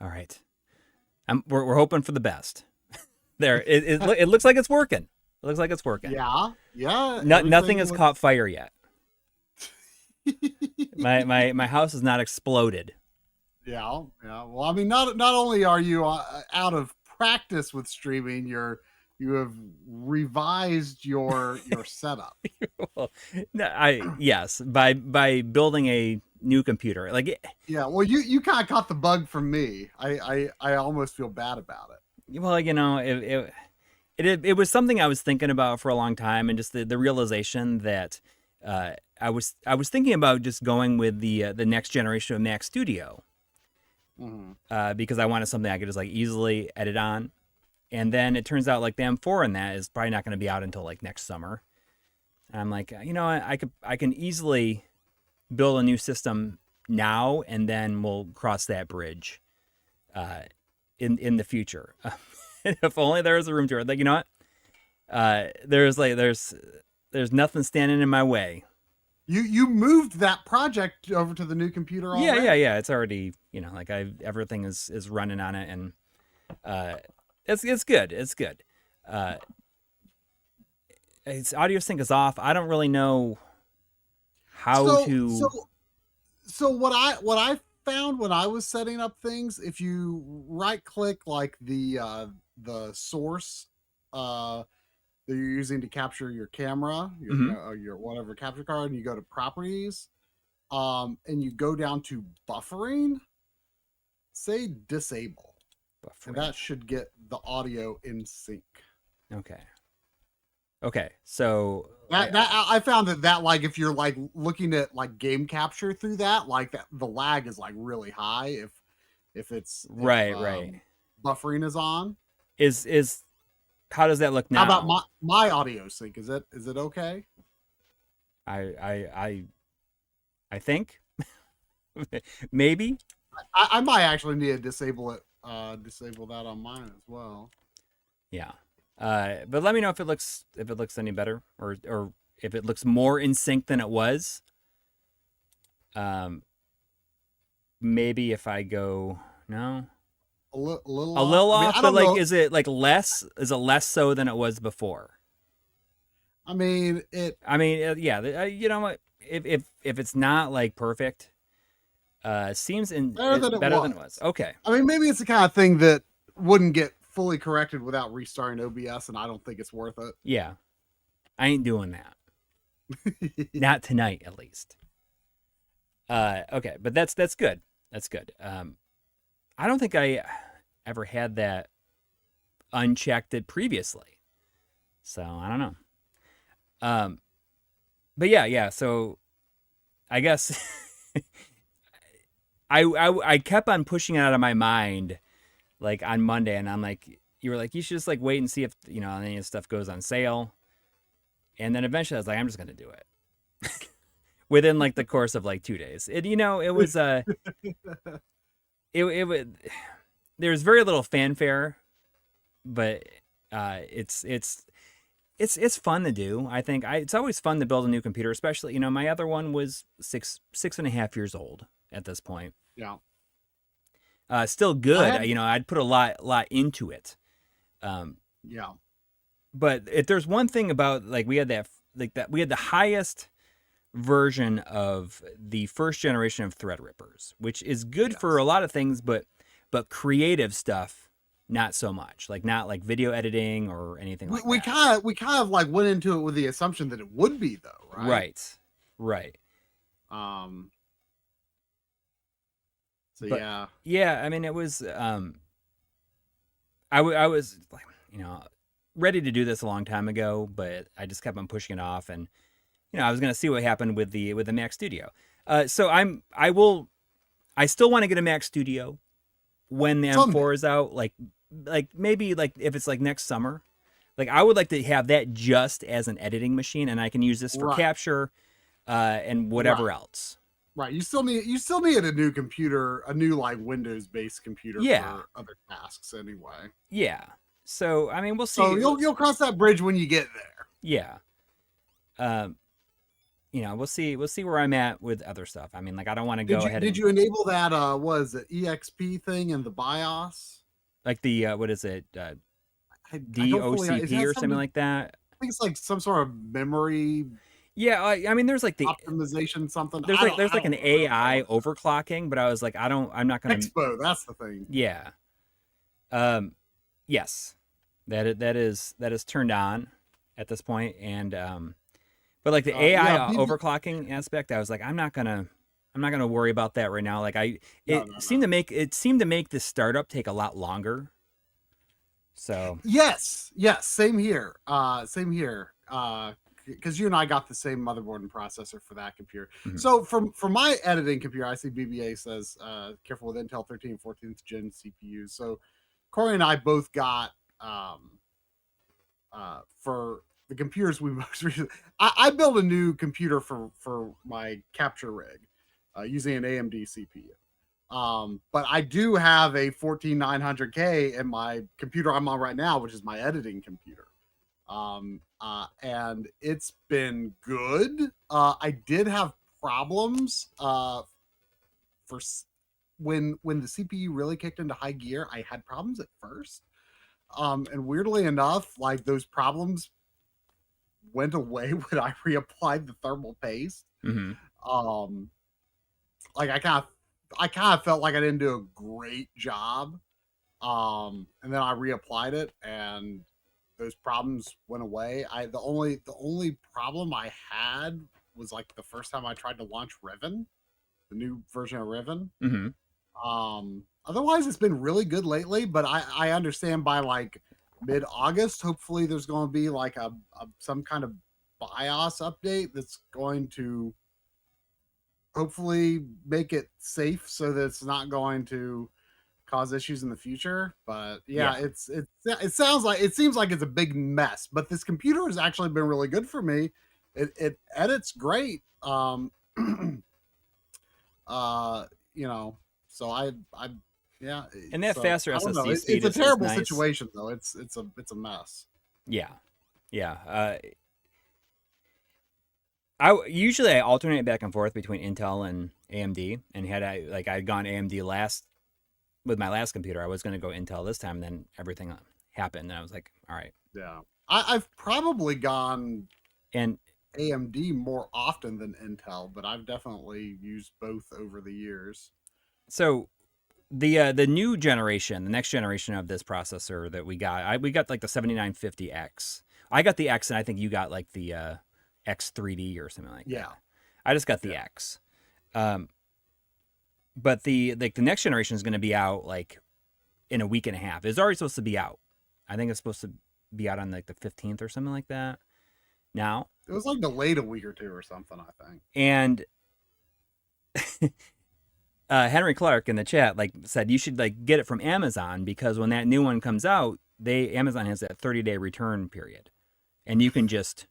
All right. We're hoping for the best. There, it looks like it's working. It looks like it's working. Yeah. Nothing has caught fire yet. my house is not exploded. Yeah. Well, I mean, not only are you out of practice with streaming, you have revised your setup. Well, yes, by building a new computer. Yeah, well, you kind of caught the bug from me. I almost feel bad about it. Well, it was something I was thinking about for a long time, and just the realization that I was thinking about just going with the next generation of Mac Studio, because I wanted something I could just easily edit on. And then it turns out the M4 in that is probably not going to be out until next summer. And I'm like, I can easily build a new system now, and then we'll cross that bridge in the future. If only there was a room to it. You know what? There's nothing standing in my way. You moved that project over to the new computer already? Yeah. It's already, everything is running on it, and it's good. It's good. Its audio sync is off. I don't really know how to. So what I found when I was setting up things, if you right click the source that you're using to capture your camera, your whatever capture card, and you go to properties, and you go down to buffering, say disable. And that should get the audio in sync. Okay. So I found that if you're looking at game capture through that, the lag is really high if it's right. Buffering is on. Is how does that look now? How about my audio sync? Is it okay? I think maybe I might actually need to disable it. Disable that on mine as well. Yeah. But let me know if it looks any better, or if it looks more in sync than it was. Maybe if I go a little off, but is it less? Is it less so than it was before? I mean, yeah. You know what? If it's not perfect, seems better than it was. Okay. I mean, maybe it's the kind of thing that wouldn't get fully corrected without restarting OBS, and I don't think it's worth it. Yeah. I ain't doing that. Not tonight, at least. Okay, but that's good. That's good. I don't think I ever had that unchecked previously. So, I don't know. But yeah, so I guess I kept on pushing it out of my mind on Monday, and I'm like, you were like, you should just wait and see if any of this stuff goes on sale. And then eventually I was like, I'm just gonna do it. Within the course of 2 days. It was it would there's very little fanfare, but it's fun to do. I think it's always fun to build a new computer, especially my other one was 6.5 years old at this point. Yeah. Still good. I'd put a lot into it. Yeah. But if there's one thing about we had we had the highest version of the first generation of Threadrippers, which is good for a lot of things, but creative stuff not so much. Not video editing or anything like that. We kind of went into it with the assumption that it would be, though, right? Right. So but, yeah. I mean, it was. I was ready to do this a long time ago, but I just kept on pushing it off, and I was gonna see what happened with the Mac Studio. So I still want to get a Mac Studio when the M4 is out. Maybe if it's next summer. I would like to have that just as an editing machine, and I can use this for capture, and whatever else. Right. You still need a new computer, a new Windows based computer for other tasks anyway. Yeah. So I mean, we'll see. So you'll cross that bridge when you get there. Yeah. we'll see where I'm at with other stuff. I mean, like, I don't want to go ahead Did and you enable that was it EXP thing in the BIOS? like the what is it, I don't fully is DOCP that or something something like that? I think it's like some sort of memory Yeah, I mean, there's like the optimization something. there's I like don't an know what AI it was. overclocking, but I was like, I'm not gonna. Expo, that's the thing. Yeah. Yes, that is turned on at this point, and but like the AI Yeah, overclocking aspect, I was like, I'm not gonna worry about that right now. Like no, it no, no. seemed to make the startup take a lot longer. So Yes, yes, same here. Same here. Because you and I got the same motherboard and processor for that computer. mhm. So for my editing computer, I see BBA says careful with Intel 13 and 14th gen CPUs. So Corey and I both got for the computers we most recently. I built a new computer for my capture rig using an AMD CPU. But I do have a 14900K in my computer I'm on right now, which is my editing computer. And it's been good. I did have problems for when the CPU really kicked into high gear. I had problems at first. And weirdly enough, like those problems went away when I reapplied the thermal paste. Hmm. Um, like I kind of felt like I didn't do a great job. And then I reapplied it, and those problems went away. The only problem I had was like the first time I tried to launch Riven, the new version of Riven. Hmm. Otherwise it's been really good lately, but I understand by like mid-August, hopefully there's going to be like a some kind of BIOS update that's going to hopefully make it safe so that it's not going to cause issues in the future. But yeah, Yeah. it seems like it's a big mess. But this computer has actually been really good for me. It edits great. Uh, you know, so I yeah. And that So faster I don't know. SSD speed It's a is terrible nice. situation though. It's a mess. Yeah. Yeah. Usually I alternate back and forth between Intel and AMD, and had I'd gone AMD last with my last computer, I was going to go Intel this time. And then everything happened, and I was like, all right. Yeah, I've probably gone And AMD more often than Intel, but I've definitely used both over the years. so the new generation, the next generation of this processor that we got like the 7950X. I got the X, and I think you got like the X3D or something like Yeah, that. I just got the yeah, X. Um, but the next generation is going to be out like in a week and a half. It's already supposed to be out. I think it's supposed to be out on like the 15th or something like that now. it was like delayed a week or two or something, I think. And Henry Clark in the chat like said you should like get it from Amazon, because when that new one comes out, Amazon has that 30-day return period, and you can just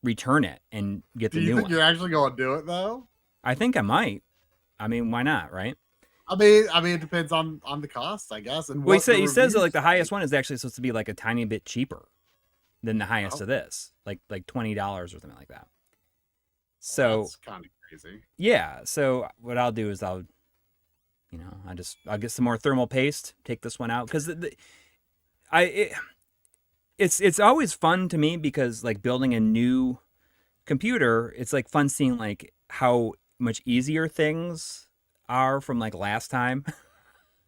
return it and get Do the you new think one. you're actually going to do it though? I think I might. I mean, why not, right? I mean, it depends on the cost, I guess, and Well, what the he says that like reviews the say. highest one is actually supposed to be like a tiny bit cheaper than the highest Oh, of this, like $20 or something like that. well, So that's kind of crazy. yeah, so what I'll do is I'll get some more thermal paste, take this one out, because I it, it's always fun to me, because like building a new computer, it's like fun seeing like how much easier things are from like last time.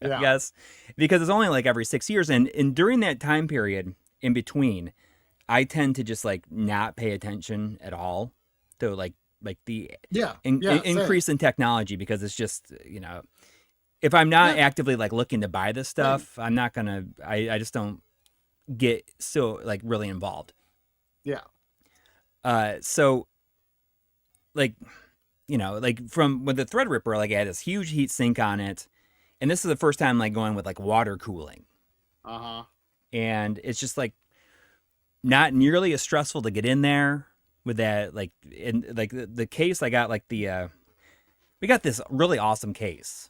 I Yeah, guess, because it's only like every 6 years, and during that time period in between, I tend to just like not pay attention at all to like the yeah, yeah. Same. increase in technology, because it's just if I'm not Yeah, actively like looking to buy this same. stuff, I'm not gonna. I just don't get so like really involved. Yeah, So like like from with the Threadripper, like I had this huge heat sink on it, and this is the first time like going with like water cooling, uh huh. and it's just like not nearly as stressful to get in there with that. Like in like the case, I got like we got this really awesome case,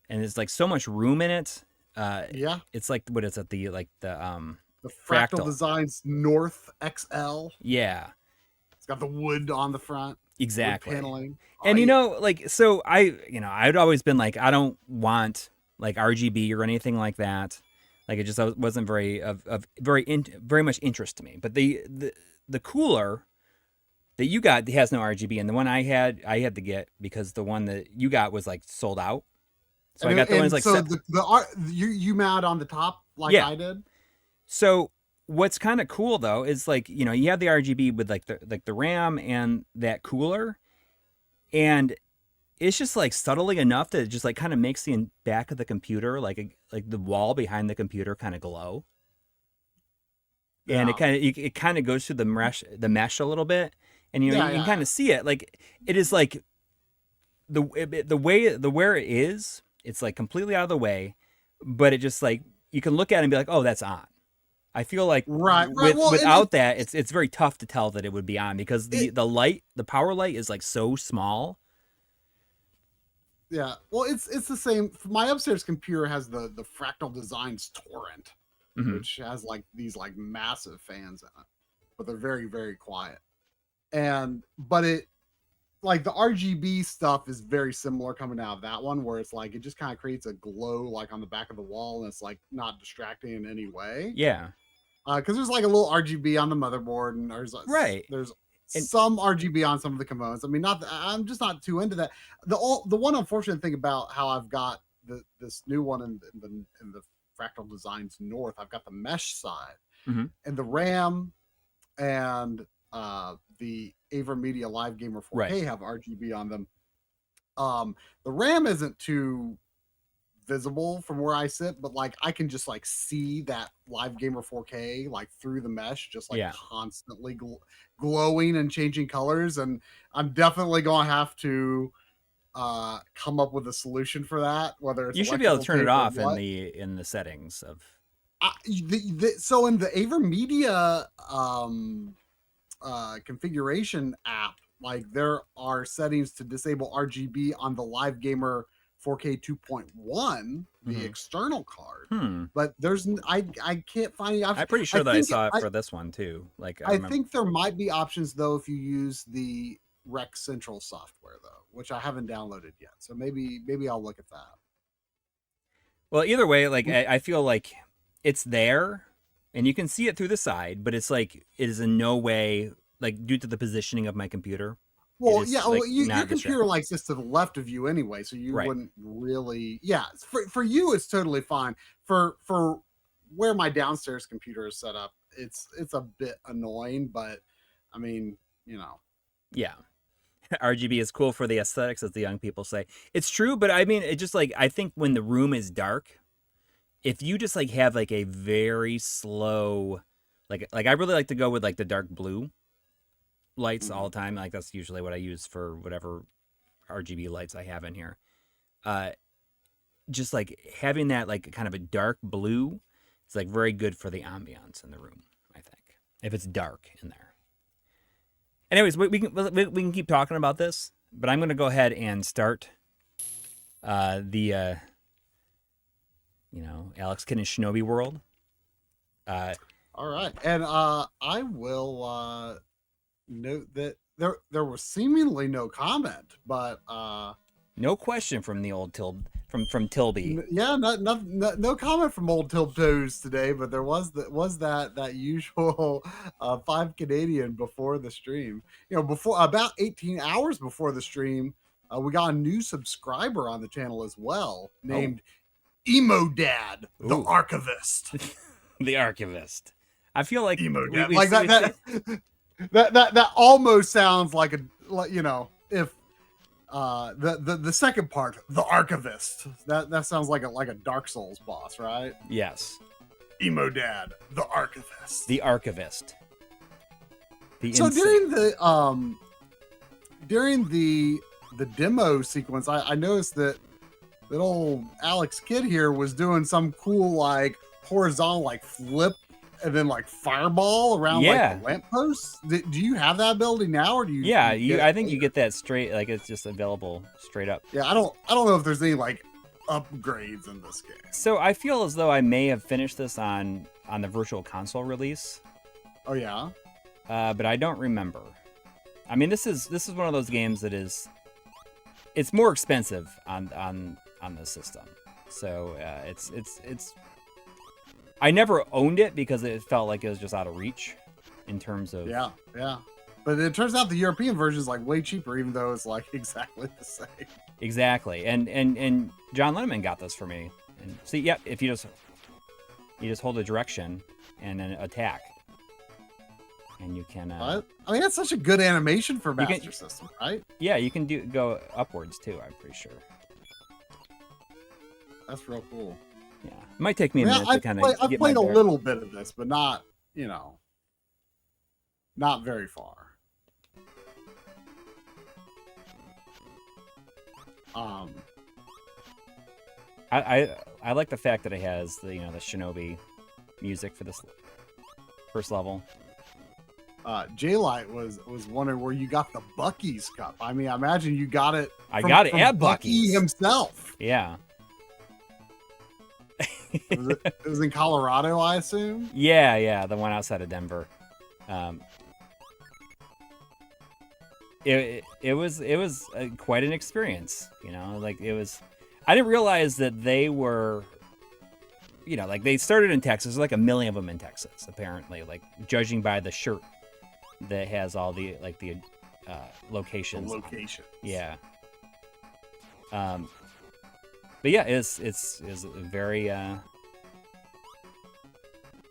and there's like so much room in it. Yeah, It's like, what is it, the the Fractal fractal. Designs North XL. Yeah. It's got the wood on the front. Exactly. paneling. And like, so I'd always been like, I don't want like RGB or anything like that. Like, it just wasn't very much interest to me. But the cooler that you got has no RGB, and the one I had to get because the one that you got was like sold out. So I got the ones like so you mount on the top like Yeah. I did. So what's kind of cool though is like, you have the RGB with like the RAM and that cooler, and it's just like subtly enough that it just like kind of makes the back of the computer, like the wall behind the computer, kind of glow. And it kind of goes through the mesh a little bit, and you can kind of see it. Like, it is like where it is, it's like completely out of the way, but it just like, you can look at it and be like, oh, that's on. I feel like without that, it's very tough to tell that it would be on, because the power light is like so small. Yeah, well, it's the same. My upstairs computer has the Fractal Designs Torrent, which has like these like massive fans in it, but they're very, very quiet. But it, like, the RGB stuff is very similar coming out of that one, where it's like it just kind of creates a glow like on the back of the wall, and it's like not distracting in any way. Yeah. Because there's like a little RGB on the motherboard, and there's some RGB on some of the components. I mean, I'm just not too into that. The one unfortunate thing about how I've got this new one in the Fractal Designs North, I've got the mesh side, and the RAM and the AverMedia Live Gamer 4K have RGB on them. The RAM isn't too visible from where I sit, but like I can just like see that Live Gamer 4K like through the mesh, just like constantly glowing and changing colors. And I'm definitely gonna have to come up with a solution for that. Whether it's, you should be able to turn it off in the settings of. So in the AverMedia configuration app, like, there are settings to disable RGB on the Live Gamer 4K 2.1, the external card, but I can't find the option. I'm pretty sure that I saw it for this one too. Like, I think there might be options though if you use the Rec Central software though, which I haven't downloaded yet. So maybe I'll look at that. Well, either way, like, I feel like it's there, and you can see it through the side, but it's like, it is in no way, like, due to the positioning of my computer. Well, yeah, like, your computer like sits to the left of you anyway, so you wouldn't really. Yeah, for you, it's totally fine. For where my downstairs computer is set up, it's a bit annoying, but I mean, Yeah, RGB is cool for the aesthetics, as the young people say. It's true, but I mean, it just like, I think when the room is dark, if you just like have like a very slow, like I really like to go with like the dark blue lights all the time. Like, that's usually what I use for whatever RGB lights I have in here. Just like having that like kind of a dark blue, it's like very good for the ambiance in the room, I think, if it's dark in there. Anyways, we can keep talking about this, but I'm going to go ahead and start the Alex Kidd and Shinobi world. All right, and I will note that there was seemingly no comment, but no question from the old from Tilby. Yeah, no comment from old Tilbtoes today, but there was that usual 5 Canadian before the stream. Before about 18 hours before the stream, we got a new subscriber on the channel as well, named Emo Dad, the Archivist. The Archivist. I feel like Emo Dad, like that almost sounds like if the second part, the Archivist, that sounds like a Dark Souls boss, right? Yes. Emo Dad, the Archivist. The Archivist. So during the demo sequence, I noticed that old Alex Kidd here was doing some cool like horizontal like flip and then like fireball around like the lampposts. Do you have that ability now, or do you? Yeah, I think you get that straight, like it's just available straight up. Yeah, I don't know if there's any like upgrades in this game. So I feel as though I may have finished this on the Virtual Console release. Oh yeah. But I don't remember. I mean, this is one of those games that it's more expensive on the system. So it's I never owned it because it felt like it was just out of reach in terms of Yeah. But it turns out the European version is like way cheaper, even though it's like exactly the same. Exactly. And John Lennon got this for me. And see, yeah, if you just hold a direction and then attack, and you can. I mean, that's such a good animation for Master System, right? Yeah, you can go upwards too. I'm pretty sure. That's real cool. Yeah, it might take me a minute to kind of. I've played a little bit of this, but not, not very far. I like the fact that it has the the Shinobi music for this first level. J-Light was wondering where you got the Buc-ee's cup. I mean, I imagine you got it. I got it at Buc-ee himself. Yeah. It was in Colorado, I assume. Yeah, the one outside of Denver. It was quite an experience. Like it was. I didn't realize that they were. Like they started in Texas. There's like a million of them in Texas, apparently. Like judging by the shirt that has all the locations. The locations. Yeah. But yeah, it's a very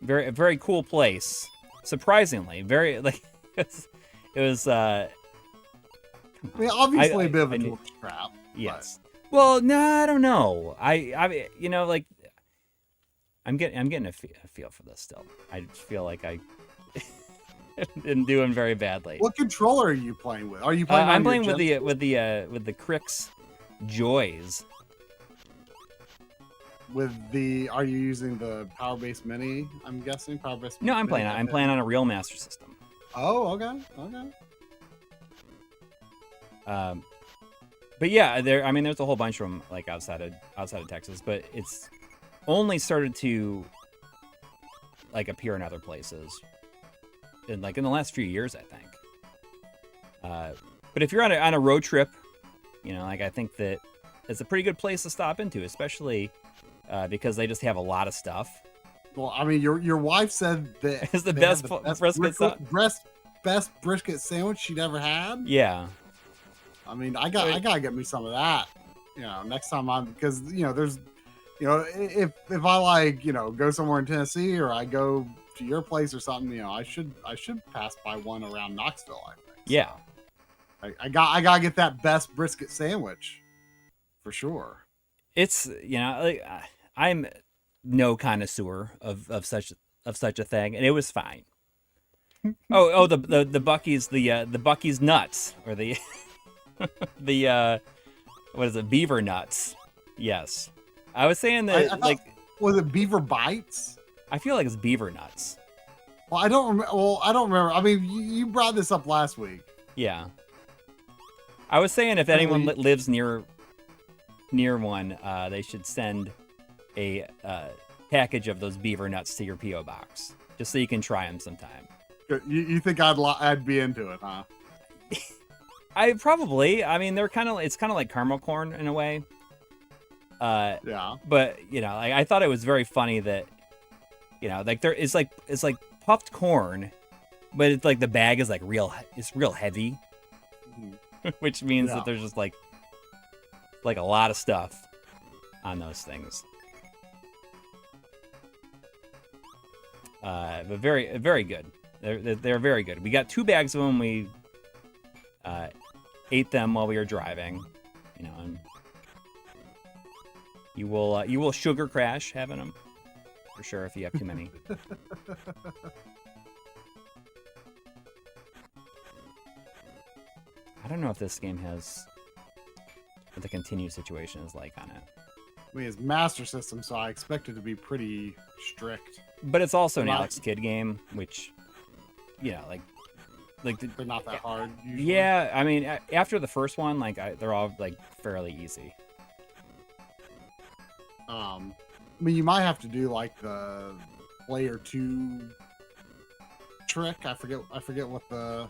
very cool place. Surprisingly, very like it was. I mean, obviously a bit of a tourist trap. Yes. But... Well, no, I don't know. I like I'm getting a feel for this still. I just feel like I am doing very badly. What controller are you playing with? Are you playing? I'm playing with the Crix Joys. Are you using the Power Base Mini? I'm guessing Power Base. No, I'm playing on a real Master System. Oh, okay. But yeah, there's a whole bunch of them like outside of Texas, but it's only started to like appear in other places in the last few years, I think. But if you're on a road trip, I think that it's a pretty good place to stop into, especially because they just have a lot of stuff. Well, I mean, your wife said that it's the best brisket sandwich she'd ever had. Yeah. I mean, I gotta get me some of that. Next time because there's, if I go somewhere in Tennessee or I go to your place or something, I should pass by one around Knoxville. I think. Yeah. So I gotta get that best brisket sandwich, for sure. It's I'm no connoisseur of such a thing, and it was fine. the Buc-ee's the Buc-ee's nuts or the the what is it, beaver nuts? Yes, I was saying that I thought, was it beaver bites? I feel like it's beaver nuts. Well, I don't remember. I mean, you brought this up last week. Yeah, I was saying if anyone lives near one, they should send a package of those beaver nuts to your P.O. box just so you can try them sometime. You think I'd be into it, huh? I probably. I mean, it's kind of like caramel corn in a way. Yeah. But I thought it was very funny that it's like puffed corn, but it's like the bag is it's real heavy, which means that there's just like a lot of stuff on those things. But very, very good. They're very good. We got 2 bags of them. We ate them while we were driving, and you will sugar crash having them for sure if you have too many. I don't know if this game has what the continue situation is like on it. I mean, it's Master System, so I expect it to be pretty strict. But it's also an Alex Kidd game, which, they're not that hard usually. Yeah, I mean, after the first one, they're all fairly easy. I mean, you might have to do the player 2 trick. I forget what the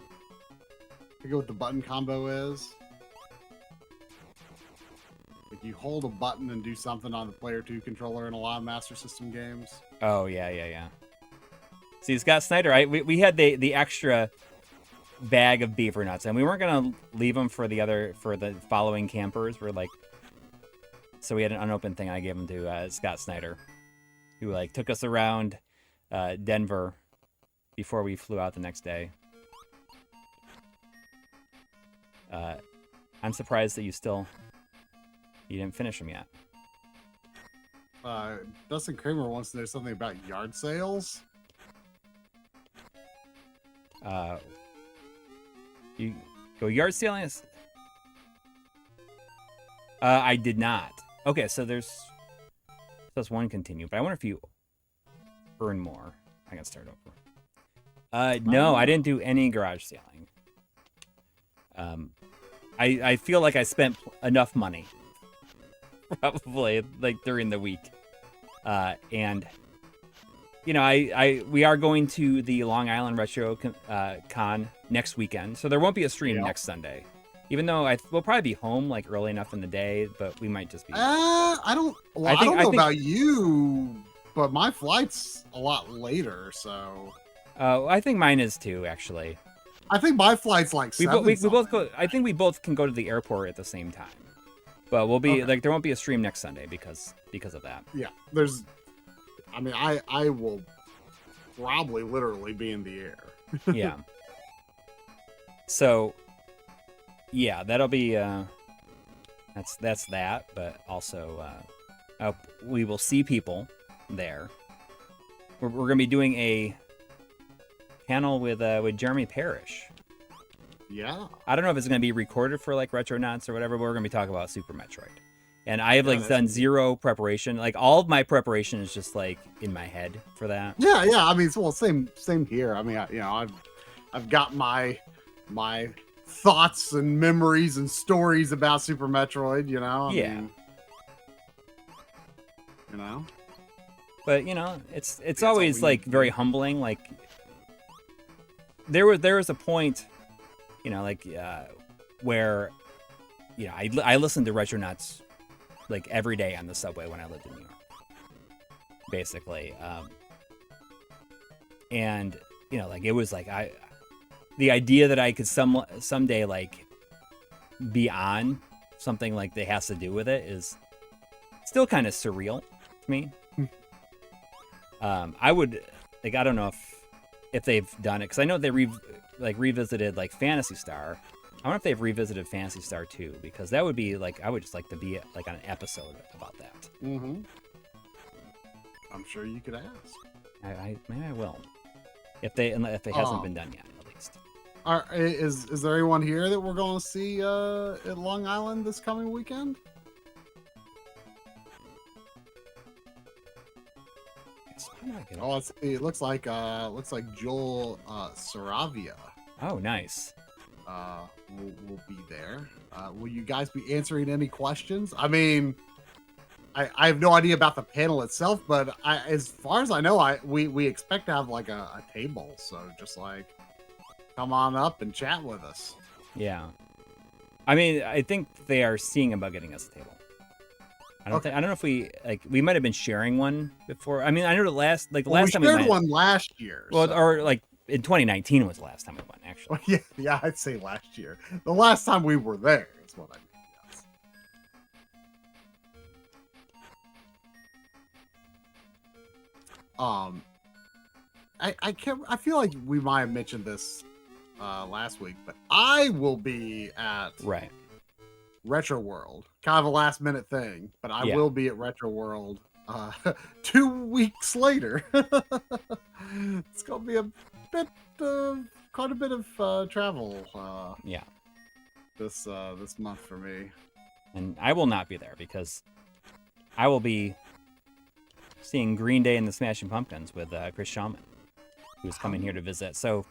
Forget what the button combo is. Like you hold a button and do something on the Player 2 controller in a lot of Master System games. Oh yeah. See, Scott Snyder, we had the extra bag of beaver nuts, and we weren't gonna leave them for the following campers. We're like, so we had an unopened thing. I gave them to Scott Snyder, who like took us around Denver before we flew out the next day. I'm surprised that you didn't finish them yet. Dustin Kramer wants to know something about yard sales. You go yard sailing? I did not. Okay, so that's one continue, but I wonder if you earn more. I can start over. No, I didn't do any garage sailing. I feel like I spent enough money, probably like during the week, and you know, we are going to the Long Island Retro Con next weekend, so there won't be a stream next Sunday. Even though we'll probably be home like early enough in the day, but we might just be. I don't know about you, but my flight's a lot later, so. I think mine is too, actually. I think my flight's like we both go. I think we both can go to the airport at the same time, but we'll be like there won't be a stream next Sunday because of that. Yeah, I mean, I will probably literally be in the air. Yeah. So, yeah, that'll be that's that. But also, we will see people there. We're gonna be doing a panel with Jeremy Parrish. Yeah. I don't know if it's gonna be recorded for like Retronauts or whatever, but we're gonna be talking about Super Metroid. And I have like done zero preparation. Like all of my preparation is just like in my head for that. Yeah. I mean, well, same here. I mean, I've got my thoughts and memories and stories about Super Metroid. You know. I mean, you know. But you know, it's always like very humbling. Like there was a point, you know, like where, you know, I listened to Retronauts like every day on the subway when I lived in New York, basically. And you know, like it was like the idea that I could someday like be on something like that has to do with it is still kind of surreal to me. I would like, I don't know if they've done it, because I know they revisited like Phantasy Star. I wonder if they've revisited Phantasy Star 2, because that would be like, I would just like to be like on an episode about that. Mm-hmm. I'm sure you could ask. Maybe I will, if they hasn't been done yet, at least. Is there anyone here that we're going to see at Long Island this coming weekend? Oh, let's see. It looks like Joel Saravia. Oh, nice. Will be there. Will you guys be answering any questions? I mean, I have no idea about the panel itself, but as far as I know, we expect to have like a table. So just like come on up and chat with us. Yeah. I mean, I think they are seeing about getting us a table. I don't know if we might have been sharing one before. I mean, I know the last time we shared one last year. Well, or like in 2019 was the last time we went, actually. Well, yeah, I'd say last year. The last time we were there is what I mean. Yes. I feel like we might have mentioned this last week, but I will be at Retro World. Kind of a last minute thing, but I will be at Retro World 2 weeks later. It's gonna be quite a bit of travel. This month for me. And I will not be there because I will be seeing Green Day and the Smashing Pumpkins with Chris Shaman, who's coming here to visit. So,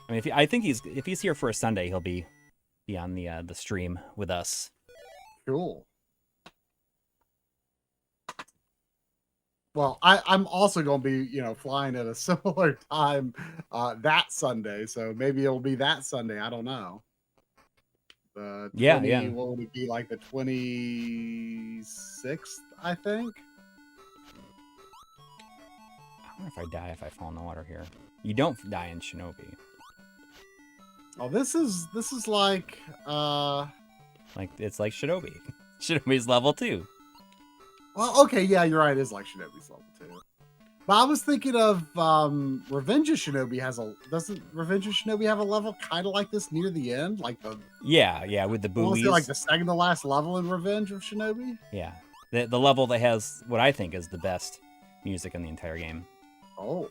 I mean, if he's here for a Sunday, he'll be on the stream with us. Cool. Well, I'm also going to be, flying at a similar time that Sunday, so maybe it'll be that Sunday. I don't know. The Yeah, 20, yeah. what would it be, like the 26th, I think? I wonder if I die if I fall in the water here. You don't die in Shinobi. Oh, this is like Like, it's like Shinobi. Shinobi's level 2. well, okay, yeah, you're right, it is like Shinobi's level 2. But I was thinking of Revenge of Shinobi doesn't Revenge of Shinobi have a level kind of like this near the end? Like Yeah, with the I want to buoys. say like the second to last level in Revenge of Shinobi? Yeah. The level that has what I think is the best music in the entire game. Oh.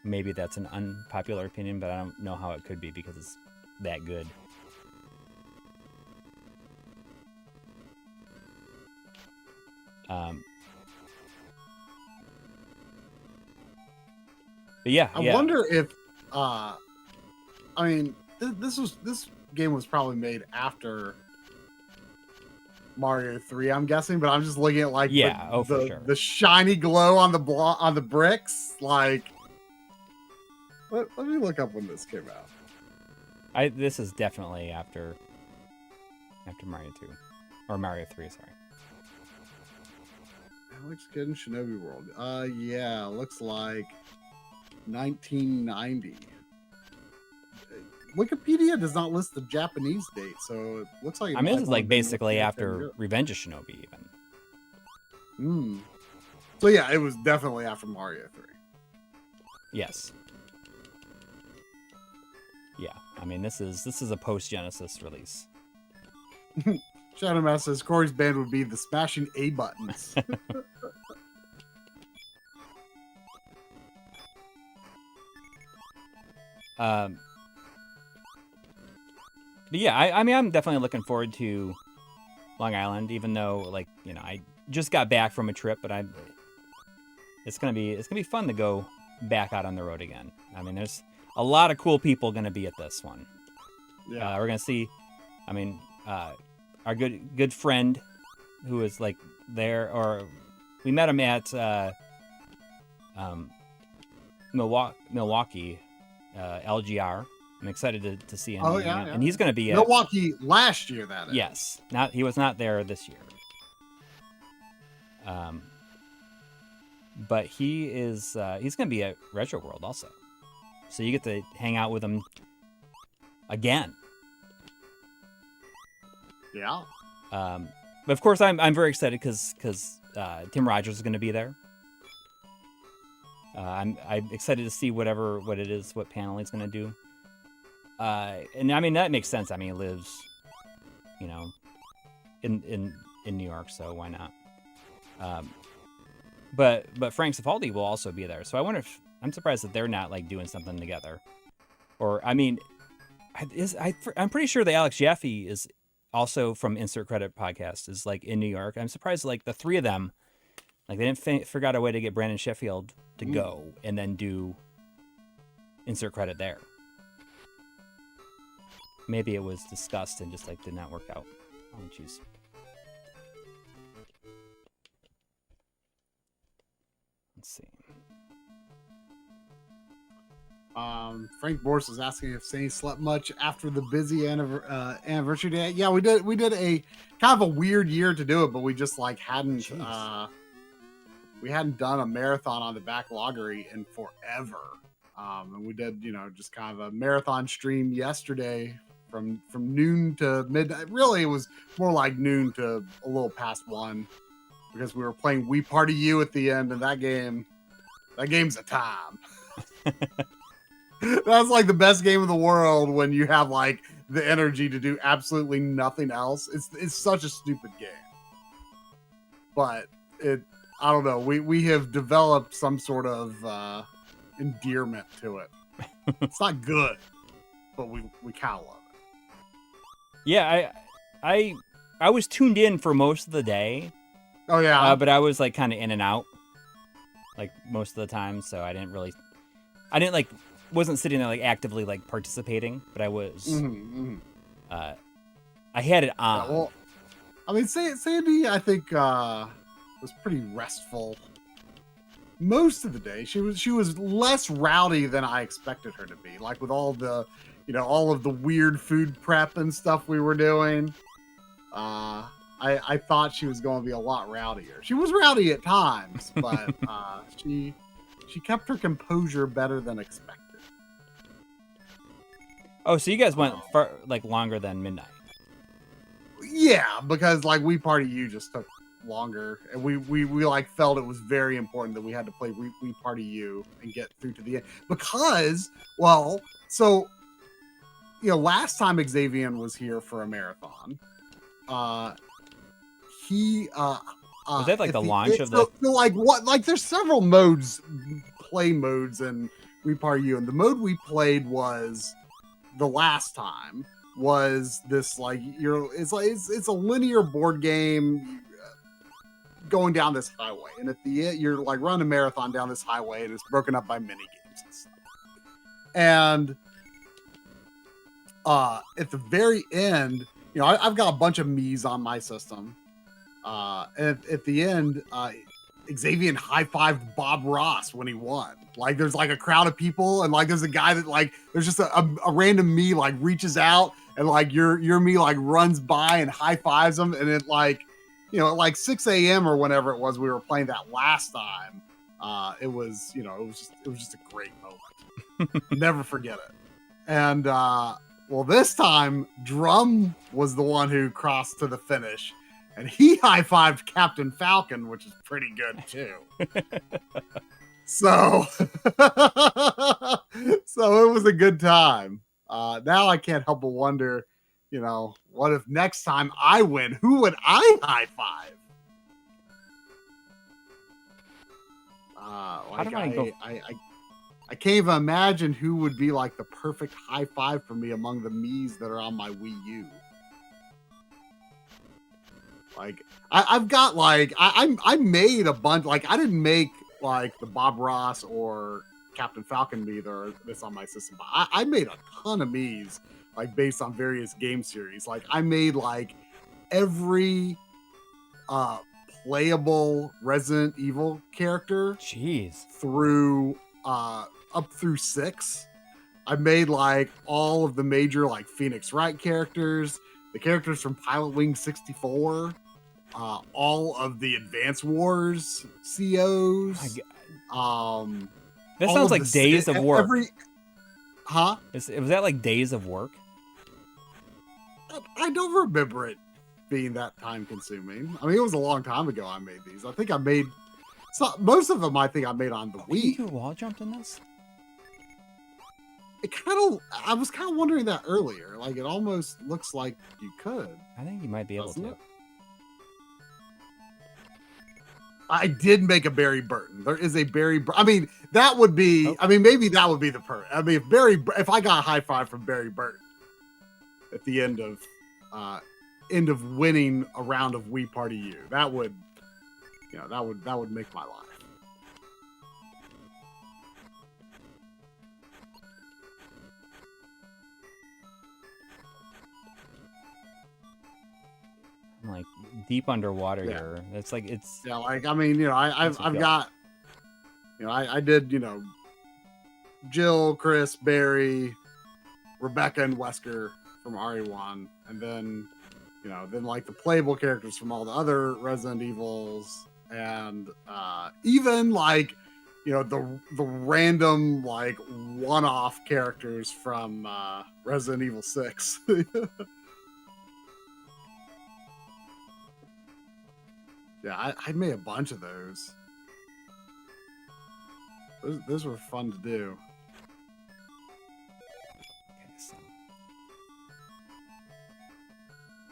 Maybe that's an unpopular opinion, but I don't know how it could be because it's that good. But yeah, I wonder if I mean this game was probably made after Mario 3, I'm guessing, but I'm just looking at like for sure. the shiny glow on the bricks. Like, let me look up when this came out. This is definitely after Mario 2 or Mario 3. Sorry. It looks good in Shinobi World. Yeah, looks like 1990. Wikipedia does not list the Japanese date, so it looks like. I mean, this is like basically after Revenge of Shinobi, even. So yeah, it was definitely after Mario 3. Yes. Yeah, I mean, this is a post-Genesis release. Shadow Master says Corey's band would be the Smashing A Buttons. But yeah, I mean, I'm definitely looking forward to Long Island, even though, like, you know, I just got back from a trip, but it's gonna be fun to go back out on the road again. I mean, there's a lot of cool people gonna be at this one. Yeah, we're gonna see. I mean, our good friend who is like there, or we met him at Milwaukee, LGR. I'm excited to see him. Oh yeah. And he's going to be at Milwaukee last year. That is. Yes, he was not there this year. But he's going to be at Retro World also, so you get to hang out with him again. Yeah. But of course, I'm very excited because Tim Rogers is going to be there. I'm excited to see what panel he's going to do. And I mean, that makes sense. I mean, he lives, you know, in New York, so why not? But Frank Cifaldi will also be there. So I wonder if I'm surprised that they're not like doing something together. Or I mean, I'm pretty sure that Alex Jaffe is also from Insert Credit Podcast is like in New York. I'm surprised like the three of them, like they didn't figure out a way to get Brandon Sheffield to go and then do Insert Credit there. Maybe it was discussed and just like did not work out. Oh, jeez. Let's see. Frank Boris is asking if Sane slept much after the busy anniversary day. Yeah, we did. We did a kind of a weird year to do it, but we just like hadn't we hadn't done a marathon on the Backloggery in forever. And we did, you know, just kind of a marathon stream yesterday from noon to midnight. Really, it was more like noon to a little past 1 because we were playing We Party You at the end, and that game's a time. That's like the best game in the world when you have like the energy to do absolutely nothing else. It's such a stupid game, but I don't know. We have developed some sort of endearment to it. It's not good, but we kind of love it. Yeah, I was tuned in for most of the day. Oh yeah, but I was like kind of in and out, like most of the time. So I didn't wasn't sitting there like actively like participating, but I was. I had it on. Yeah, well, I mean, Sandy, I think was pretty restful most of the day. She was less rowdy than I expected her to be. Like with all the all of the weird food prep and stuff we were doing. I thought she was going to be a lot rowdier. She was rowdy at times, but she kept her composure better than expected. Oh, so you guys went for like longer than midnight? Yeah, because like We Party You just took longer, and we like felt it was very important that we had to play We Party You and get through to the end. Because, well, so last time Xavier was here for a marathon, he was that like the launch of the? So like there's several play modes in We Party You, and the mode we played was the last time was this like it's a linear board game going down this highway, and at the end you're like running a marathon down this highway, and it's broken up by mini games and stuff. And at the very end, I've got a bunch of Mii's on my system. And at the end, Xavier high-fived Bob Ross when he won. Like there's like a crowd of people, and like there's a guy that like there's just a random Mii like reaches out, and like your Mii like runs by and high-fives him, and it like at like 6 a.m. or whenever it was we were playing that last time. It was just a great moment. Never forget it. And well, this time Drum was the one who crossed to the finish, and he high-fived Captain Falcon, which is pretty good too. So so it was a good time. Now I can't help but wonder, what if next time I win, who would I high-five? I can't even imagine who would be like the perfect high five for me among the Mii's that are on my Wii U. Like I've got like I made a bunch. Like I didn't make like the Bob Ross or Captain Falcon Mii that's on my system, but I made a ton of Mii's like based on various game series. Like I made like every playable Resident Evil character. Jeez. Through up through 6. I made like all of the major like Phoenix Wright characters, the characters from Pilot Wing 64, all of the Advance Wars COs. That sounds like days of work. Was that like days of work? I don't remember it being that time consuming. I mean, it was a long time ago I made these. I think I made most of them I think I made on the Wii. Can you wall jump in this? I was kind of wondering that earlier. Like it almost looks like you could. I think you might be able to. It? I did make a Barry Burton. There is a Barry. I mean, that would be. Oh. I mean, maybe that would be the per. I mean, if I got a high five from Barry Burton at the end of winning a round of We Party You, that would, that would make my life. I'm like deep underwater here. It's like like I mean, I've got, I did, Jill, Chris, Barry, Rebecca, and Wesker from RE1, and then then like the playable characters from all the other Resident Evils, and even like the random like one-off characters from Resident Evil 6. Yeah, I made a bunch of those. Those were fun to do.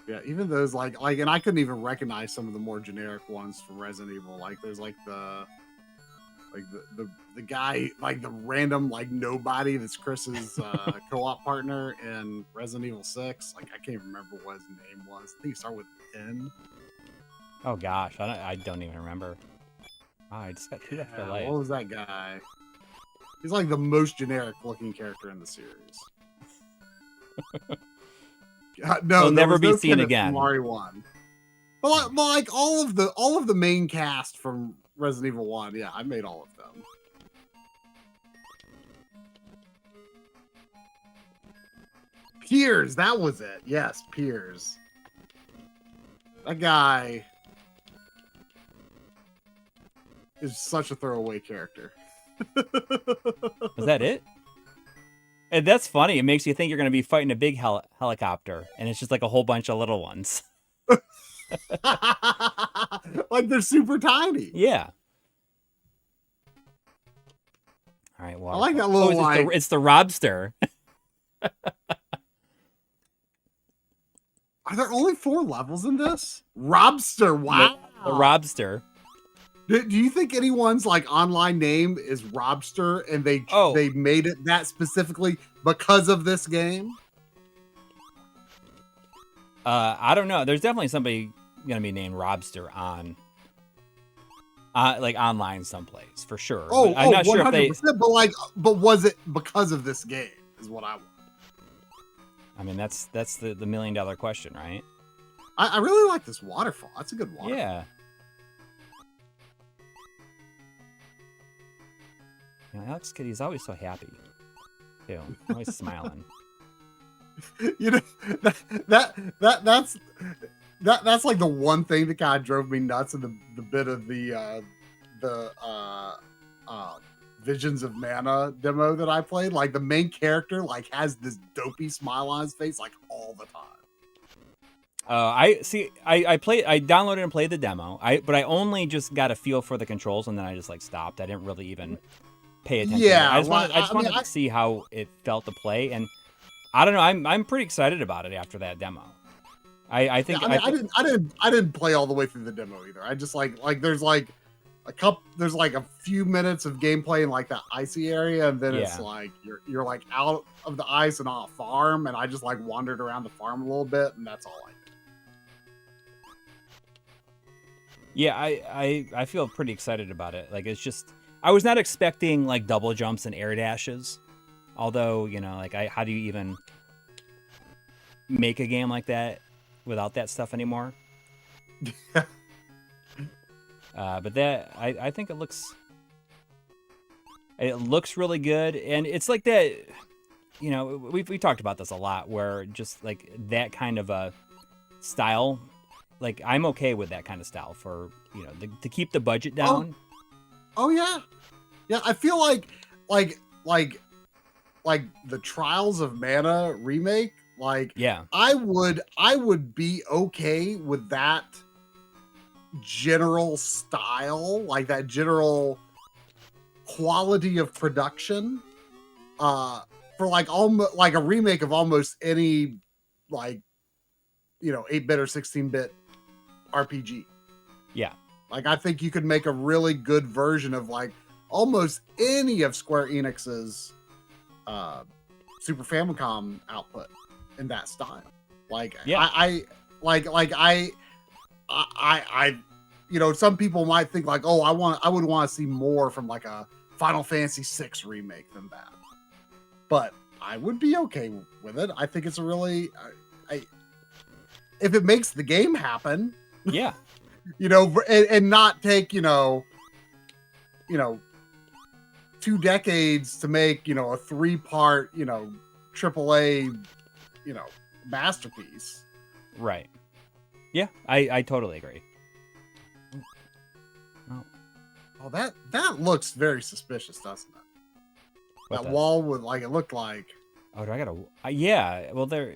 Yeah, even those like, and I couldn't even recognize some of the more generic ones from Resident Evil. Like there's like the guy, like the random like nobody that's Chris's co-op partner in Resident Evil 6. Like I can't remember what his name was. I think he started with N. Oh gosh, I don't even remember. Oh, I just got 2 left for life. What was that guy? He's like the most generic looking character in the series. No, he'll never be seen again. Mario 1. But like all of the main cast from Resident Evil 1, yeah, I made all of them. Piers, that was it. Yes, Piers. That guy is such a throwaway character. Was that it? And that's funny. It makes you think you're going to be fighting a big helicopter, and it's just like a whole bunch of little ones. Like they're super tiny. Yeah. All right. Well, I like that little like. It's the Robster. Are there only 4 levels in this? Robster, wow. The Robster. Do you think anyone's like online name is Robster and they made it that specifically because of this game? I don't know. There's definitely somebody gonna be named Robster on like online someplace for sure. Oh, I'm not 100%, sure if they. But was it because of this game? Is what I want. I mean, that's the $1 million question, right? I really like this waterfall. That's a good waterfall. Yeah. You know, Alex Kitty's always so happy, too. Always smiling. You know, that's like the one thing that kind of drove me nuts in the bit of the Visions of Mana demo that I played. Like the main character like has this dopey smile on his face like all the time. I downloaded and played the demo. But I only just got a feel for the controls, and then I just like stopped. I didn't really even pay attention. Yeah, I just wanted to see how it felt to play, and I don't know. I'm pretty excited about it after that demo. I think I didn't play all the way through the demo either. I just like there's like a few minutes of gameplay in like that icy area, and then it's like you're like out of the ice and on a farm, and I just like wandered around the farm a little bit, and that's all I did. Yeah, I feel pretty excited about it. Like it's just I was not expecting like double jumps and air dashes. Although, you know, like how do you even make a game like that without that stuff anymore? But that I think it looks really good, and it's like that. You know, we talked about this a lot, where just like that kind of a style, like I'm okay with that kind of style for to keep the budget down. Oh yeah. I feel like the Trials of Mana remake. Like I would be okay with that general style, like that general quality of production for like almost like a remake of almost any 8-bit or 16-bit RPG. Yeah. Like I think you could make a really good version of like almost any of Square Enix's Super Famicom output in that style. Like I some people might think like, oh, I would want to see more from like a Final Fantasy VI remake than that. But I would be okay with it. I think it's a really, if it makes the game happen, yeah, and not take 2 decades to make a 3-part AAA masterpiece. Right. Yeah, I totally agree. Oh, that looks very suspicious, doesn't it? That wall would it looked like. Oh, do I gotta? Yeah. Well, there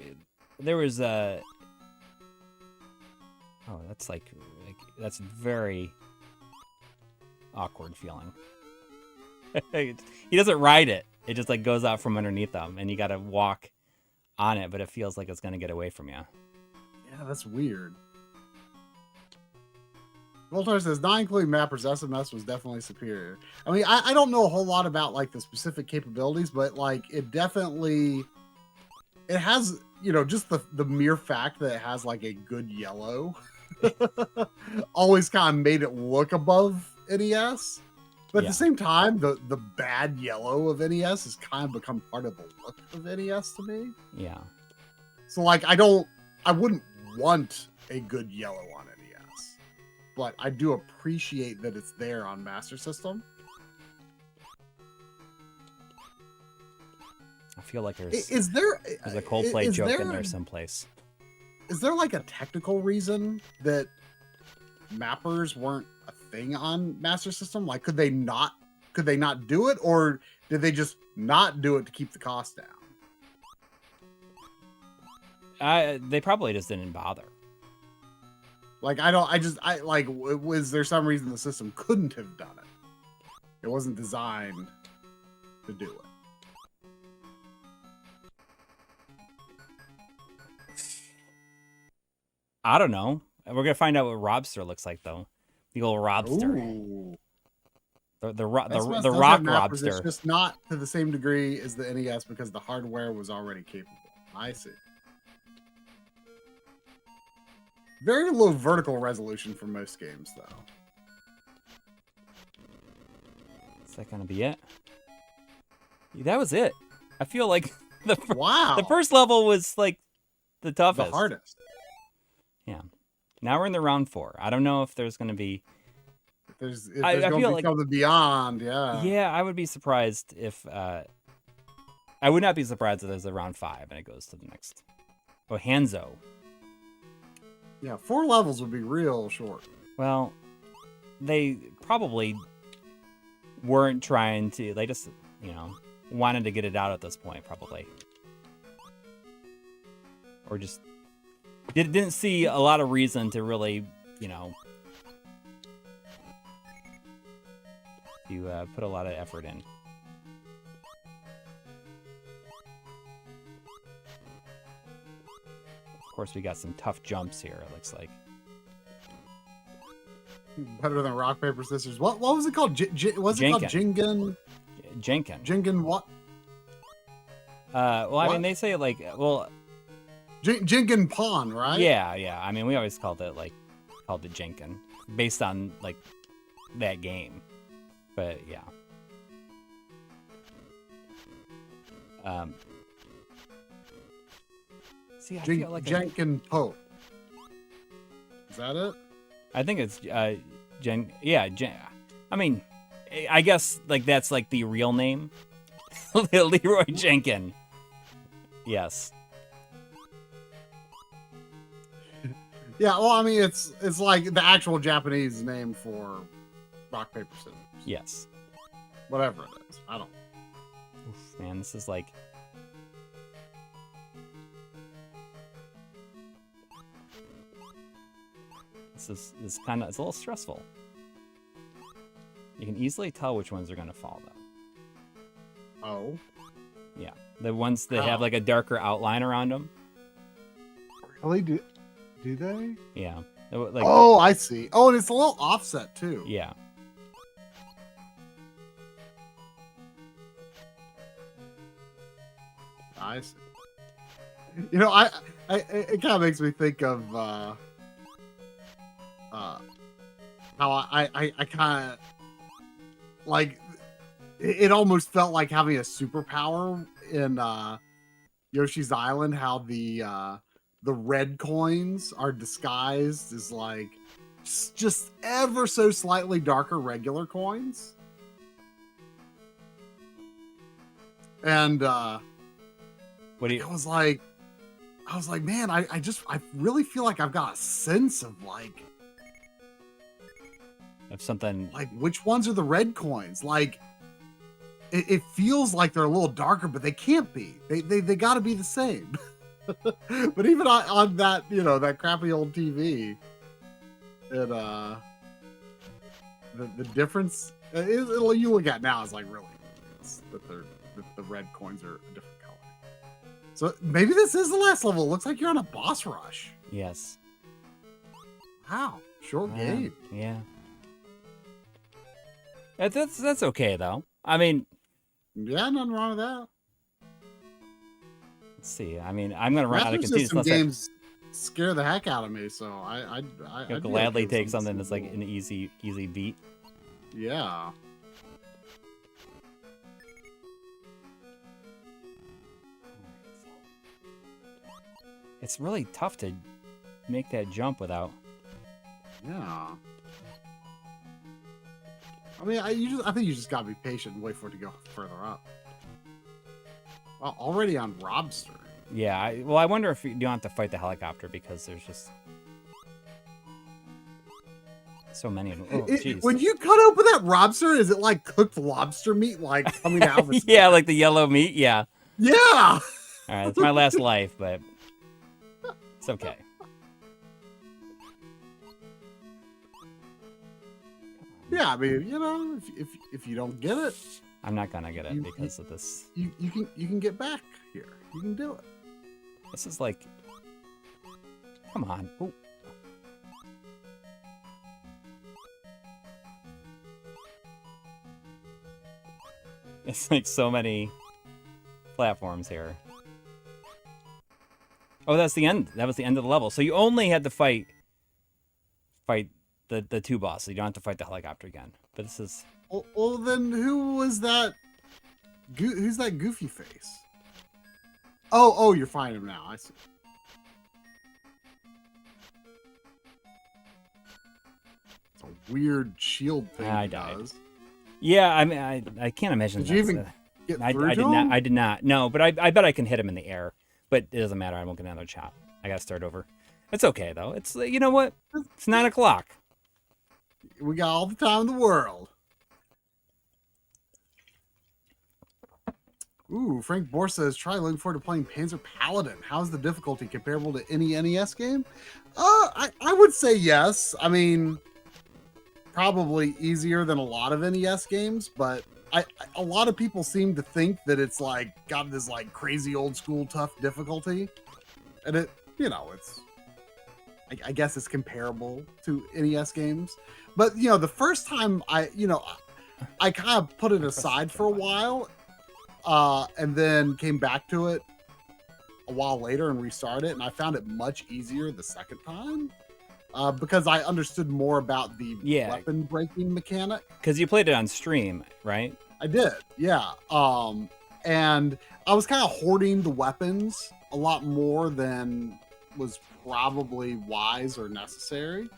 was a. Oh, that's like that's very awkward feeling. He doesn't ride it. It just like goes out from underneath them, and you gotta walk on it, but it feels like it's gonna get away from you. Yeah, that's weird. Voltar says, not including map possessiveness was definitely superior. I mean, I don't know a whole lot about like the specific capabilities, but like it has, just the mere fact that it has like a good yellow always kind of made it look above NES. But at the same time, the bad yellow of NES has kind of become part of the look of NES to me. Yeah. So like I wouldn't want a good yellow on NES. But I do appreciate that it's there on Master System. I feel like there's Is there a Coldplay joke in there someplace. Is there like a technical reason that mappers weren't a thing on Master System? Like, could they not do it, or did they just not do it to keep the cost down? They probably just didn't bother. Like, was there some reason the system couldn't have done it? It wasn't designed to do it. I don't know. We're gonna find out what Robster looks like, though. The old Robster. Ooh. The rock Robster. It's just not to the same degree as the NES because the hardware was already capable. I see. Very low vertical resolution for most games, though. Is that gonna be it? That was it. I feel like the first level was like the toughest, the hardest. Yeah. Now we're in the round 4. I don't know if there's gonna be. If there's going to be something beyond, yeah. Yeah, I would be surprised if. I would not be surprised if there's a round 5 and it goes to the next. Oh, Hanzo. Yeah, 4 levels would be real short. Well, they probably weren't trying to. They just, wanted to get it out at this point, probably. Or just didn't see a lot of reason to really, to put a lot of effort in. Of course, we got some tough jumps here, it looks like. Better than rock, paper, scissors. What was it called? Was it called Jingen? Jenkin. Jingen what? Well, what? I mean, they say, like, well... Jingen Pawn, right? Yeah. I mean, we always called it Jenkin, based on, like, that game. But, yeah. See, I feel like Jenkin Pope. Is that it? I think it's Jen. I mean, I guess like that's like the real name, Leroy Jenkin. Yes. Yeah. Well, I mean, it's like the actual Japanese name for rock, paper, scissors. Yes. Whatever it is, I don't. Oof, man, this is like. This is kind of, it's a little stressful. You can easily tell which ones are going to fall, though. Oh. Yeah. The ones that have like a darker outline around them. Really? Do they? Yeah. Like, oh, I see. Oh, and it's a little offset, too. Yeah. I see. It kind of makes me think of how I kind of like it almost felt like having a superpower in Yoshi's Island, how the red coins are disguised as like just ever so slightly darker regular coins. And I was like, man, I really feel like I've got a sense of like something like which ones are the red coins. Like it feels like they're a little darker, but they can't be. They got to be the same. But even on that, that crappy old TV, it the difference you look at now is like really that the red coins are a different color. So maybe this is the last level. It looks like you're on a boss rush. Yes. Wow, short game. Yeah. That's okay though. I mean, yeah, nothing wrong with that. Let's see. I mean, I'm gonna run out of continues. Some games scare the heck out of me, so I'd gladly take something that's like an easy beat. Yeah. It's really tough to make that jump without. Yeah. I mean, I think you just gotta be patient and wait for it to go further up. Already on Robster. Yeah, well, I wonder if you don't have to fight the helicopter because there's just so many of them. Oh, jeez. When you cut open that Robster, is it like cooked lobster meat, like coming out of its yeah, like the yellow meat. Yeah. Yeah. All right, it's my last life, but it's okay. Yeah, I mean, you know, if you don't get it, I'm not gonna get it because of this. You can get back here. You can do it. This is like, come on. Ooh. It's like so many platforms here. Oh, that's the end. That was the end of the level. So you only had to fight the two bosses. You don't have to fight the helicopter again. But this is... Well, then who was that? Who's that goofy face? Oh, you're fighting him now. I see. It's a weird shield thing. I died. Yeah, I mean, I can't imagine. Did you even get through I to did him? not. I did not. No, but I bet I can hit him in the air. But it doesn't matter. I won't get another shot. I gotta start over. It's okay though. It's, you know what? It's 9 o'clock. We got all the time in the world. Ooh, Frank Bohr says, try looking forward to playing Panzer Paladin. How's the difficulty comparable to any NES game? I would say yes. I mean, probably easier than a lot of NES games, but a lot of people seem to think that it's like got this like crazy old school tough difficulty. And it, you know, it's, I guess it's comparable to NES games. But, you know, the first time I kind of put it aside for a while, and then came back to it a while later and restarted it, and I found it much easier the second time because I understood more about the weapon breaking mechanic. Because you played it on stream, right? I did, yeah. And I was kind of hoarding the weapons a lot more than was probably wise or necessary.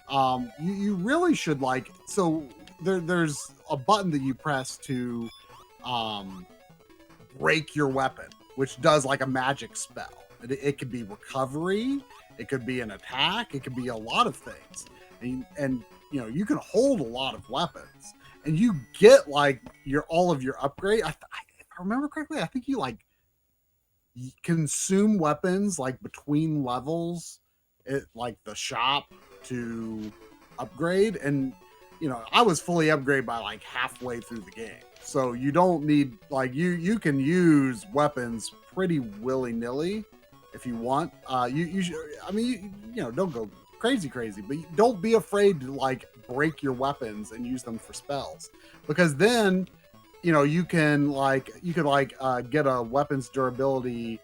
You really should like, so there's a button that you press to break your weapon, which does like a magic spell. It could be recovery, it could be an attack, it could be a lot of things. And you know, you can hold a lot of weapons and you get like all of your upgrade. If I remember correctly, I think you like consume weapons like between levels at like the shop to upgrade. And you know, I was fully upgraded by like halfway through the game. So you don't need, like, you can use weapons pretty willy-nilly if you want. You should, I mean, you know, don't go crazy, but don't be afraid to like break your weapons and use them for spells, because then, you know, you could get a weapon's durability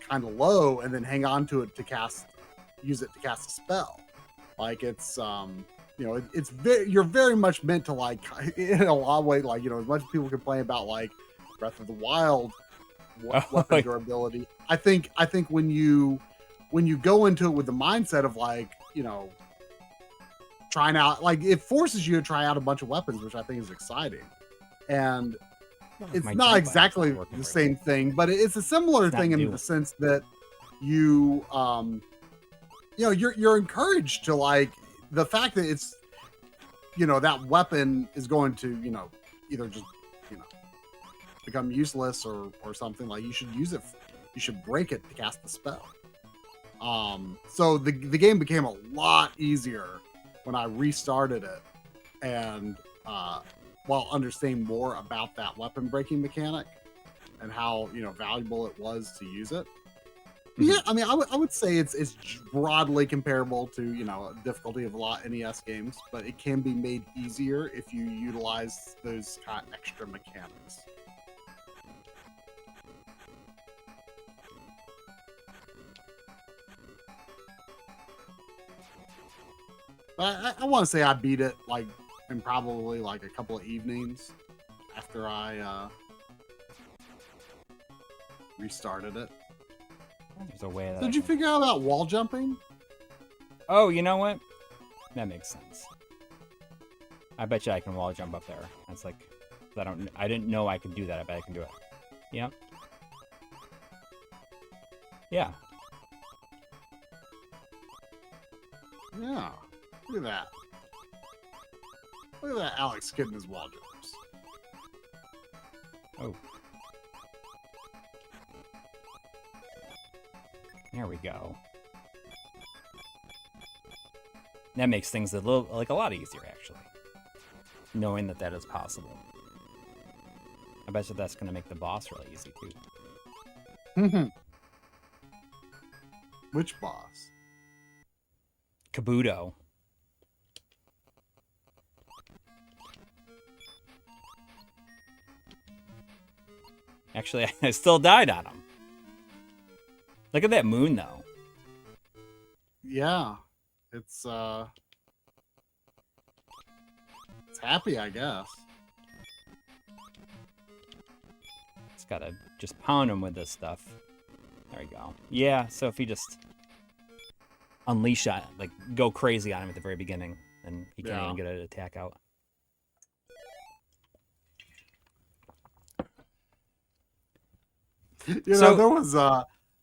kind of low and then hang on to it use it to cast a spell. Like it's you know, you're very much meant to like, in a lot of ways, like, you know, as much as people complain about like Breath of the Wild weapon durability, I think when you go into it with the mindset of like, you know, trying out, like, it forces you to try out a bunch of weapons, which I think is exciting. And it's not exactly the same thing, but it's a similar thing in the sense that you know, you're encouraged to like, the fact that it's, you know, that weapon is going to, you know, either just, you know, become useless or something, like you should use it, you should break it to cast the spell. So the game became a lot easier when I restarted it, and while understanding more about that weapon breaking mechanic and how, you know, valuable it was to use it. Yeah, I mean, I would say it's broadly comparable to, you know, difficulty of a lot of NES games, but it can be made easier if you utilize those kind of extra mechanics. But I want to say I beat it like in probably like a couple of evenings after I restarted it. There's a way that Did you figure out about wall jumping? Oh, you know what? That makes sense. I bet you I can wall jump up there. That's like, I didn't know I could do that. I bet I can do it. Yep. Yeah. Yeah. Look at that. Look at that Alex getting his wall jumps. Oh. There we go. That makes things a lot easier, actually. Knowing that is possible. I bet you that's going to make the boss really easy, too. Which boss? Kabuto. Actually, I still died on him. Look at that moon, though. Yeah. It's happy, I guess. Just gotta just pound him with this stuff. There we go. Yeah, so if he just unleash on, like, go crazy on him at the very beginning, then he can't even get an attack out. You know,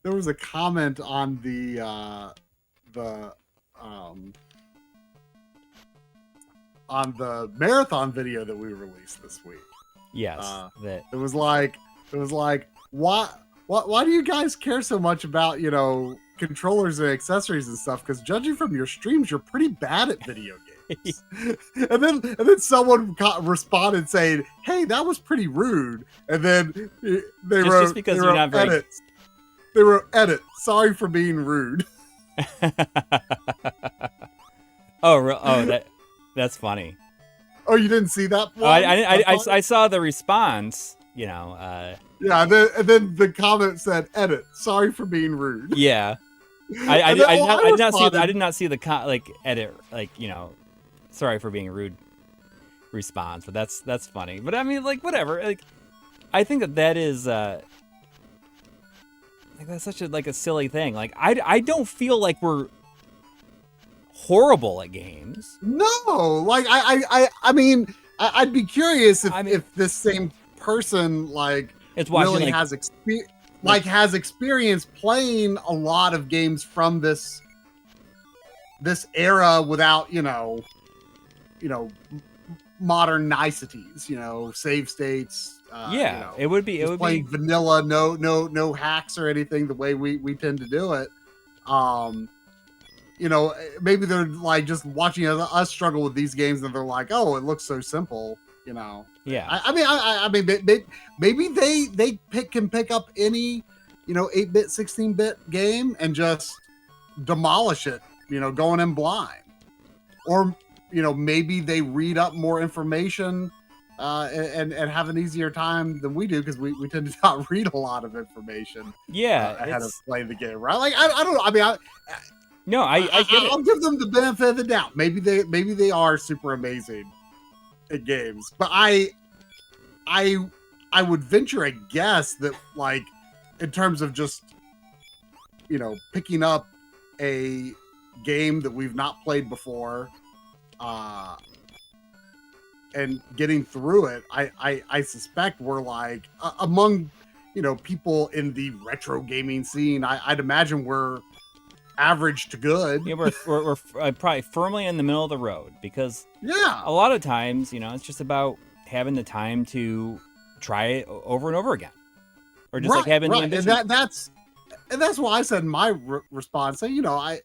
there was a comment on the marathon video that we released this week. Yes, it was like why do you guys care so much about, you know, controllers and accessories and stuff? Because judging from your streams, you're pretty bad at video games. and then someone responded saying, "Hey, that was pretty rude." And then they wrote, just because you're not very... edits. They wrote, "Edit. Sorry for being rude." That's funny. Oh, you didn't see that? Oh, I saw the response. You know. Yeah, and then the comment said, "Edit. Sorry for being rude." Yeah. I did not see the edit, like, you know, sorry for being rude response, but that's funny. But I mean, like, whatever. Like, I think that is like, that's such a silly thing. Like, I don't feel like we're horrible at games. No, like I mean, I'd be curious if this same person really has experience. Has experience playing a lot of games from this era without, you know, modern niceties, you know, save states. Yeah, you know, it would be playing vanilla, no hacks or anything the way we tend to do it. You know, maybe they're like just watching us struggle with these games and they're like, oh, it looks so simple, you know. Yeah. I mean, maybe they can pick up any, you know, 8-bit, 16-bit game and just demolish it, you know, going in blind. Or, you know, maybe they read up more information and have an easier time than we do, because we tend to not read a lot of information. Yeah, ahead of playing the game, right? Like, I don't know. I mean, I get it. I'll give them the benefit of the doubt. Maybe they are super amazing at games, but I would venture a guess that, like, in terms of just, you know, picking up a game that we've not played before, and getting through it, I suspect we're like among, you know, people in the retro gaming scene, I'd imagine we're average to good. Yeah, we're probably firmly in the middle of the road, because a lot of times, you know, it's just about having the time to try it over and over again, or just like having the ambition. And that's why I said in my response, you know,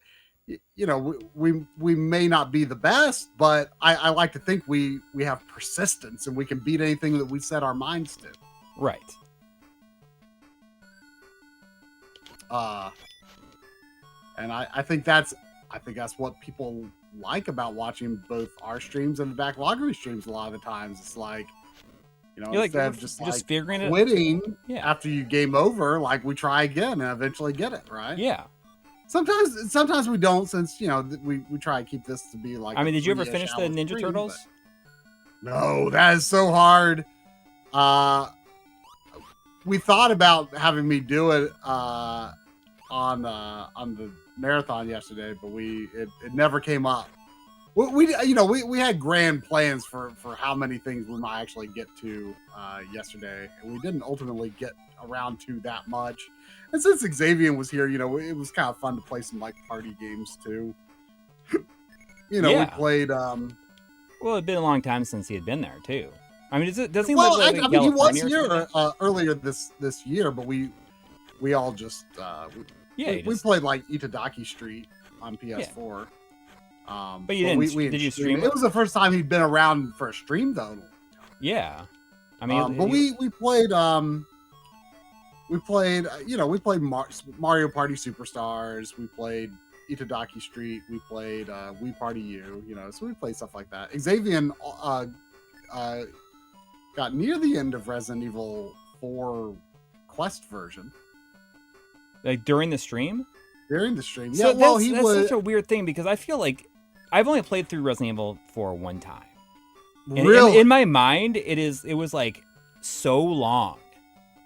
we may not be the best, but I like to think we have persistence and we can beat anything that we set our minds to. Right. And I think that's what people like about watching both our streams and the Backloggery streams. A lot of the times, it's like, you know, instead of just figuring quitting after you game over, like, we try again and eventually get it right. Yeah. Sometimes we don't, since, you know, we try to keep this to be like. I mean, did you ever finish the Ninja Turtles? No, that is so hard. We thought about having me do it on the marathon yesterday, but it never came up. We had grand plans for how many things we might actually get to yesterday, and we didn't ultimately get around to that much. And since Xavier was here, you know, it was kind of fun to play some like party games too. You know, we played. Well, it'd been a long time since he had been there too. I mean, does he well, live like I mean, he was California here earlier this year, but we all just we played like Itadaki Street on PS4. But you didn't. Did you stream it? It was the first time he'd been around for a stream though. Yeah, I mean, but we played you know, we played Mario Party Superstars. We played Itadaki Street. We played We Party You. You know, so we played stuff like that. Xavier got near the end of Resident Evil 4 Quest version. Like during the stream? During the stream. So yeah, well, that's such a weird thing because I feel like I've only played through Resident Evil 4 one time. And really? in my mind, it was like so long.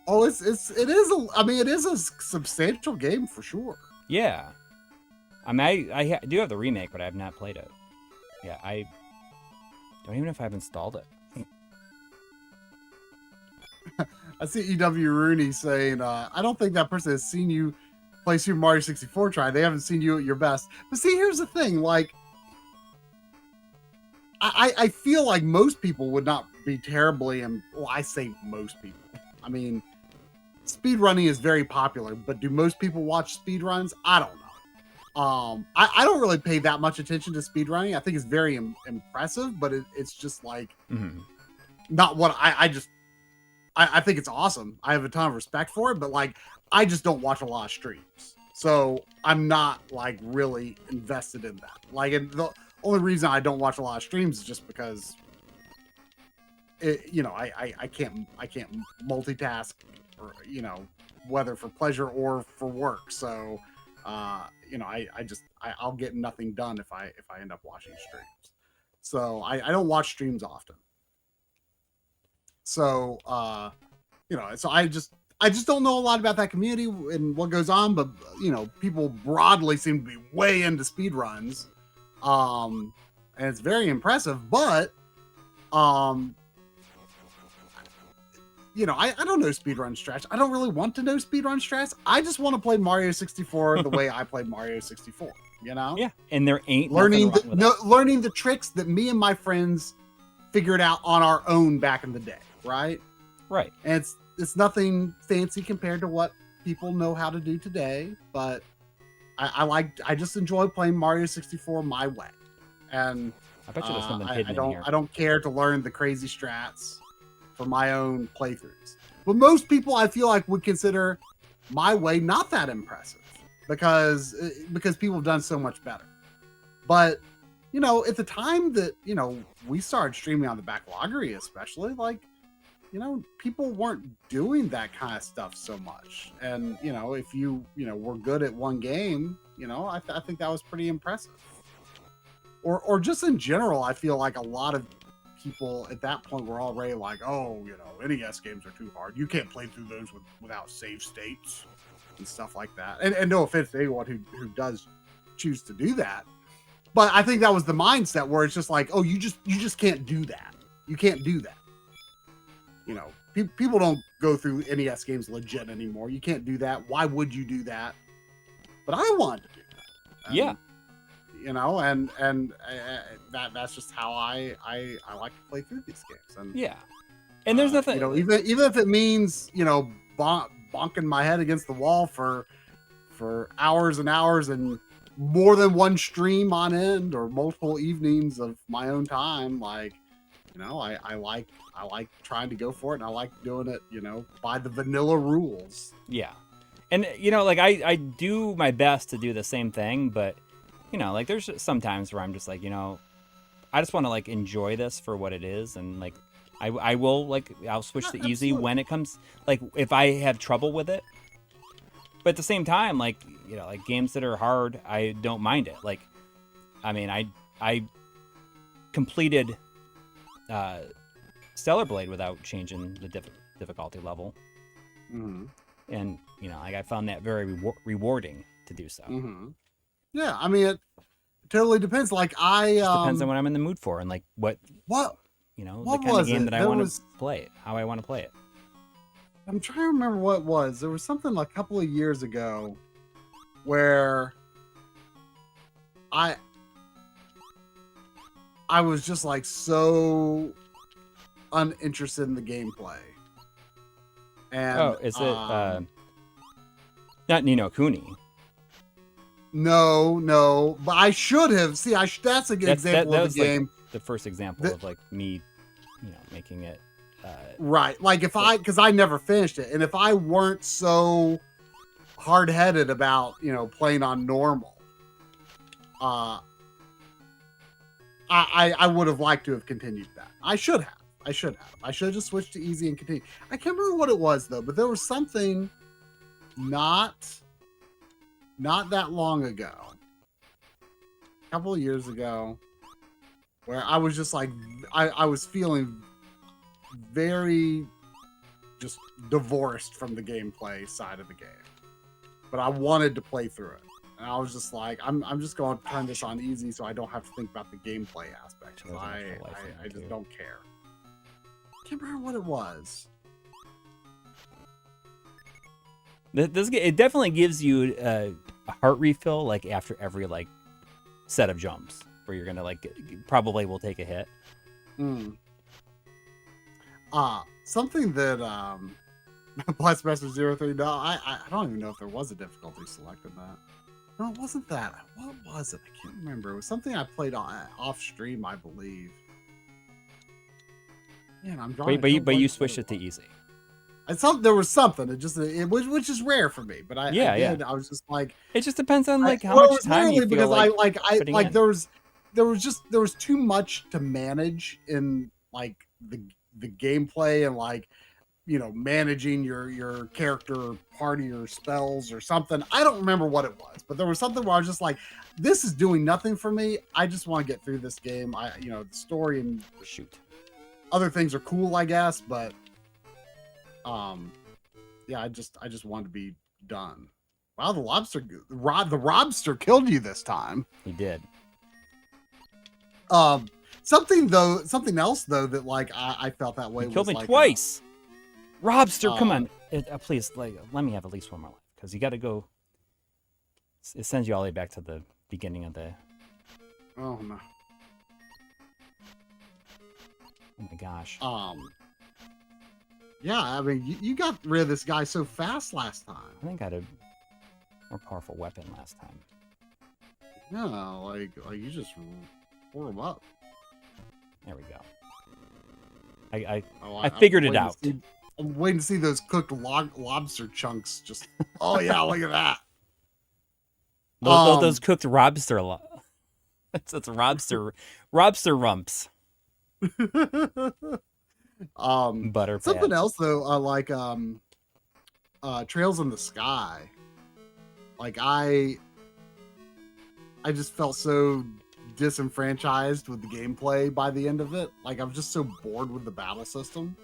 Oh, it is a substantial game for sure. Yeah. I mean, I do have the remake, but I have not played it. Yeah, I don't even know if I've installed it. I see E.W. Rooney saying, I don't think that person has seen you play Super Mario 64 try. They haven't seen you at your best. But see, here's the thing. Like, I feel like most people would not be terribly, well, I say most people. I mean, speedrunning is very popular, but do most people watch speedruns? I don't know. I don't really pay that much attention to speedrunning. I think it's very impressive, but it's just like not what I think it's awesome. I have a ton of respect for it, but like I just don't watch a lot of streams, so I'm not like really invested in that. Like, the only reason I don't watch a lot of streams is just because you know, I can't multitask, or, you know, whether for pleasure or for work. So you know, I'll get nothing done if I end up watching streams. So I don't watch streams often. So you know, so I just don't know a lot about that community and what goes on, but you know, people broadly seem to be way into speedruns. And it's very impressive, but you know, I don't know speedrun strats. I don't really want to know speedrun strats. I just want to play Mario 64 the way I played Mario 64, you know? Yeah, and there ain't learning the tricks that me and my friends figured out on our own back in the day, right? Right. And it's nothing fancy compared to what people know how to do today, but I just enjoy playing Mario 64 my way. And I bet you there's something hidden in here. I don't care to learn the crazy strats for my own playthroughs. But most people, I feel like, would consider my way not that impressive because people have done so much better. But you know, at the time that, you know, we started streaming on the Backloggery, especially, like, you know, people weren't doing that kind of stuff so much. And, you know, if you know, were good at one game, you know, I think that was pretty impressive. Or just in general, I feel like a lot of people at that point were already like, oh, you know, NES games are too hard. You can't play through those without save states and stuff like that. And no offense to anyone who does choose to do that. But I think that was the mindset where it's just like, oh, you just can't do that. You can't do that. You know, people don't go through NES games legit anymore. You can't do that. Why would you do that? But I wanted to do that. And, yeah. You know, and that's just how I like to play through these games. And yeah. And there's nothing, you know, even if it means, you know, bonking my head against the wall for hours and hours and more than one stream on end or multiple evenings of my own time, like, you know, I like trying to go for it, and I like doing it, you know, by the vanilla rules. Yeah. And you know, like I do my best to do the same thing, but you know, like there's some times where I'm just like, you know, I just want to like enjoy this for what it is, and like I will, like, I'll switch to easy Absolutely. when it comes, like if I have trouble with it. But at the same time, like, you know, like games that are hard, I don't mind it. Like, I mean, I completed Stellar Blade without changing the difficulty level. Mm-hmm. And, you know, like I found that very rewarding to do so. Mm-hmm. Yeah, I mean, it totally depends. Like It depends on what I'm in the mood for and like what you know, what the kind of was game it? that I want to play, how I want to play it. I'm trying to remember what it was. There was something a couple of years ago where I was just like so uninterested in the gameplay. And Is it not Ni no Kuni? No, but I should have. See, that's a good example of the game. Like the first example of like me, making it right. Like because I never finished it, and if I weren't so hard-headed about playing on normal, I would have liked to have continued that. I should have. I should have just switched to easy and continued. I can't remember what it was though, but there was something not that long ago, a couple of years ago, where I was just like, I was feeling very just divorced from the gameplay side of the game, but I wanted to play through it. And I was just like, I'm just going to turn this on easy so I don't have to think about the gameplay aspect. I just don't care. I can't remember what it was. It definitely gives you a heart refill like after every like set of jumps where you're gonna like probably will take a hit. Something that Blastmaster 03. No, I don't even know if there was a difficulty selected that. No, it wasn't that. What was it? I can't remember. It was something I played off stream, I believe. Yeah, I'm drawing. But you switched it to easy. There was something. Which is rare for me. But I did. I was just like, it just depends on like how much time you feel like there was too much to manage in like the gameplay and like managing your character party or spells or something. I don't remember what it was, but there was something where I was just like, this is doing nothing for me. I just want to get through this game. The story and other things are cool, I guess, but yeah, I just wanted to be done. Wow, the Robster killed you this time. He did. Something else though that like I felt that way. He killed me twice. Robster, come on, please, like, let me have at least one more life because you got to go. It sends you all the way back to the beginning of the. Oh no. Oh my gosh. Yeah, I mean, you got rid of this guy so fast last time. I think I had a more powerful weapon last time. Yeah, like you just tore him up. There we go. I figured it out. I'm waiting to see those cooked lobster chunks. Just oh yeah, look at that. Those cooked lobster. It's Robster rumps. Butter something pads. else though, like Trails in the Sky. Like I just felt so disenfranchised with the gameplay by the end of it. Like I was just so bored with the battle system.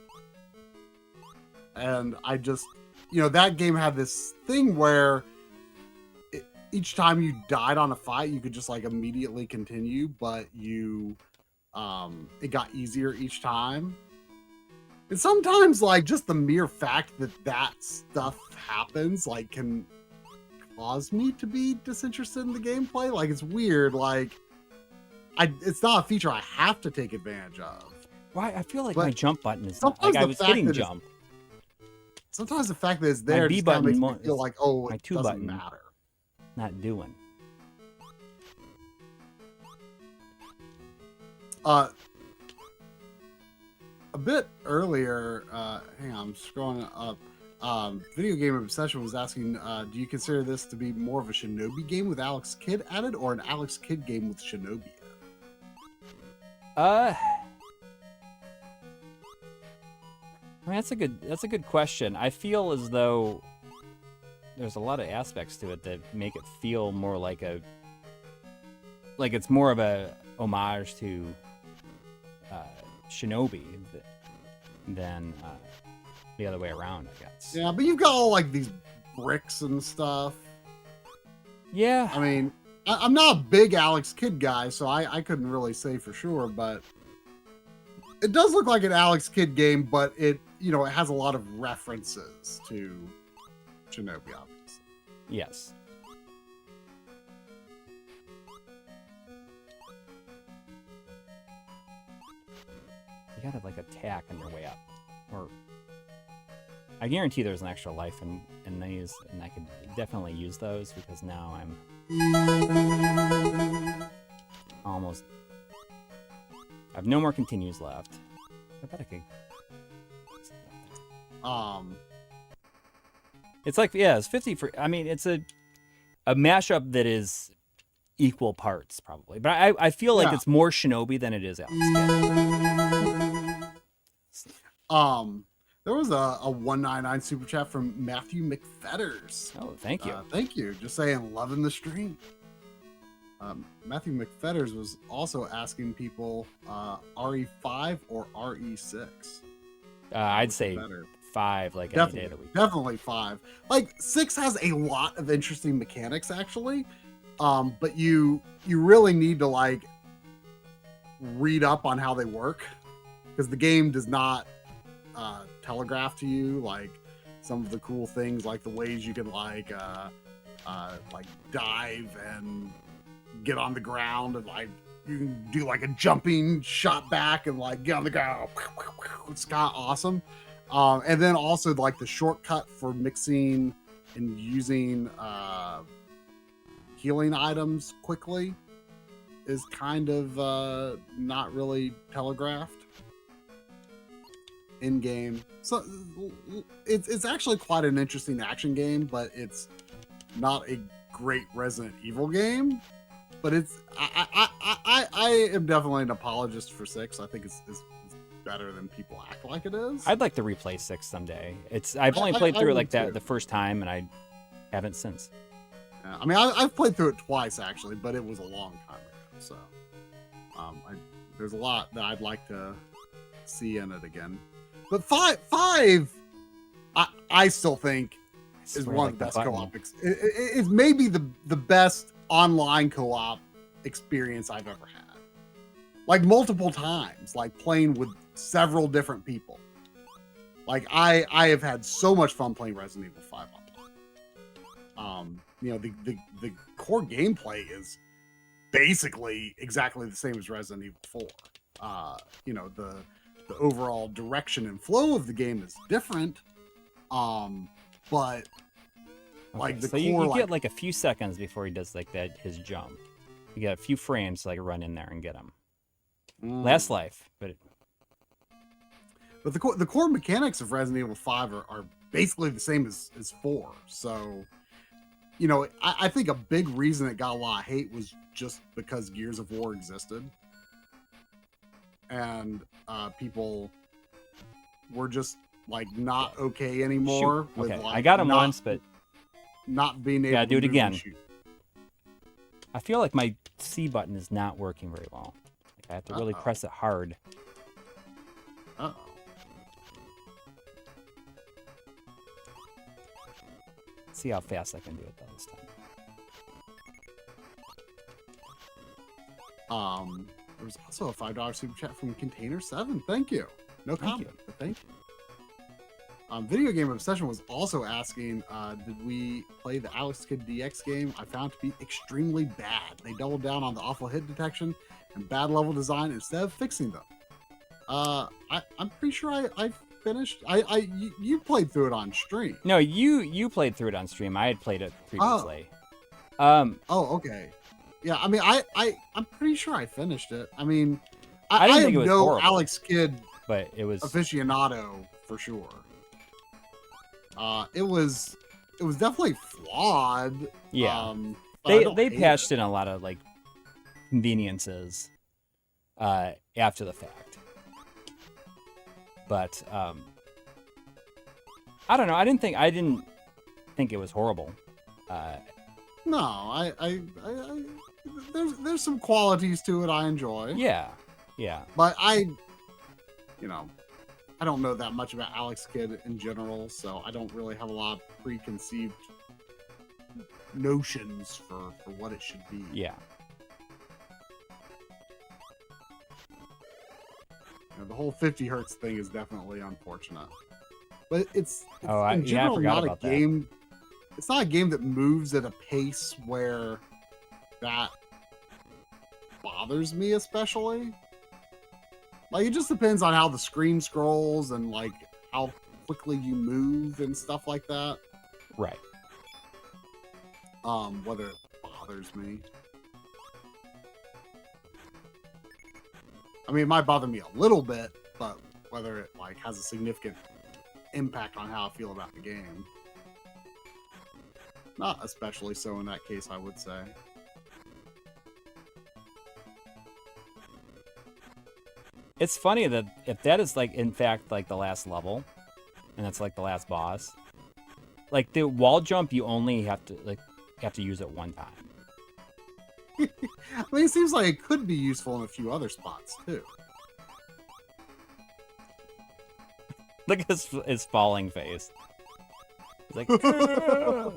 And I just, that game had this thing where each time you died on a fight, you could just like immediately continue, but it got easier each time. And sometimes like just the mere fact that stuff happens, like can cause me to be disinterested in the gameplay. Like it's weird. Like it's not a feature I have to take advantage of. Why? I feel like my jump button is not, like I was hitting jump. Sometimes the fact that it's there my B button makes me feel like, oh, my it 2 doesn't button matter. Not doing. A bit earlier, hang on, I'm scrolling up. Video Game Obsession was asking, do you consider this to be more of a Shinobi game with Alex Kidd added or an Alex Kidd game with Shinobi added? I mean, that's a good question. I feel as though there's a lot of aspects to it that make it feel more like it's more of a homage to Shinobi than the other way around, I guess. Yeah, but you've got all like these bricks and stuff. Yeah. I mean, I'm not a big Alex Kidd guy, so I couldn't really say for sure, but it does look like an Alex Kidd game, but it you know, it has a lot of references to Shinobi, obviously. Yes. You gotta like attack on your way up, or I guarantee there's an extra life in these, and I could definitely use those because now I'm almost. I have no more continues left. I bet I could. It's like, yeah, it's 50 for. I mean, it's a mashup that is equal parts probably, but I feel like it's more Shinobi than it is Alex Kidd. There was a 199 super chat from Matthew McFetters. Oh, thank you. Thank you. Just saying, loving the stream. Matthew McFetters was also asking people RE5 or RE6. I'd say better? 5, like any day of the week. Definitely 5. Like 6 has a lot of interesting mechanics actually, but you really need to like read up on how they work because the game does not telegraph to you like some of the cool things, like the ways you can like dive and get on the ground, and like you can do like a jumping shot back and like get on the ground. It's kind of awesome. And then also like the shortcut for mixing and using healing items quickly is kind of not really telegraphed in game. So it's actually quite an interesting action game, but it's not a great Resident Evil game. But it's I am definitely an apologist for 6. I think it's better than people act like it is. I'd like to replay 6 someday. I've only played through it like that the first time, and I haven't since. Yeah, I mean, I've played through it twice actually, but it was a long time ago. So there's a lot that I'd like to see in it again. But 5, I still think is one of the best co-op. It's maybe the best online co-op experience I've ever had. Like multiple times, like playing with several different people. Like I have had so much fun playing Resident Evil 5 online. You know, the core gameplay is basically exactly the same as Resident Evil 4. You know, the overall direction and flow of the game is different. But like the so core, you get like a few seconds before he does like his jump. You get a few frames to like run in there and get him. Last life, but the core mechanics of Resident Evil 5 are basically the same as 4. So, you know, I think a big reason it got a lot of hate was just because Gears of War existed, and people were just like not okay anymore. Shoot. With, okay, like, I got him once, but not being able. Yeah, to do it again. Shoot. I feel like my C button is not working very well. Like I have to really press it hard. Uh-oh. See how fast I can do it though this time. There was also a $5 super chat from Container 7. Thank you. No comment, but thank you. Video Game Obsession was also asking, did we play the Alex Kidd DX game? I found it to be extremely bad. They doubled down on the awful hit detection and bad level design instead of fixing them. I'm pretty sure I finished. You played through it on stream. No, you played through it on stream. I had played it previously. Oh, okay. Yeah, I mean, I'm pretty sure I finished it. I mean, I didn't think it was no horrible, Alex Kidd, but it was aficionado for sure. It was definitely flawed. Yeah, they patched in a lot of like conveniences after the fact. But I don't know. I didn't think it was horrible. No, I there's some qualities to it I enjoy. Yeah. But you know, I don't know that much about Alex Kidd in general, so I don't really have a lot of preconceived notions for what it should be. Yeah. You know, the whole 50 hertz thing is definitely unfortunate. but it's in I general forgot not a about that. game. It's not a game that moves at a pace where that bothers me, especially. Like, it just depends on how the screen scrolls and like how quickly you move and stuff like that. Right. Whether it bothers me. I mean, it might bother me a little bit, but whether it like has a significant impact on how I feel about the game. Not especially so in that case, I would say. It's funny that if that is like in fact like the last level, and that's like the last boss, like the wall jump you only have to use it one time. I mean, it seems like it could be useful in a few other spots too. Look at his falling face. He's like, but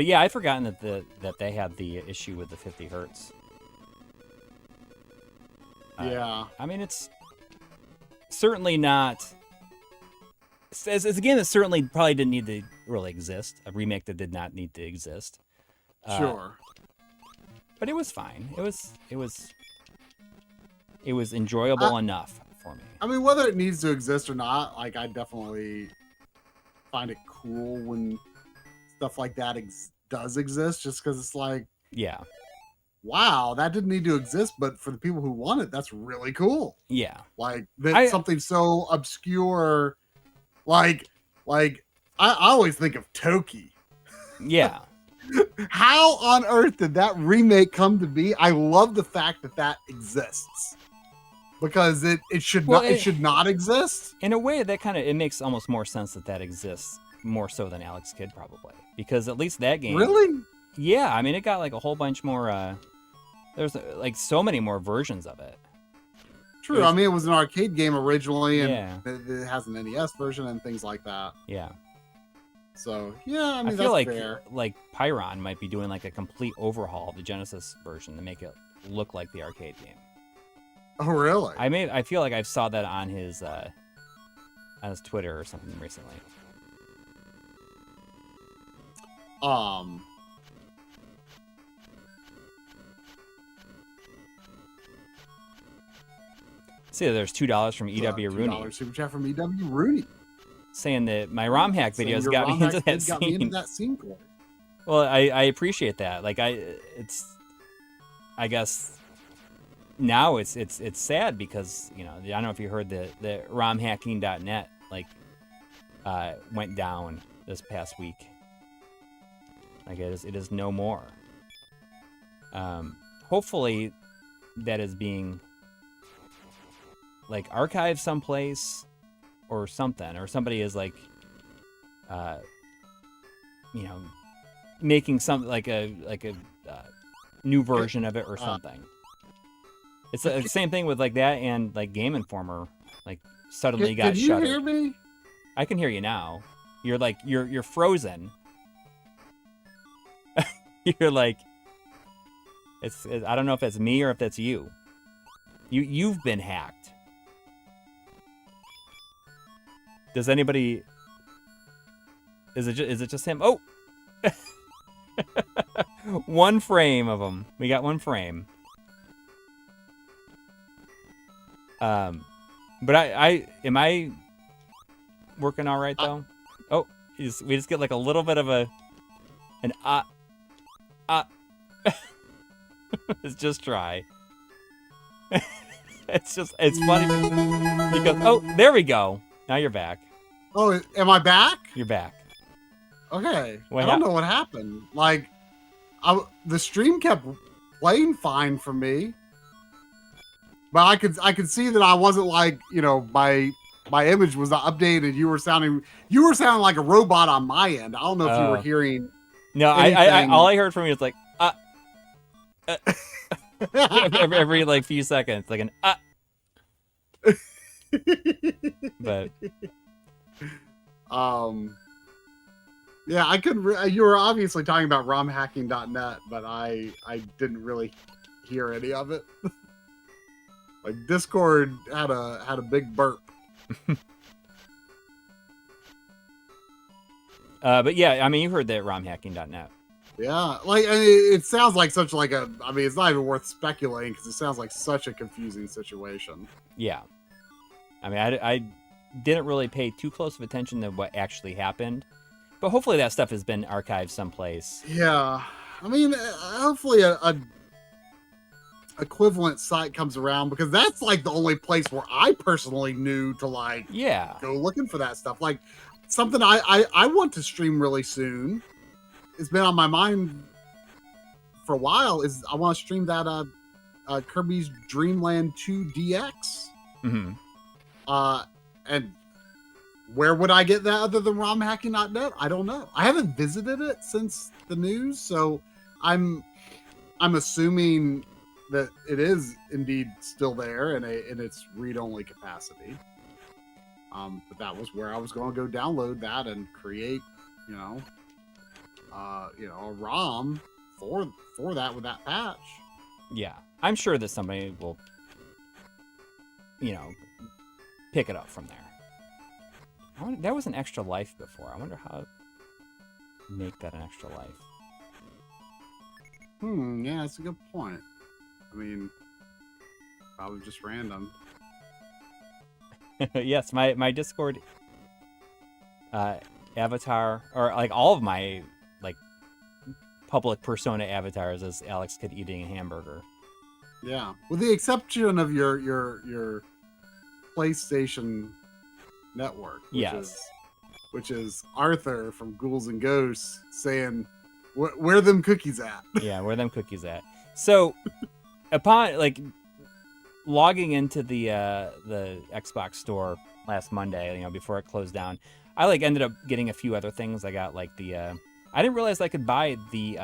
yeah, I'd forgotten that they had the issue with the 50 hertz. Yeah. I mean, it's certainly not. As a game that certainly probably didn't need to really exist. A remake that did not need to exist. Sure. But it was fine. It was enjoyable enough for me. I mean, whether it needs to exist or not, like, I definitely find it cool when stuff like that does exist, just because it's like, Yeah. wow, that didn't need to exist, but for the people who want it, that's really cool. Yeah. Like, that's something so obscure. Like I always think of Toki. Yeah. How on earth did that remake come to be? I love the fact that that exists, because it should not exist. In a way, that kind of it makes almost more sense that exists more so than Alex Kidd probably, because at least that game. Really? Yeah, I mean, it got like a whole bunch more. There's like so many more versions of it. True. I mean, it was an arcade game originally, and Yeah. it has an NES version and things like that. Yeah. So yeah, I mean, I feel that's like fair. like Pyron might be doing like a complete overhaul of the Genesis version to make it look like the arcade game. Oh, really? I feel like I saw that on his Twitter or something recently. See, there's $2 from EW Rooney. $2 super chat from EW Rooney, saying that my ROM hack videos your got ROM me into hack that did scene. got me into that scene, Corey. Well, I appreciate that. Like I guess now it's sad because, you know, I don't know if you heard the romhacking.net like went down this past week. Like it is no more. Hopefully that is being like archived someplace or something, or somebody is like you know, making some like a new version of it or something. It's the same thing with like that and like Game Informer like suddenly got shuttered. Can you hear me? I can hear you now. You're like you're frozen. You're like it's I don't know if that's me or if that's you. You've been hacked. Does anybody? Is it just him? Oh, one frame of him. We got one frame. But I am I working all right though? Oh, we just get like a little bit of an Let's just try. It's funny because oh, there we go. Now you're back. Oh, am I back? You're back. Okay. I don't know what happened. Like, the stream kept playing fine for me, but I could see that I wasn't like, you know, my image was not updated. You were sounding like a robot on my end. I don't know if you were hearing. No, I all I heard from you was like every like few seconds, like an but Yeah, I could. You were obviously talking about romhacking.net, but I didn't really hear any of it. Like Discord had a big burp. But yeah, I mean, you heard that romhacking.net. Yeah, like I mean, it sounds like such like a. I mean, it's not even worth speculating because it sounds like such a confusing situation. Yeah, I mean, I didn't really pay too close of attention to what actually happened, but hopefully that stuff has been archived someplace. Yeah, I mean, hopefully a equivalent site comes around because that's like the only place where I personally knew to like go looking for that stuff. Like something I want to stream really soon. It's been on my mind for a while. Is I want to stream that Kirby's Dream Land 2 DX. Mm-hmm. And where would I get that other than romhacking.net? I don't know. I haven't visited it since the news, so I'm assuming that it is indeed still there in its read-only capacity. But that was where I was going to go download that and create, a ROM for that with that patch. Yeah, I'm sure that somebody will, pick it up from there. That was an extra life before. I wonder how to make that an extra life. Yeah, that's a good point. I mean, probably just random. Yes, my Discord avatar, or like all of my like public persona avatars, is Alex Kid eating a hamburger. Yeah, with the exception of your PlayStation Network, which is Arthur from Ghouls and Ghosts saying, "Where them cookies at?" Yeah, where them cookies at? So, upon like logging into the Xbox store last Monday, before it closed down, I like ended up getting a few other things. I got like I didn't realize I could buy the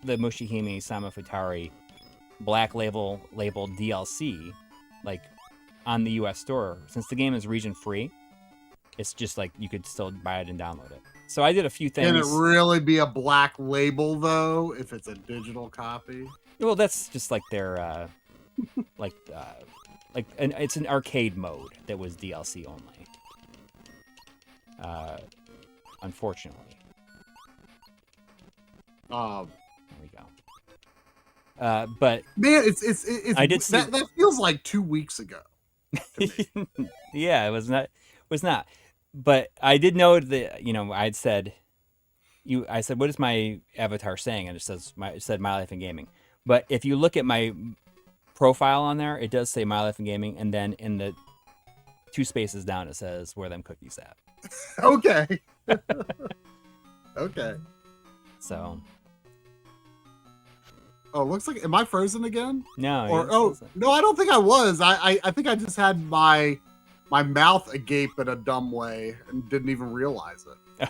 Mushihime Samafutari black labeled DLC like on the US store. Since the game is region free, it's just like you could still buy it and download it. So I did a few things. Can it really be a black label though if it's a digital copy? Well, that's just like their it's an arcade mode that was DLC only. Unfortunately. There we go. But man, it's I did see that feels like 2 weeks ago. Yeah, it was not. But I did know that I said, what is my avatar saying? And it said My Life in Gaming. But if you look at my profile on there, it does say My Life in Gaming, and then in the 2 spaces down it says Where Them Cookies At. Okay. Okay. So. Oh, looks like, am I frozen again? No. No, I don't think I was. I think I just had my mouth agape in a dumb way and didn't even realize it.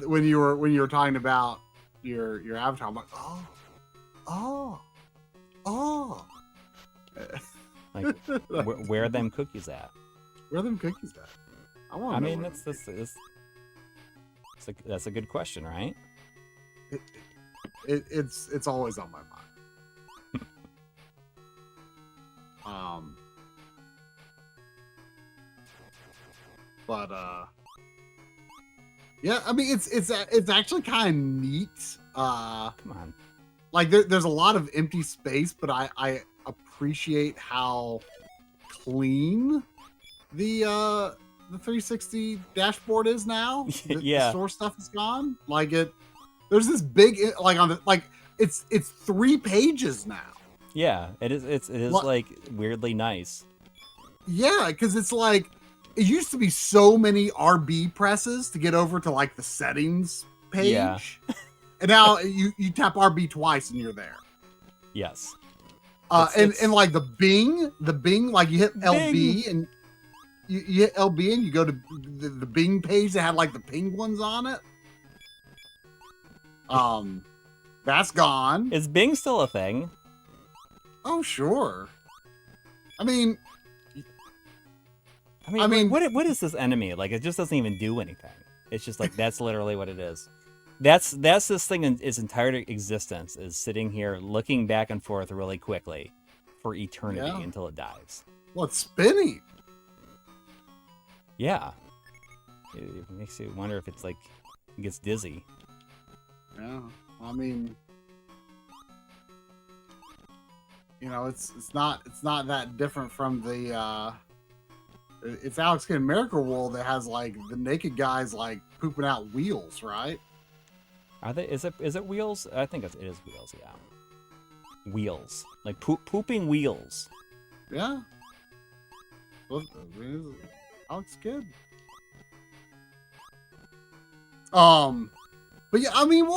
When you were talking about your avatar, I'm like, oh. Like, where are them cookies at? Where are them cookies at? I mean, that's a good question, right? It's always on my mind. But yeah, I mean, it's actually kind of neat. Come on. Like there's a lot of empty space, but I appreciate how clean the 360 dashboard is now. Yeah. The store stuff is gone. Like there's this big it's 3 pages now. Yeah, it is like weirdly nice. Yeah, because it's like it used to be so many RB presses to get over to like the settings page. Yeah. And now you tap RB twice and you're there. Yes. And like the Bing, like you hit LB Bing. and you hit LB and you go to the Bing page that had like the penguins on it. That's gone. Is Bing still a thing? Oh, sure. I mean, I mean, what is this enemy? Like, it just doesn't even do anything. It's just like, that's literally what it is. That's this thing in its entire existence, is sitting here looking back and forth really quickly for eternity until it dies. Well, it's spinning. Yeah. It makes you wonder if it's like, it gets dizzy. Yeah. I mean, you know, it's not that different from the it's Alex Kidd in Miracle World that has like the naked guys like pooping out wheels, right? Are they? Is it wheels? I think it is wheels. Yeah, wheels, like pooping wheels. Yeah. Well, Alex Kidd. But yeah, I mean,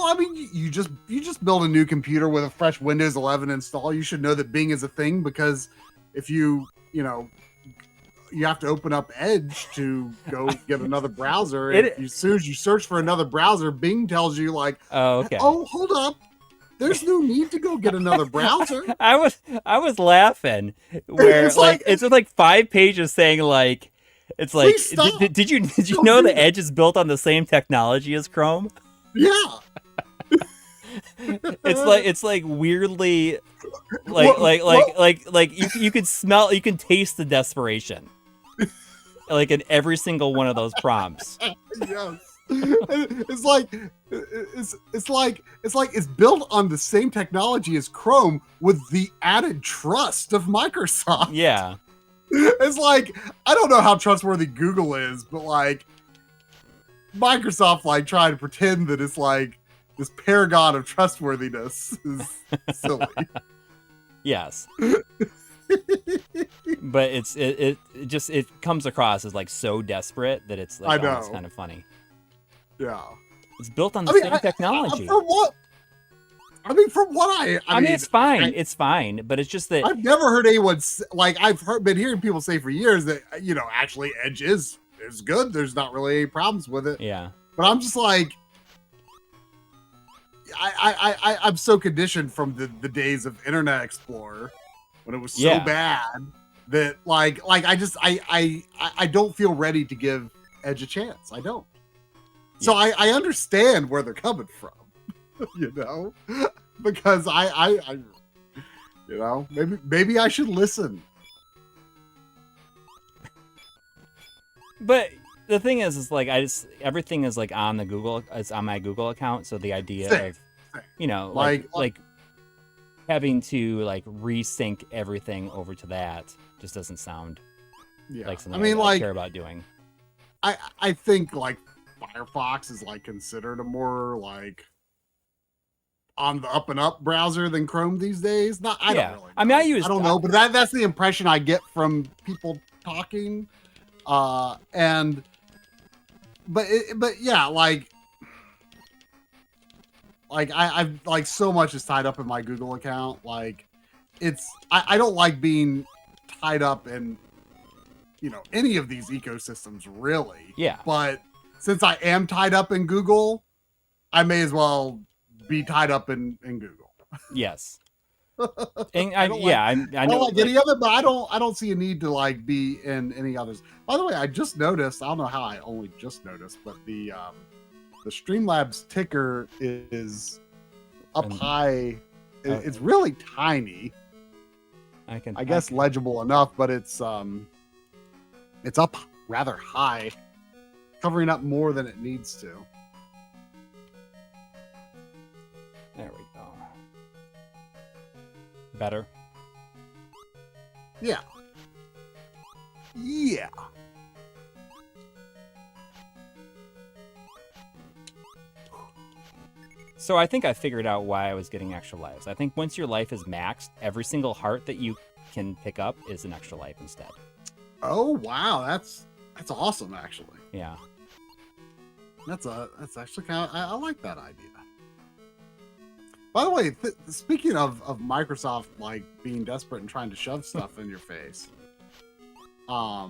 you just build a new computer with a fresh Windows 11 install. You should know that Bing is a thing, because if you have to open up Edge to go get another browser. As soon as you search for another browser, Bing tells you like, "Oh, okay. Oh, hold up. There's no need to go get another browser." I was laughing where it's like 5 pages saying like, it's like, did you know the Edge is built on the same technology as Chrome? Yeah. It's like weirdly like you can smell, you can taste the desperation. Like in every single one of those prompts. Yes. It's like it's built on the same technology as Chrome with the added trust of Microsoft. Yeah. It's like, I don't know how trustworthy Google is, but like Microsoft like trying to pretend that it's like this paragon of trustworthiness is silly. Yes. But it comes across as like so desperate that it's like almost kind of funny. Yeah. It's built on the same technology. From what I mean, it's fine. It's fine, but it's just that I've never heard anyone like, been hearing people say for years that, actually Edge is good. There's not really any problems with it. Yeah. But I'm just like, I'm so conditioned from the days of Internet Explorer when it was so bad that like I don't feel ready to give Edge a chance. I don't. So I understand where they're coming from, because I maybe I should listen. But the thing is like everything is like on it's on my Google account. So the idea of, like having to like resync everything over to that just doesn't sound like something I care about doing. I think like Firefox is like considered a more like on the up and up browser than Chrome these days. I don't really know. I mean, I don't know, but that's the impression I get from people talking. But yeah, like I've like so much is tied up in my Google account. Like I don't like being tied up in, any of these ecosystems really. Yeah. But since I am tied up in Google, I may as well be tied up in Google. Yes. And I know like any of it, but I don't see a need to like be in any others. By the way, I just noticed, I don't know how I only just noticed, but the Streamlabs ticker is up high. It's really tiny. I guess legible enough, but it's up rather high, covering up more than it needs to. There we go. Better? Yeah. Yeah. So I think I figured out why I was getting extra lives. I think once your life is maxed, every single heart that you can pick up is an extra life instead. Oh wow, that's awesome actually. Yeah. That's actually kind of, I like that idea. By the way, speaking of Microsoft like being desperate and trying to shove stuff in your face, does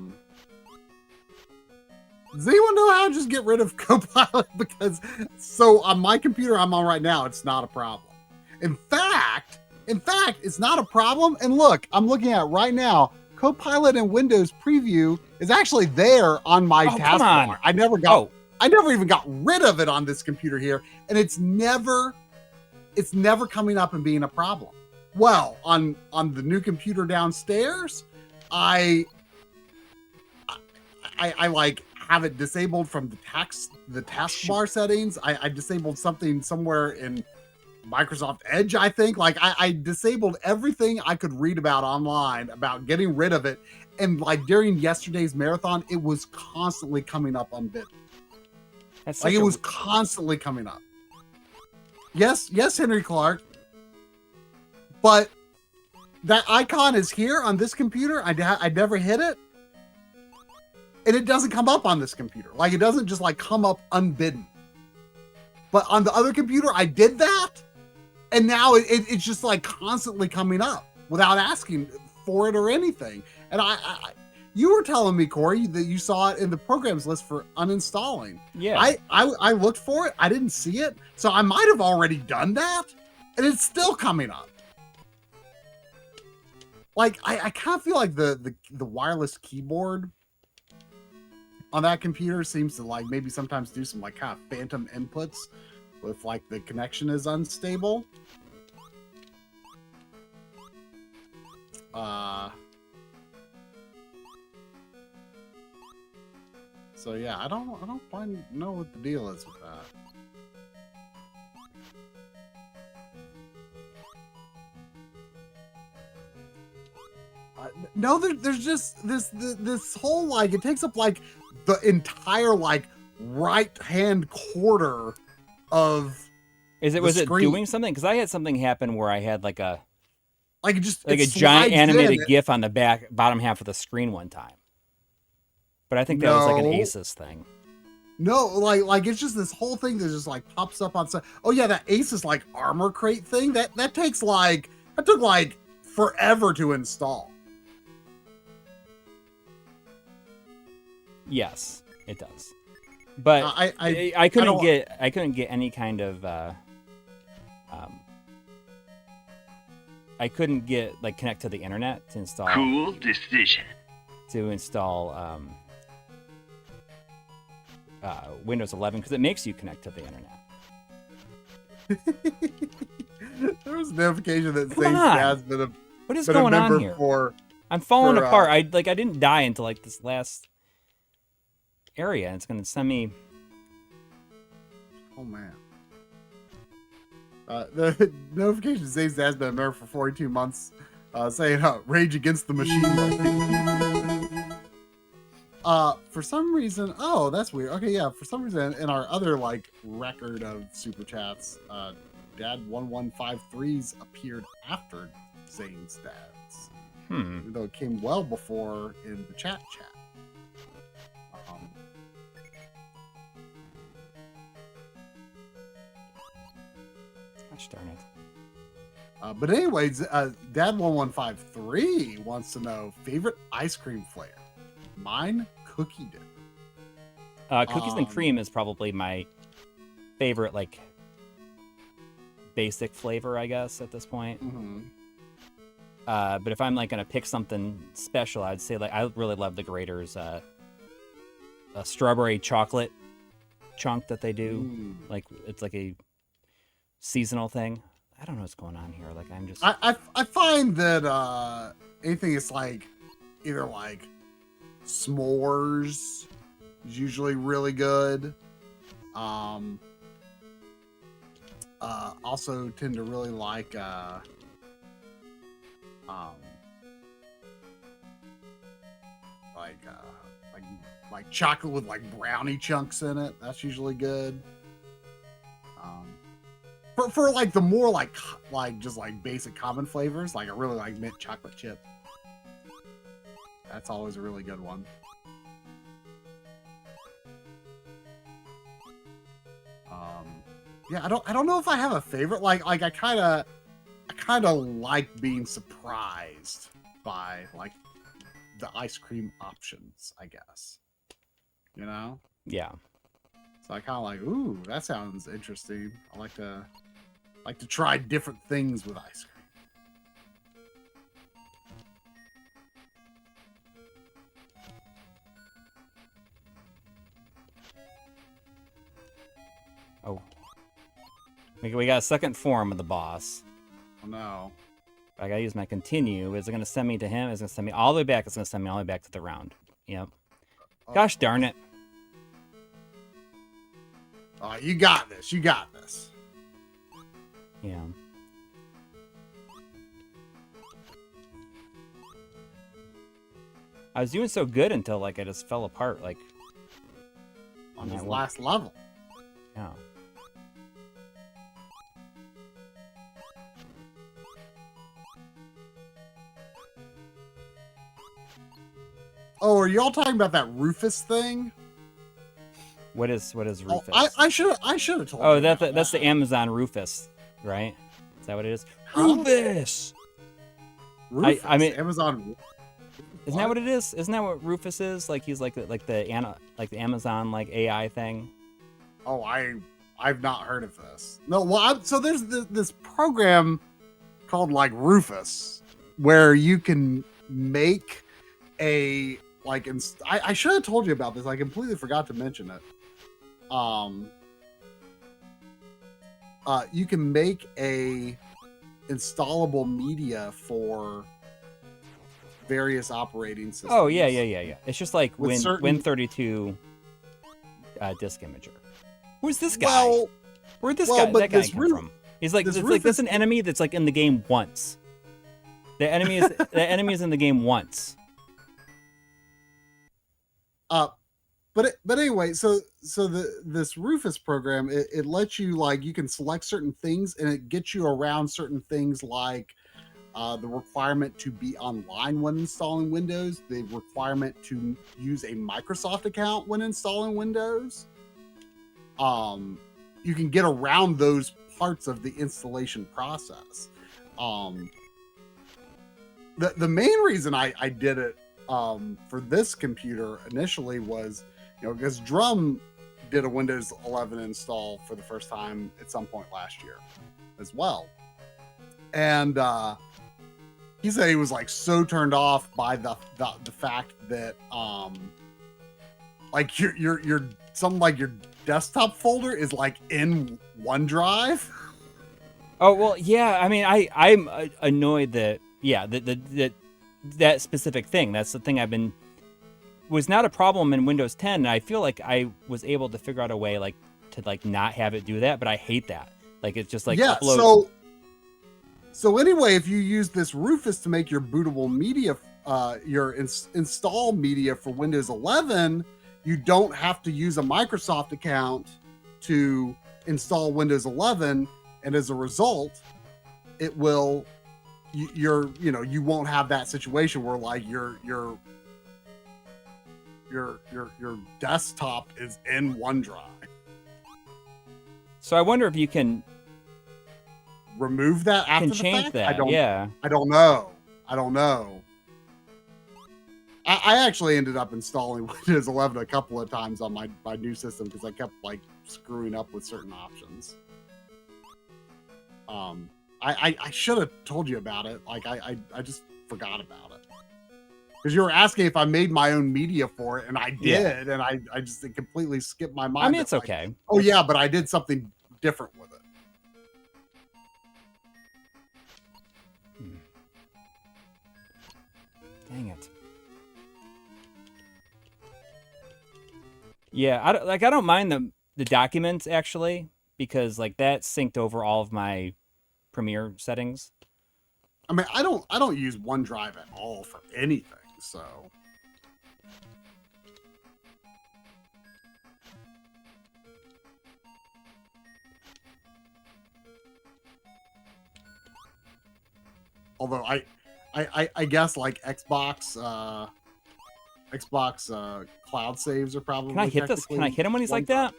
anyone know how to just get rid of Copilot? Because so on my computer I'm on right now, it's not a problem. In fact, it's not a problem. And look, I'm looking at it right now. Copilot in Windows Preview is actually there on my taskbar. I never even got rid of it on this computer here, and it's never coming up and being a problem. Well, on the new computer downstairs, I like have it disabled from the taskbar settings. I disabled something somewhere in Microsoft Edge, I think. Like I disabled everything I could read about online about getting rid of it. And like during yesterday's marathon, it was constantly coming up unbidden. Like it was constantly coming up. Yes, Henry Clark. But that icon is here on this computer. I never hit it. And it doesn't come up on this computer. Like it doesn't just like come up unbidden. But on the other computer, I did that. And now it's just like constantly coming up without asking for it or anything. And you were telling me, Coury, that you saw it in the programs list for uninstalling. Yeah. I looked for it. I didn't see it. So I might have already done that. And it's still coming up. Like, I kind of feel like the wireless keyboard on that computer seems to like maybe sometimes do some like kind of phantom inputs with like the connection is unstable. So yeah, I don't quite know what the deal is with that. No, there's just this whole like it takes up like the entire like right hand quarter of. Was it doing something? Because I had something happen where I had like a giant animated GIF on the bottom half of the screen one time. But I think that was like an Asus thing. No, like it's just this whole thing that just like pops up on stuff. Oh yeah, that Asus like armor crate thing that took like forever to install. Yes, it does. But I couldn't get any kind of I couldn't get like connect to the internet to install. Cool decision. To install Windows 11 because it makes you connect to the internet. There was a notification that Saints has been a what is going on here? I'm falling apart. I didn't die until like this last area, and it's gonna send me. Oh man. The notification says has been a member for 42 months, saying Rage Against the Machine. For some reason, oh, that's weird. Okay, yeah, for some reason, in our other like record of super chats, Dad1153's appeared after Zane's dad's. Even though it came well before in the chat. Gosh darn it. But anyways, Dad1153 wants to know favorite ice cream flavor. Mine, cookie dip. Cookies and cream is probably my favorite, like, basic flavor, I guess, at this point. Mm-hmm. But if I'm, like, going to pick something special, I'd say, like, I really love the Grater's a strawberry chocolate chunk that they do. Like, it's like a seasonal thing. I don't know what's going on here. Like, I'm just... I find that anything is, like, either, like, s'mores is usually really good. Also tend to really like chocolate with like brownie chunks in it. That's usually good. For like the more like just like basic common flavors, like I really like mint chocolate chip. That's always a really good one. Yeah, I don't know if I have a favorite. Like I kind of like being surprised by like the ice cream options, I guess. You know? Yeah. So I kind of like, ooh, that sounds interesting. I like to try different things with ice cream. Oh. We got a second form of the boss. Oh no. I gotta use my continue. Is it gonna send me to him? Is it gonna send me all the way back? It's gonna send me all the way back to the round. Yep. Gosh darn it. You got this. You got this. Yeah. I was doing so good until like I just fell apart like on this last level. Yeah. Oh, are y'all talking about that Rufus thing? What is Rufus? Oh, I should have told you. Oh, that's the Amazon Rufus, right? Is that what it is? Rufus. Rufus. I mean, Amazon. Isn't that what it is? Isn't that what Rufus is? Like he's like the Amazon like AI thing. Oh, I've not heard of this. No, well, so there's this program called like Rufus where you can make a like I should have told you about this. I completely forgot to mention it. You can make a installable media for various operating systems. Oh yeah. It's just like Win32 disk imager. Who's this guy? Well, where'd that guy come from? He's like that's an enemy that's like in the game once. The enemy is in the game once. But anyway, so this Rufus program, it lets you like you can select certain things and it gets you around certain things like the requirement to be online when installing Windows, the requirement to use a Microsoft account when installing Windows. You can get around those parts of the installation process. The main reason I did it for this computer initially was, because Drum did a Windows 11 install for the first time at some point last year as well. And he said he was like so turned off by the fact that like your something like your desktop folder is like in OneDrive. Oh well, yeah. I mean, I'm annoyed that that specific thing. That's the thing was not a problem in Windows 10. And I feel like I was able to figure out a way like to like not have it do that, but I hate that. Like it's just like upload. So anyway, if you use this Rufus to make your bootable media, your install media for Windows 11, you don't have to use a Microsoft account to install Windows 11, and as a result, it will you won't have that situation where like your desktop is in OneDrive. So I wonder if you can remove that after the change fact? that. I don't know. I actually ended up installing Windows 11 a couple of times on my new system because I kept like screwing up with certain options. I should have told you about it. Like I just forgot about it because you were asking if I made my own media for it, and I did, and I just completely skipped my mind. I mean, it's like, okay. Oh yeah, but I did something different with it. Dang it. Yeah, I don't mind the documents actually, because like that synced over all of my Premiere settings. I mean, I don't use OneDrive at all for anything, so. Although I guess like Xbox cloud saves are probably. Can I hit this? Can I hit him when he's like that?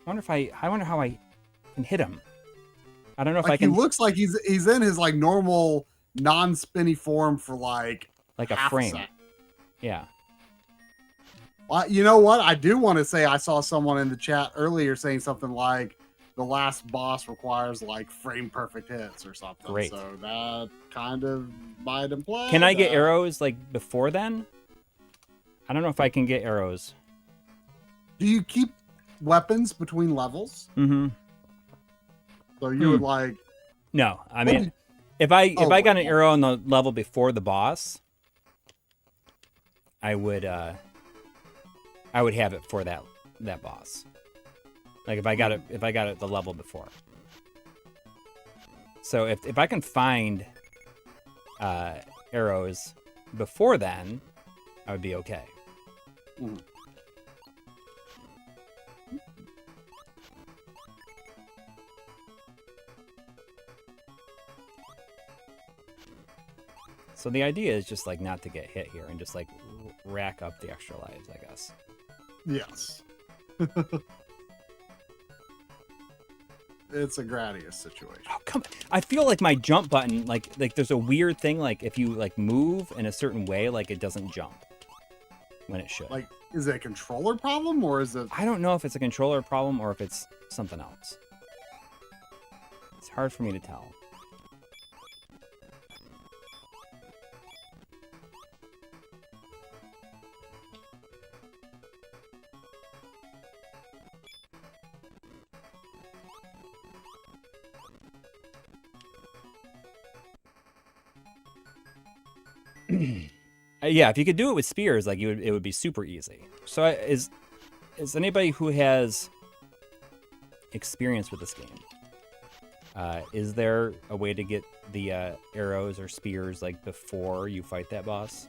I wonder how I can hit him. I don't know if I can. He looks like he's in his like normal non-spinny form for like a frame. Yeah. Well, you know what? I do want to say I saw someone in the chat earlier saying something like the last boss requires like frame perfect hits or something. Great. So that kind of might imply. Can I get arrows like before then? I don't know if I can get arrows. Do you keep weapons between levels. Mm-hmm. So you would like. No, I mean, if I got an arrow on the level before the boss, I would have it for that boss. Like if I got it the level before. So if I can find arrows before then, I would be okay. Mm. So the idea is just like not to get hit here and just like rack up the extra lives, I guess. Yes. It's a Gradius situation. Oh, come on. I feel like my jump button, like there's a weird thing, like if you like move in a certain way, like it doesn't jump when it should. Like, is it a controller problem or is it? I don't know if it's a controller problem or if it's something else. It's hard for me to tell. Yeah, if you could do it with spears, like it would be super easy. So is anybody who has experience with this game, is there a way to get the arrows or spears like before you fight that boss?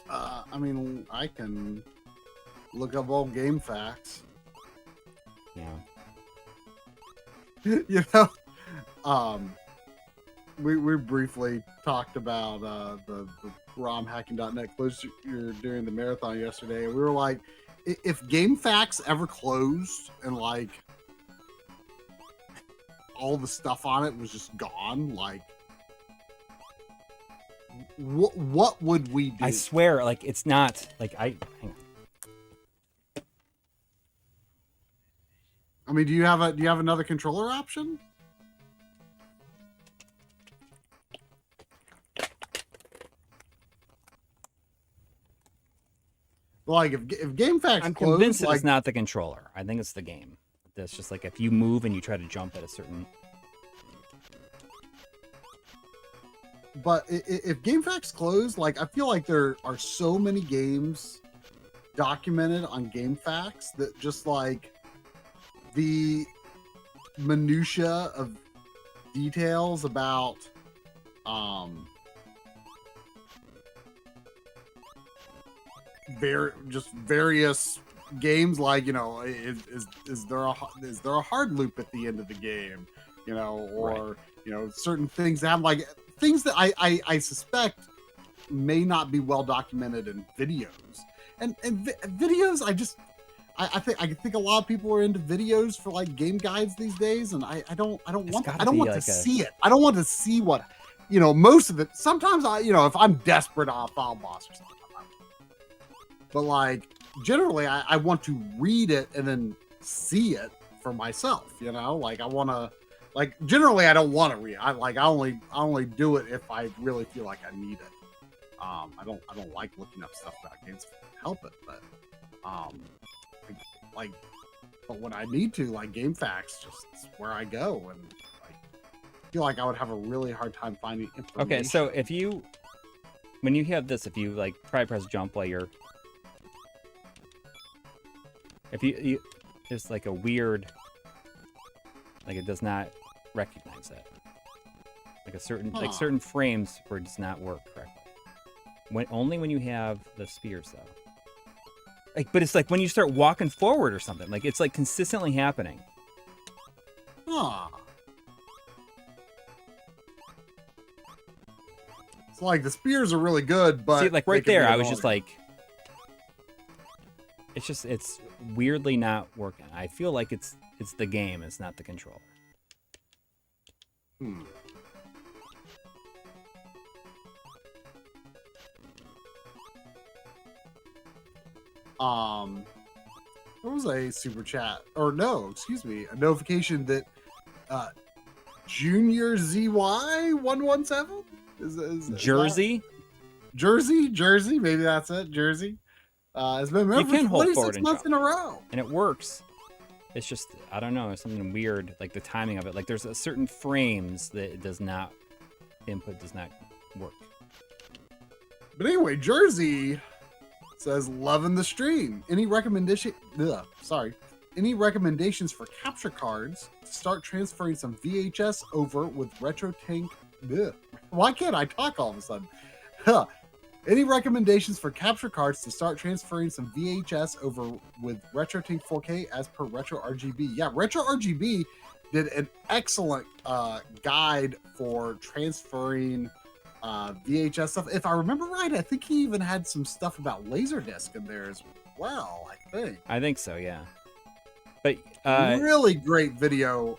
I mean, I can look up old game facts. Yeah. You know, we briefly talked about the romhacking.net closure during the marathon yesterday. We were like, if GameFAQs ever closed and like all the stuff on it was just gone, like what would we do? I swear, like it's not like hang on. I mean, do you have another controller option? Like if GameFAQs I'm closed, convinced like, it's not the controller. I think it's the game. That's just like if you move and you try to jump at a certain. But if GameFAQs closed, like I feel like there are so many games documented on GameFAQs that just like the minutia of details about various games, like, you know, is there a hard loop at the end of the game, you know, or right. You know, certain things that have like things that I suspect may not be well documented in videos, and videos. I think a lot of people are into videos for like game guides these days, and I don't want to see it. I don't want to see what, you know, most of it. Sometimes if I'm desperate on a final boss or something. But like generally, I want to read it and then see it for myself. You know, like I want to. Like generally, I don't want to read. I only do it if I really feel like I need it. I don't like looking up stuff about games to help it, but but when I need to, like GameFAQs, just where I go, and like I feel like I would have a really hard time finding information. Okay, so when you have this, if you like try to press jump while you're, if you there's like a weird, like it does not recognize it, like certain frames where it does not work correctly. Only when you have the spears though. Like, but it's like when you start walking forward or something, like it's like consistently happening. Huh. It's like the spears are really good, but see, like right there, I was just like, it's weirdly not working. I feel like it's the game, it's not the controller. There was a super chat, or no, excuse me, a notification that Junior ZY117 is Jersey, Jersey, maybe that's it, Jersey. It's been You for can hold 26 forward and months jump. in a row. And it works. It's just, I don't know, something weird, like the timing of it. Like there's a certain frames that it does not, input does not work. But anyway, Jersey says, loving the stream. Any recommendations for capture cards to start transferring some VHS over with RetroTink? Why can't I talk all of a sudden? Any recommendations for capture cards to start transferring some VHS over with RetroTink 4K as per RetroRGB? Yeah, RetroRGB did an excellent guide for transferring VHS stuff. If I remember right, I think he even had some stuff about Laserdisc in there as well, I think so, yeah. But really great video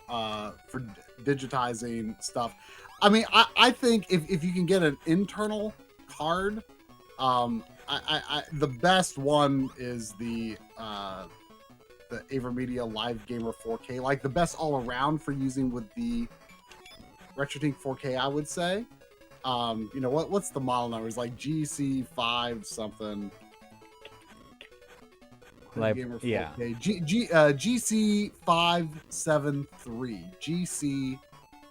for digitizing stuff. I mean, I think if you can get an internal card, the best one is the AverMedia Live Gamer 4K, like the best all around for using with the RetroTink 4K, I would say. You know, what's the model number? It's like GC5 something. Live, Gamer 4K. yeah. GC573.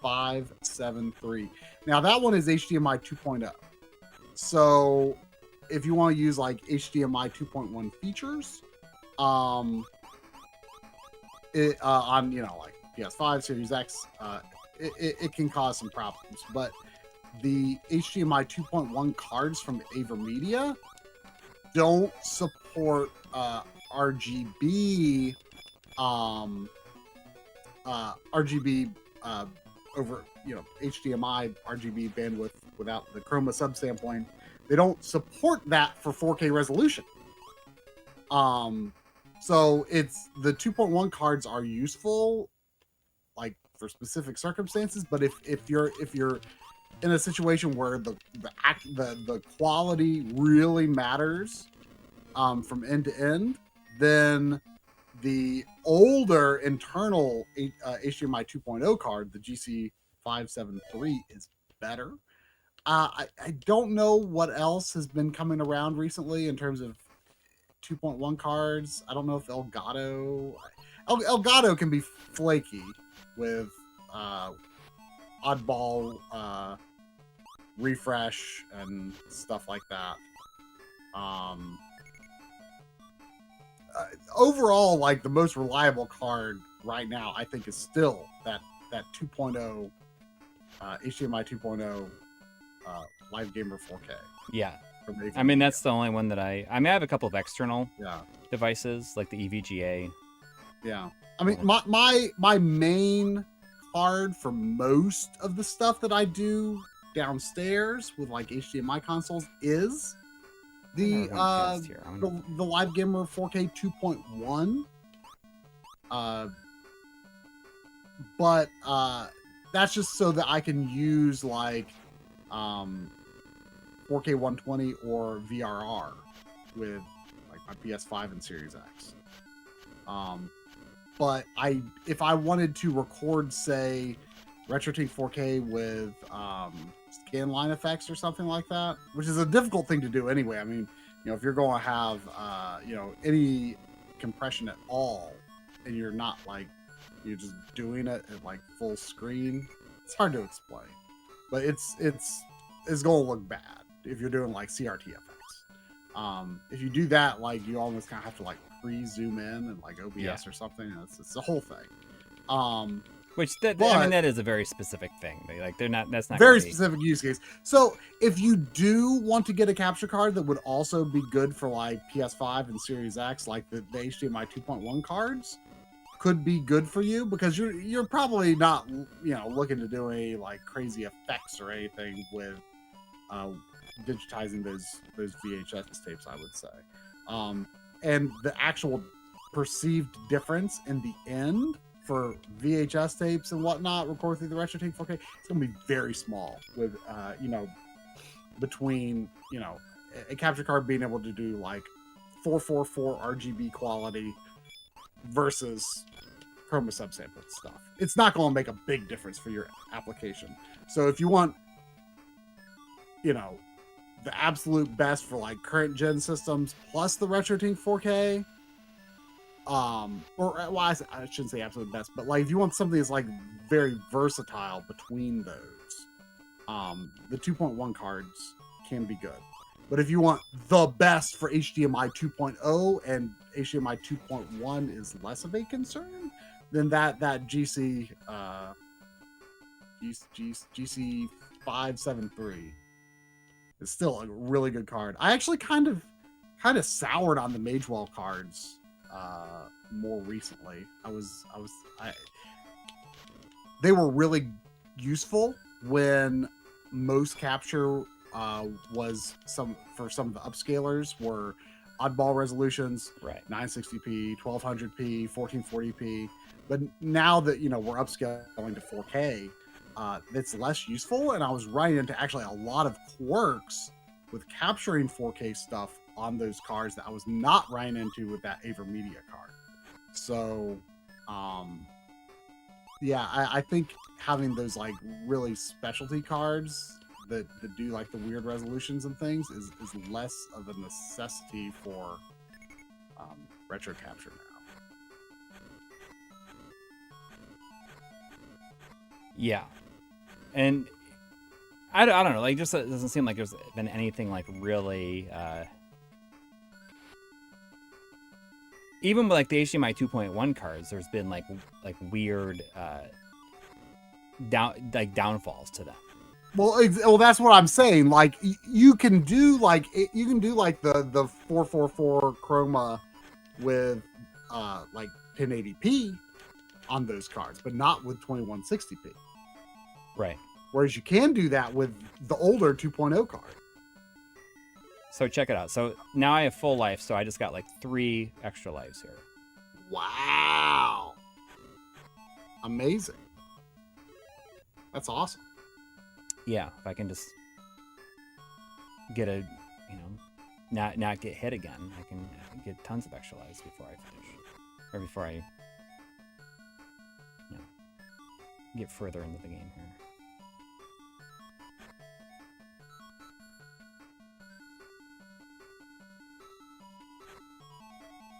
GC573. Now that one is HDMI 2.0. So if you want to use like HDMI 2.1 features, on you know, like PS5, Series X, it can cause some problems. But the HDMI 2.1 cards from AverMedia don't support RGB RGB over, you know, HDMI RGB bandwidth without the chroma subsampling. They don't support that for 4K resolution. So it's the 2.1 cards are useful like for specific circumstances, but if you're in a situation where the quality really matters from end to end, then the older internal HDMI 2.0 card, the GC573, is better. I don't know what else has been coming around recently in terms of 2.1 cards. I don't know if Elgato can be flaky with oddball refresh and stuff like that. Overall, like the most reliable card right now, I think, is still that 2.0 HDMI 2.0 Live Gamer 4K. Yeah. I mean, that's the only one that I have a couple of external devices like the EVGA. Yeah. I mean, my main card for most of the stuff that I do downstairs with like HDMI consoles is the Live Gamer 4K 2.1. But that's just so that I can use like 4K 120 or VRR with like my PS5 and Series X. But if I wanted to record, say, RetroTink 4K with scan line effects or something like that, which is a difficult thing to do anyway. I mean, you know, if you're going to have you know, any compression at all, and you're not like, you're just doing it at like full screen, it's hard to explain. But it's going to look bad if you're doing like CRT effects. If you do that, like you almost kind of have to like pre-zoom in and like OBS or something. It's the whole thing. Which I mean, that is a very specific thing. Like they're not. That's not very specific use case. So if you do want to get a capture card that would also be good for like PS5 and Series X, like the HDMI 2.1 cards could be good for you, because you're probably not, you know, looking to do any like crazy effects or anything with digitizing those VHS tapes, I would say. And the actual perceived difference in the end for VHS tapes and whatnot recorded through the RetroTink 4K, it's going to be very small with, you know, between, you know, a capture card being able to do like 444 RGB quality versus chroma subsampled stuff. It's not going to make a big difference for your application. So if you want, you know, the absolute best for like current gen systems plus the Retrode 4K. Or well, I shouldn't say absolute best, but like if you want something that's like very versatile between those, the 2.1 cards can be good. But if you want the best for HDMI 2.0 and HDMI 2.1 is less of a concern, then that GC GC 573 is still a really good card. I actually kind of soured on the Magewell cards more recently. They were really useful when most capture was for some of the upscalers were oddball resolutions, right? 960p, 1200p, 1440p. But now that we're upscaling to 4K, that's less useful. And I was running into actually a lot of quirks with capturing 4K stuff on those cards that I was not running into with that AverMedia card. So, yeah, I think having those like really specialty cards that do like the weird resolutions and things is less of a necessity for retro capture now. Yeah, and I don't know, like, just it doesn't seem like there's been anything like really even with like the HDMI 2.1 cards, there's been like weird downfalls to them. Well, that's what I'm saying. Like you can do like the 444 chroma with like 1080p on those cards, but not with 2160p. Right. Whereas you can do that with the older 2.0 card. So check it out. So now I have full life, so I just got like 3 extra lives here. Wow. Amazing. That's awesome. Yeah, if I can just get a, not get hit again, I can get tons of extra lives before I finish. Or before I, get further into the game here.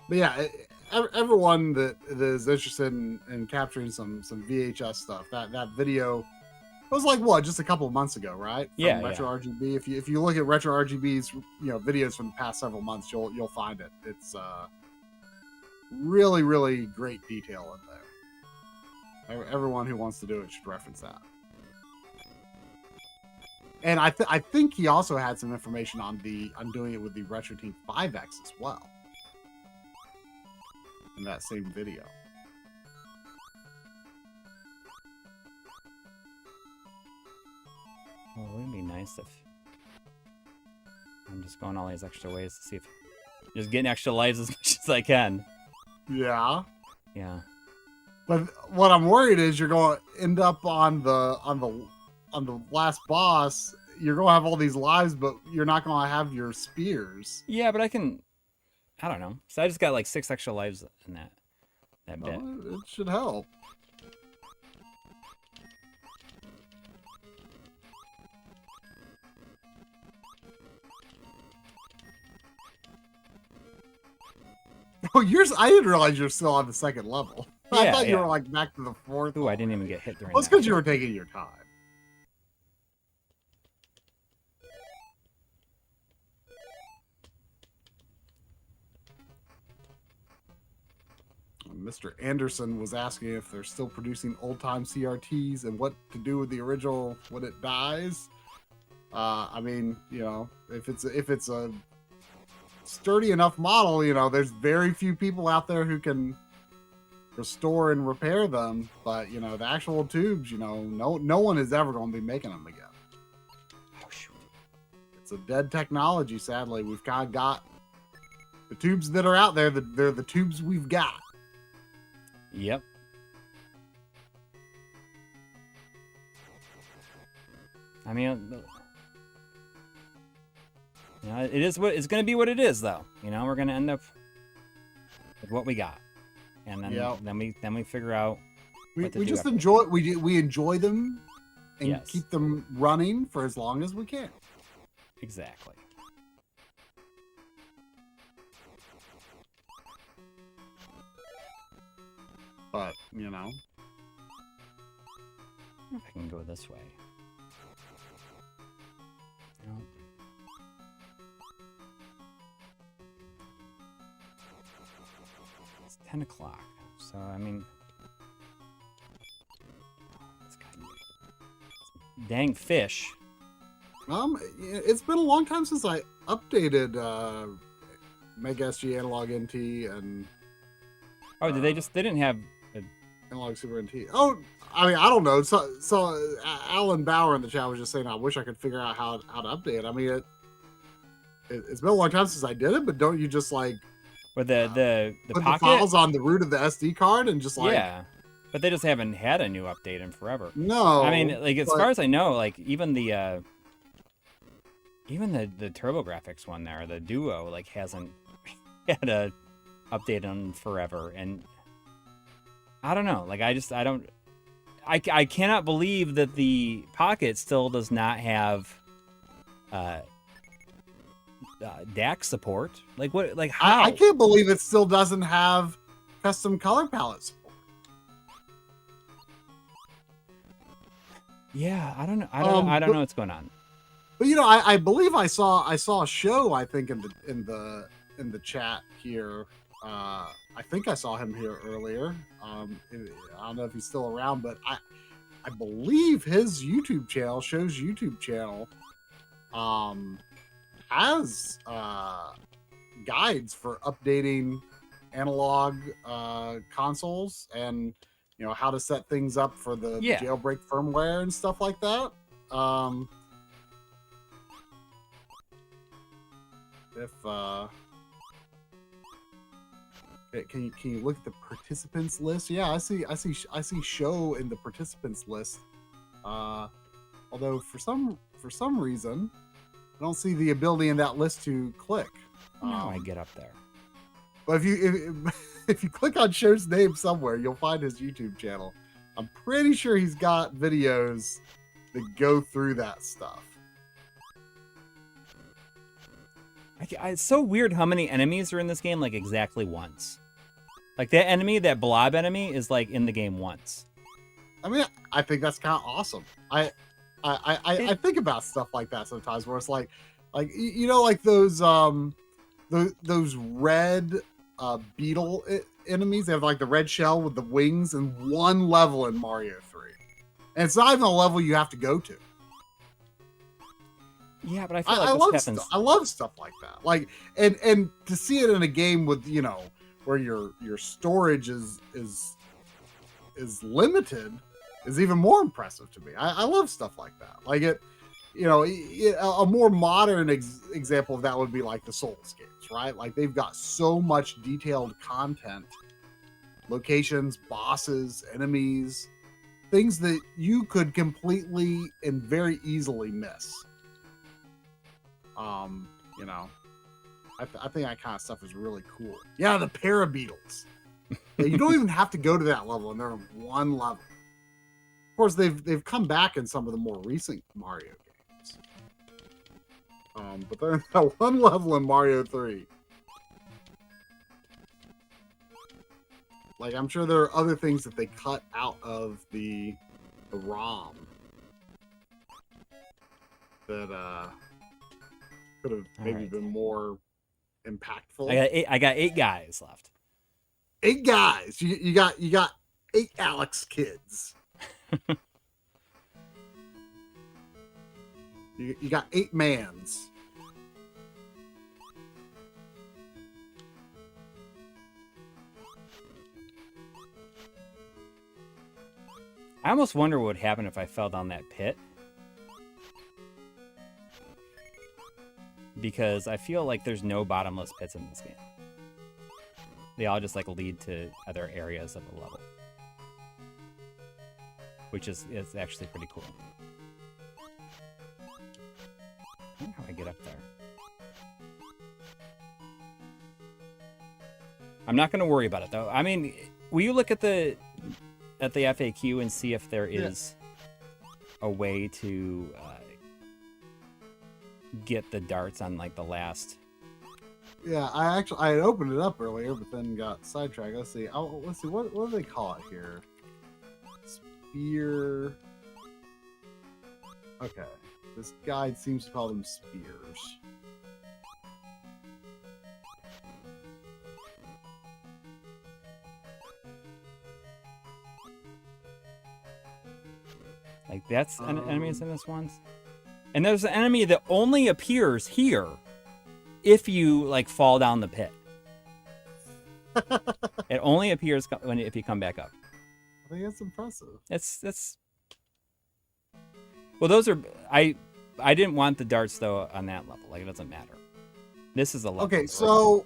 But yeah, everyone that is interested in capturing some VHS stuff, that video was like just a couple of months ago, right? From Retro RGB. If you look at Retro RGB's videos from the past several months, you'll find it. It's really, really great detail in there. Everyone who wants to do it should reference that. And I think he also had some information on doing it with the Retrode 5X as well. In that same video. Well, wouldn't it be nice if I'm just going all these extra ways to see if just getting extra lives as much as I can. Yeah. Yeah. But what I'm worried is you're going to end up on the last boss. You're going to have all these lives, but you're not going to have your spears. Yeah, but I don't know. So I just got like 6 extra lives in that bit. It should help. Oh, I didn't realize you're still on the 2nd level. Yeah, I thought you were like back to the 4th. Ooh, I didn't even get hit during that. Well, it's because you were taking your time. Mr. Anderson was asking if they're still producing old-time CRTs and what to do with the original when it dies. I mean, if it's a sturdy enough model, there's very few people out there who can restore and repair them. But the actual tubes, no one is ever going to be making them again. Oh shoot! It's a dead technology. Sadly, we've kind of got the tubes that are out there. They're the tubes we've got. Yep. I mean, it is what it's going to be. What it is, though. We're going to end up with what we got, and then then we figure out. We just enjoy we enjoy them and keep them running for as long as we can. Exactly. But, you know. I wonder if I can go this way. No. It's 10 o'clock. So, I mean... It's kind of... Dang fish. It's been a long time since I updated McCheskey Analog NT and... Oh, did they didn't have... Analog Super NT. Oh, I mean, I don't know. So Alan Bauer in the chat was just saying, I wish I could figure out how to update it. I mean, it's been a long time since I did it, but don't you just like with the put pocket? the files on the root of the SD card and just like yeah, but they just haven't had a new update in forever. No, I mean, like as far as I know, like even the TurboGrafx one there, the Duo, like hasn't had a update on forever, and I don't know. Like I cannot believe that the Pocket still does not have DAC support. Like what? Like how? I can't believe it still doesn't have custom color palette support. Yeah, I don't know. I don't know what's going on. But you know, I believe I saw a show. I think in the chat here. I think I saw him here earlier. I don't know if he's still around, but I believe his YouTube channel, has guides for updating analog consoles and you know how to set things up for the jailbreak firmware and stuff like that. Can you look at the participants list? Yeah, I see show in the participants list. Although for some reason I don't see the ability in that list to click. Now I get up there. But if you click on show's name somewhere, you'll find his YouTube channel. I'm pretty sure he's got videos that go through that stuff. It's so weird how many enemies are in this game, like exactly once. Like that enemy, that blob enemy, is like in the game once. I mean, I think that's kind of awesome. I think about stuff like that sometimes, where it's like you know, like those red beetle enemies. They have like the red shell with the wings in one level in Mario 3, and it's not even a level you have to go to. Yeah, but I feel like this happens. I love stuff like that. Like, and to see it in a game with, you know, where your storage is limited is even more impressive to me. I love stuff like that. Like it, you know, a more modern example of that would be like the Souls games, right? Like they've got so much detailed content, locations, bosses, enemies, things that you could completely and very easily miss. You know, I think that kind of stuff is really cool. Yeah, the parabeetles. Yeah, you don't even have to go to that level, and they're in one level. Of course, they've come back in some of the more recent Mario games. But they're in that one level in Mario 3. Like, I'm sure there are other things that they cut out of the ROM that could have maybe been more impactful. I got eight guys left. 8 guys. You got 8 Alex kids. you got 8 mans. I almost wonder what would happen if I fell down that pit. Because I feel like there's no bottomless pits in this game. They all just like lead to other areas of the level. Which is actually pretty cool. I don't know how I get up there. I'm not going to worry about it though. I mean, will you look at the FAQ and see if there is a way to get the darts on like the last. Yeah, I had opened it up earlier, but then got sidetracked. Let's see. Let's see. What do they call it here? Spear. Okay. This guide seems to call them spears. Like that's enemies in this one. And there's an enemy that only appears here if you like fall down the pit. It only appears if you come back up. I think that's impressive. That's. Well, those are I didn't want the darts though on that level. Like it doesn't matter. This is a level. Okay, so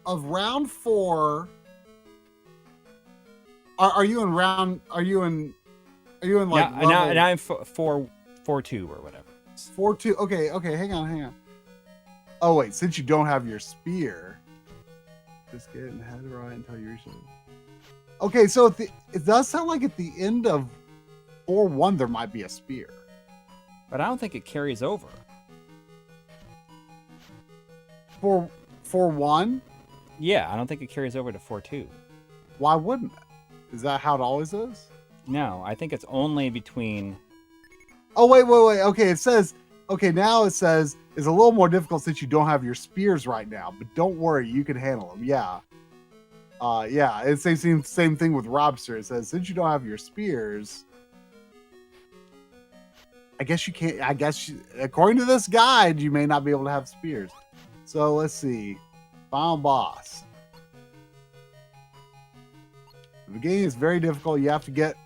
of round 4, are you in round? Are you in like now I'm 4-2 or whatever. 4-2. Okay. Hang on. Oh wait, since you don't have your spear, just get in head right until you reach it. Okay, so it does sound like at the end of 4-1 there might be a spear, but I don't think it carries over. For 4-1? Yeah, I don't think it carries over to 4-2. Why wouldn't it? Is that how it always is? No, I think it's only between. Oh wait. Okay, now it says it's a little more difficult since you don't have your spears right now, but don't worry, you can handle them. Yeah. It's the same thing with Robster. It says since you don't have your spears, I guess you can't. According to this guide, you may not be able to have spears. So let's see. Final boss. The beginning is very difficult. You have to get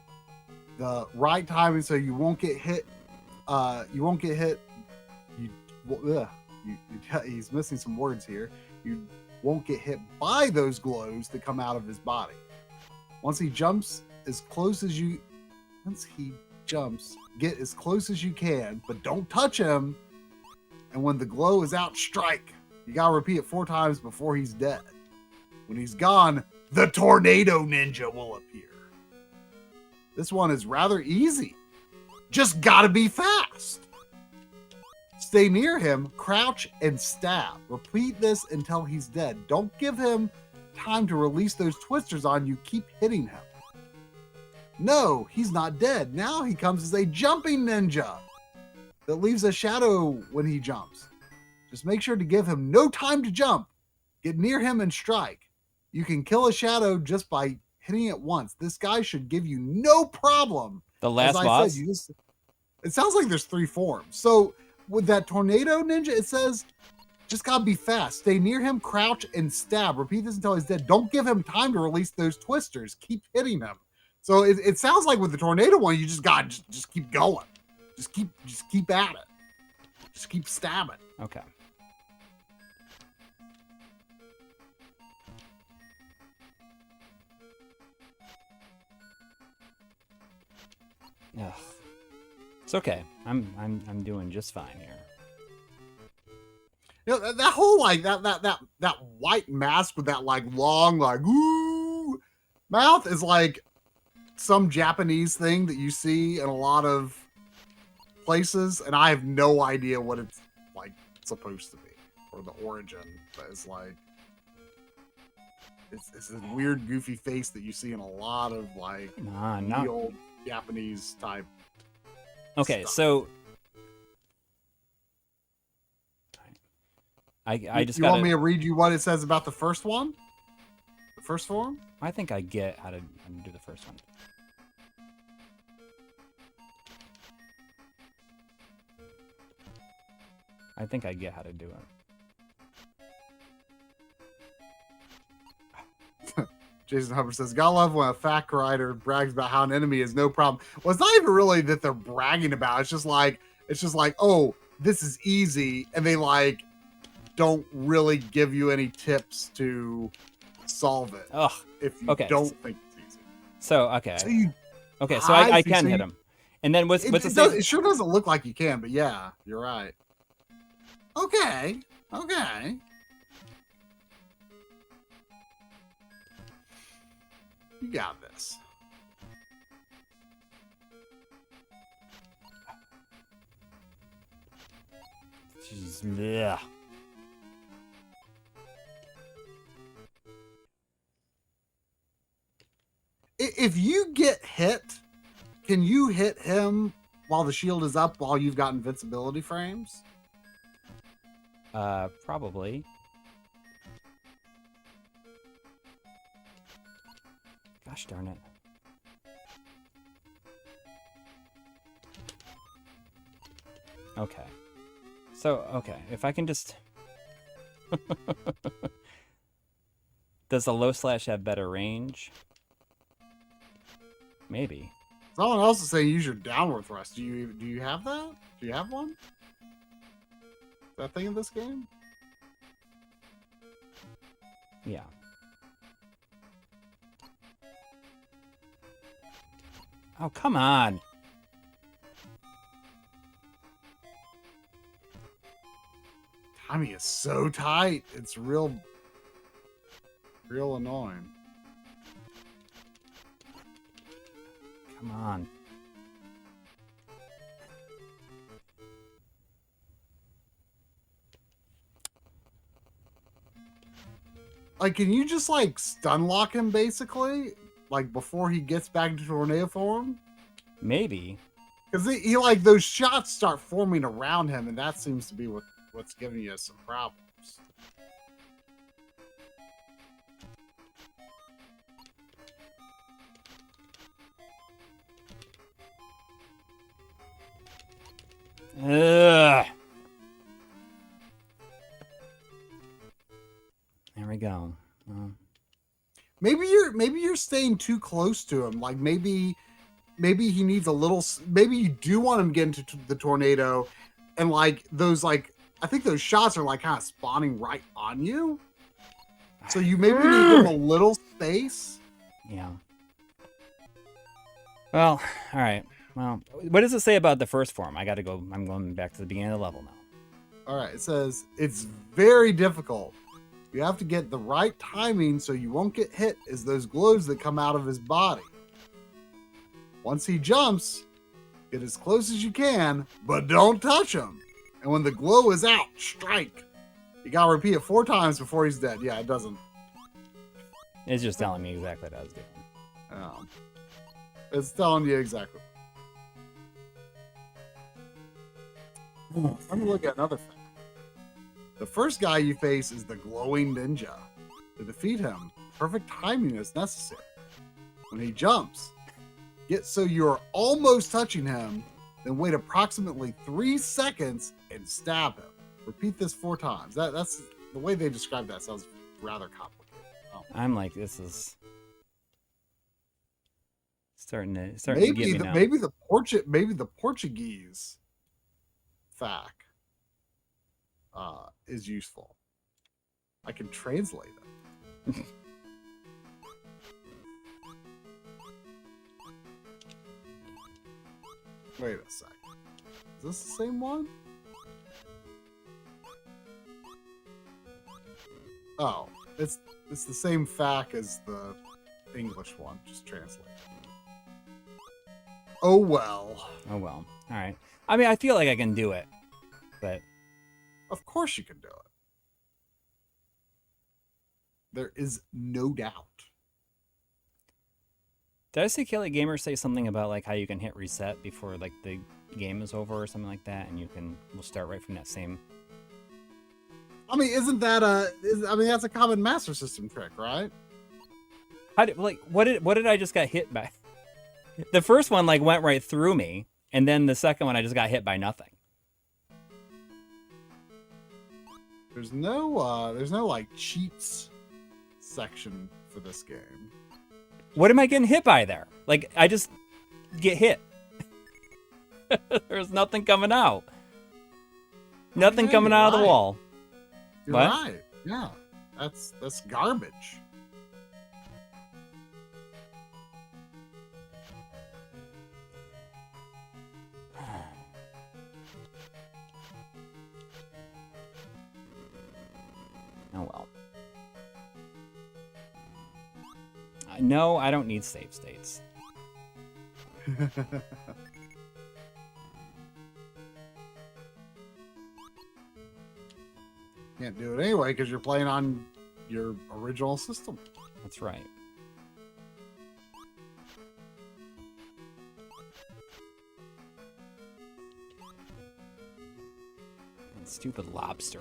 the right timing so you won't get hit. He's missing some words here. You won't get hit by those glows that come out of his body. Once he jumps, get as close as you can, but don't touch him. And when the glow is out, strike. You gotta repeat it 4 times before he's dead. When he's gone, the Tornado Ninja will appear. This one is rather easy. Just gotta be fast. Stay near him, crouch, and stab. Repeat this until he's dead. Don't give him time to release those twisters on you. Keep hitting him. No, he's not dead. Now he comes as a jumping ninja that leaves a shadow when he jumps. Just make sure to give him no time to jump. Get near him and strike. You can kill a shadow just by hitting it once. This guy should give you no problem. The last boss? It sounds like there's 3 forms. So with that Tornado Ninja, it says, just gotta be fast. Stay near him, crouch, and stab. Repeat this until he's dead. Don't give him time to release those twisters. Keep hitting him. So it sounds like with the Tornado one, you just gotta just keep going. Just keep at it. Just keep stabbing. Okay. Ugh. It's okay. I'm doing just fine here. You know, that whole like that white mask with that like long like ooh mouth is like some Japanese thing that you see in a lot of places, and I have no idea what it's like supposed to be or the origin, but it's like it's this weird goofy face that you see in a lot of like the old Japanese type. Okay, stuff. so I just you want me to read you what it says about the first one? The first form? I think I get how to do the first one. I think I get how to do it. Jason Hubbard says, gotta love when a fact writer brags about how an enemy is no problem. Well, it's not even really that they're bragging about. It's just like, oh, this is easy. And they like don't really give you any tips to solve it. Ugh. If you don't think it's easy. So, okay. So I can hit him. And then what's it sure doesn't look like you can, but yeah, you're right. Okay. You got this. Jeez, bleh. If you get hit, can you hit him while the shield is up while you've got invincibility frames? Probably. Gosh darn it. Okay. So, okay, if I can just... Does the low slash have better range? Maybe. Someone else is saying use your downward thrust. Do you have that? Do you have one? Is that thing in this game? Yeah. Oh, come on. Timing is so tight. It's real annoying. Come on. Like, can you just like stun lock him basically? Like before he gets back into tornado form? Maybe. Because he like those shots start forming around him, and that seems to be what's giving you some problems. Ugh. There we go. Maybe you're staying too close to him. Like maybe he needs a little. Maybe you do want him to get into the tornado, and like those like I think those shots are like kind of spawning right on you. So you maybe need him a little space. Yeah. Well, all right. Well, what does it say about the first form? I got to go. I'm going back to the beginning of the level now. All right. It says it's very difficult. You have to get the right timing so you won't get hit as those glows that come out of his body. Once he jumps, get as close as you can, but don't touch him. And when the glow is out, strike. You gotta repeat it 4 times before he's dead. Yeah, it doesn't. It's just telling me exactly what I was doing. It's telling you exactly. Let me look at another thing. The first guy you face is the glowing ninja. To defeat him, perfect timing is necessary. When he jumps, get so you're almost touching him, then wait approximately 3 seconds and stab him. Repeat this 4 times. That's the way they describe that sounds rather complicated. Oh. I'm like, this is starting to get me now. Maybe the Portuguese fact is useful. I can translate it. Wait a sec. Is this the same one? Oh, it's the same fact as the English one, just translate. Oh well. Oh well. All right. I mean, I feel like I can do it, but of course you can do it. There is no doubt. Did I see Kelly Gamer say something about like how you can hit reset before like the game is over or something like that, and we'll start right from that same. I mean, isn't that that's a common Master System trick, right? What did I just got hit by? The first one like went right through me, and then the second one I just got hit by nothing. There's no like cheats section for this game. What am I getting hit by there? Like I just get hit. There's nothing coming out. Nothing coming out of the wall. You're what? Right. Yeah. That's garbage. Oh well. No, I don't need save states. can't do it anyway because you're playing on your original system. That's right. And stupid lobster.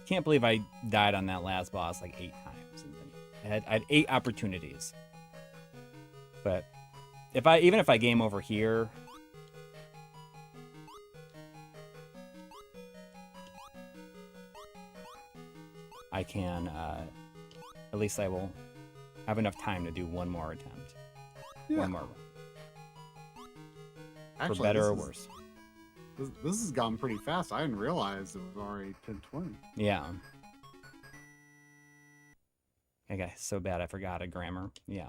Can't believe I died on that last boss like 8 times. I had 8 opportunities. But even if I game over here, I can, at least I will have enough time to do one more attempt. Yeah. One more. Actually, for better or worse. This has gone pretty fast. I didn't realize it was already 10:20. Yeah. Okay, so bad I forgot a grammar. Yeah.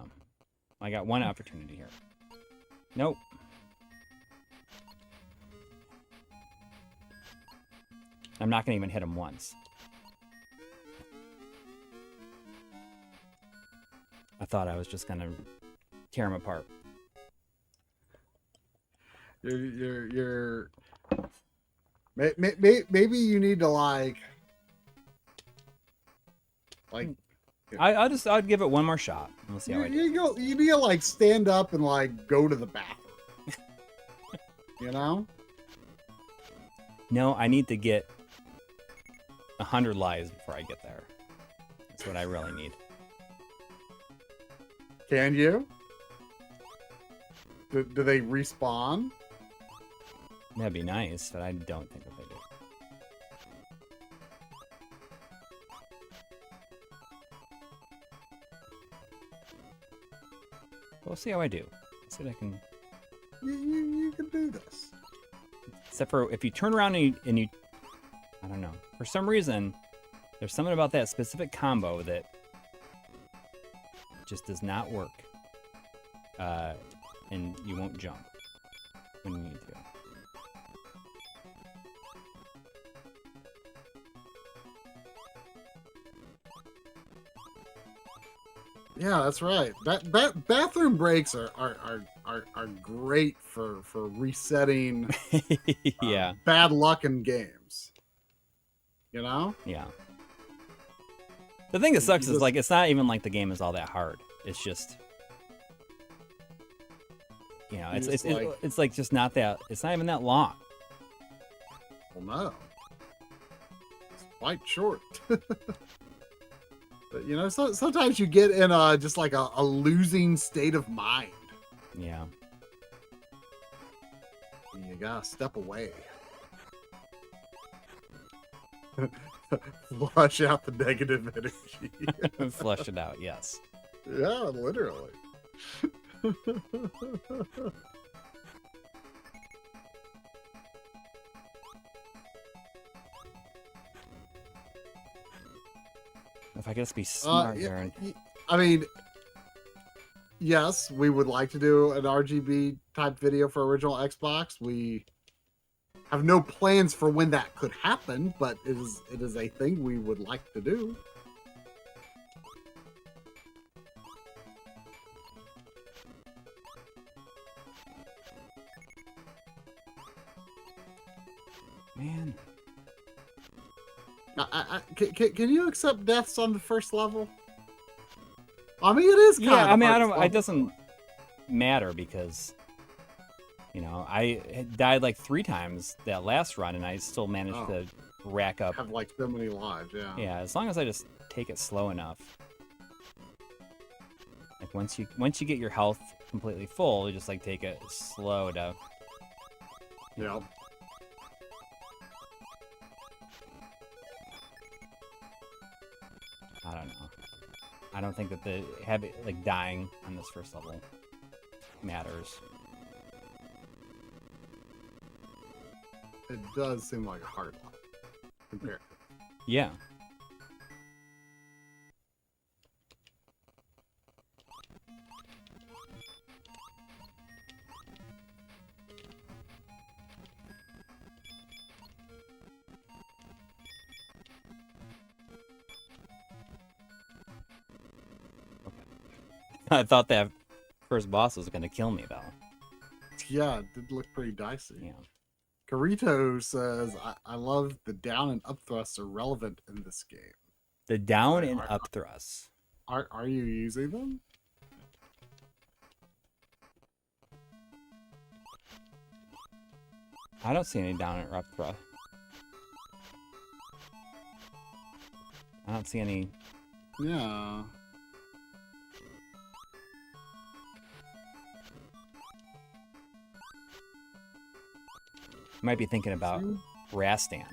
I got one opportunity here. Nope. I'm not going to even hit him once. I thought I was just going to tear him apart. You're maybe you need to like I'd give it one more shot. We'll see how I do. You need to like stand up and like go to the bathroom. You know? No, I need to get 100 lives before I get there. That's what I really need. Can you? Do they respawn? That'd be nice, but I don't think that they do. We'll see how I do. See if I can. You can do this. Except for if you turn around and you, I don't know. For some reason, there's something about that specific combo that just does not work. And you won't jump when you need to. Yeah, that's right. Bathroom breaks are great for resetting Yeah. Bad luck in games. You know? Yeah. The thing that sucks is like it's not even like the game is all that hard. It's just it's like just not that. It's not even that long. Well, no. It's quite short. But, you know, sometimes you get in just like a losing state of mind. Yeah. You gotta step away. Flush out the negative energy. Flush it out, yes. Yeah, literally. If I could just be smart here. I mean, yes, we would like to do an RGB type video for original Xbox. We have no plans for when that could happen, but it is a thing we would like to do. Man. Can you accept deaths on the first level? I mean, it is kind of. Yeah, I mean, it doesn't matter because, you know, I had died like 3 times that last run, and I still managed to rack up. Have like so many lives, yeah. Yeah, as long as I just take it slow enough. Like once you get your health completely full, you just like take it slow to. Yeah. I don't know. I don't think that the dying on this first level matters. It does seem like a hard one compared. Yeah. I thought that first boss was going to kill me, though. Yeah, it did look pretty dicey. Yeah. Carito says, I love the down and up thrusts are relevant in this game. The down and up thrusts. Are you using them? I don't see any down and up thrust. I don't see any. Yeah. Might be thinking about Rastan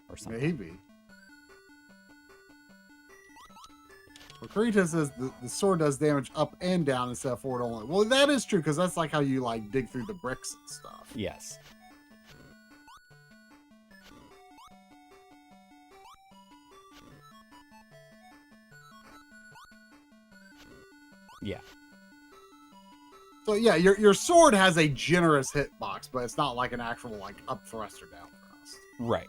or something. Maybe. Well, Carito says the sword does damage up and down instead of forward only. Well, that is true because that's like how you like dig through the bricks and stuff. Yes. Yeah. So yeah, your sword has a generous hitbox, but it's not like an actual like up thrust or down thrust. Right.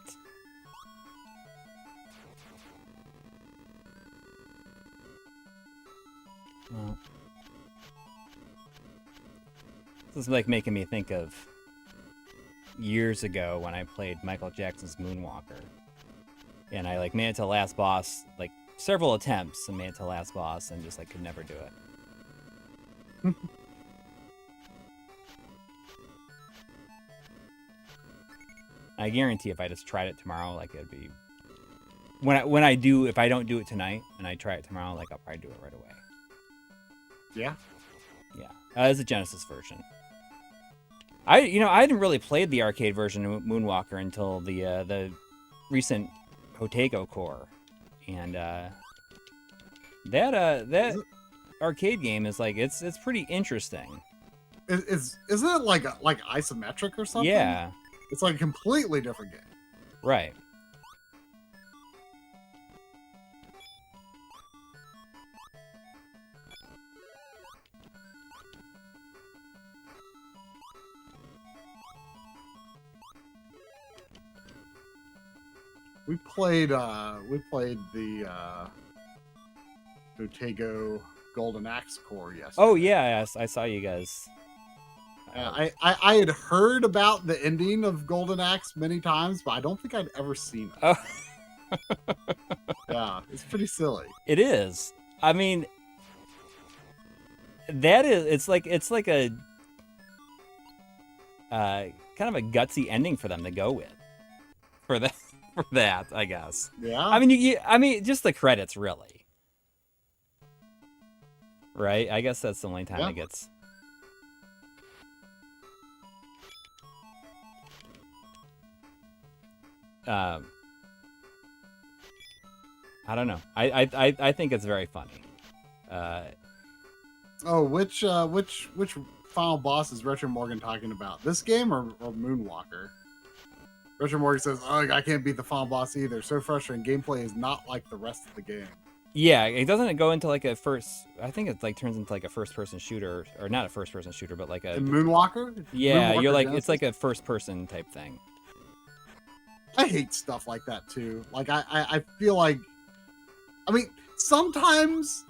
Well, this is like making me think of years ago when I played Michael Jackson's Moonwalker, and I like made it to the last boss, like several attempts, and made it to the last boss, and just like could never do it. I guarantee if I just tried it tomorrow, like it'd be when I do, if I don't do it tonight and I try it tomorrow, like I'll probably do it right away. Yeah. Yeah. It's a Genesis version. I hadn't really played the arcade version of Moonwalker until the recent Hotego core, and that arcade game is like it's pretty interesting. Isn't it like isometric or something? Yeah. It's like a completely different game. Right. We played the Hotego Golden Axe core yesterday. Oh yeah, I saw you guys. I had heard about the ending of Golden Axe many times, but I don't think I'd ever seen it. Oh. Yeah, it's pretty silly. It is. I mean, it's like a kind of a gutsy ending for them to go with for that, I guess. Yeah. I mean, I mean, just the credits, really. Right? I guess that's the only time it gets. I don't know. I think it's very funny. Which final boss is Retro Morgan talking about? This game or Moonwalker? Retro Morgan says, "Oh, I can't beat the final boss either. So frustrating. Gameplay is not like the rest of the game." Yeah, it doesn't go into like a first. I think it like turns into like a first-person shooter, or not a first-person shooter, but like a Moonwalker. Yeah, Moonwalker you're like Genesis? It's like a first-person type thing. I hate stuff like that too. Like I feel like, I mean, sometimes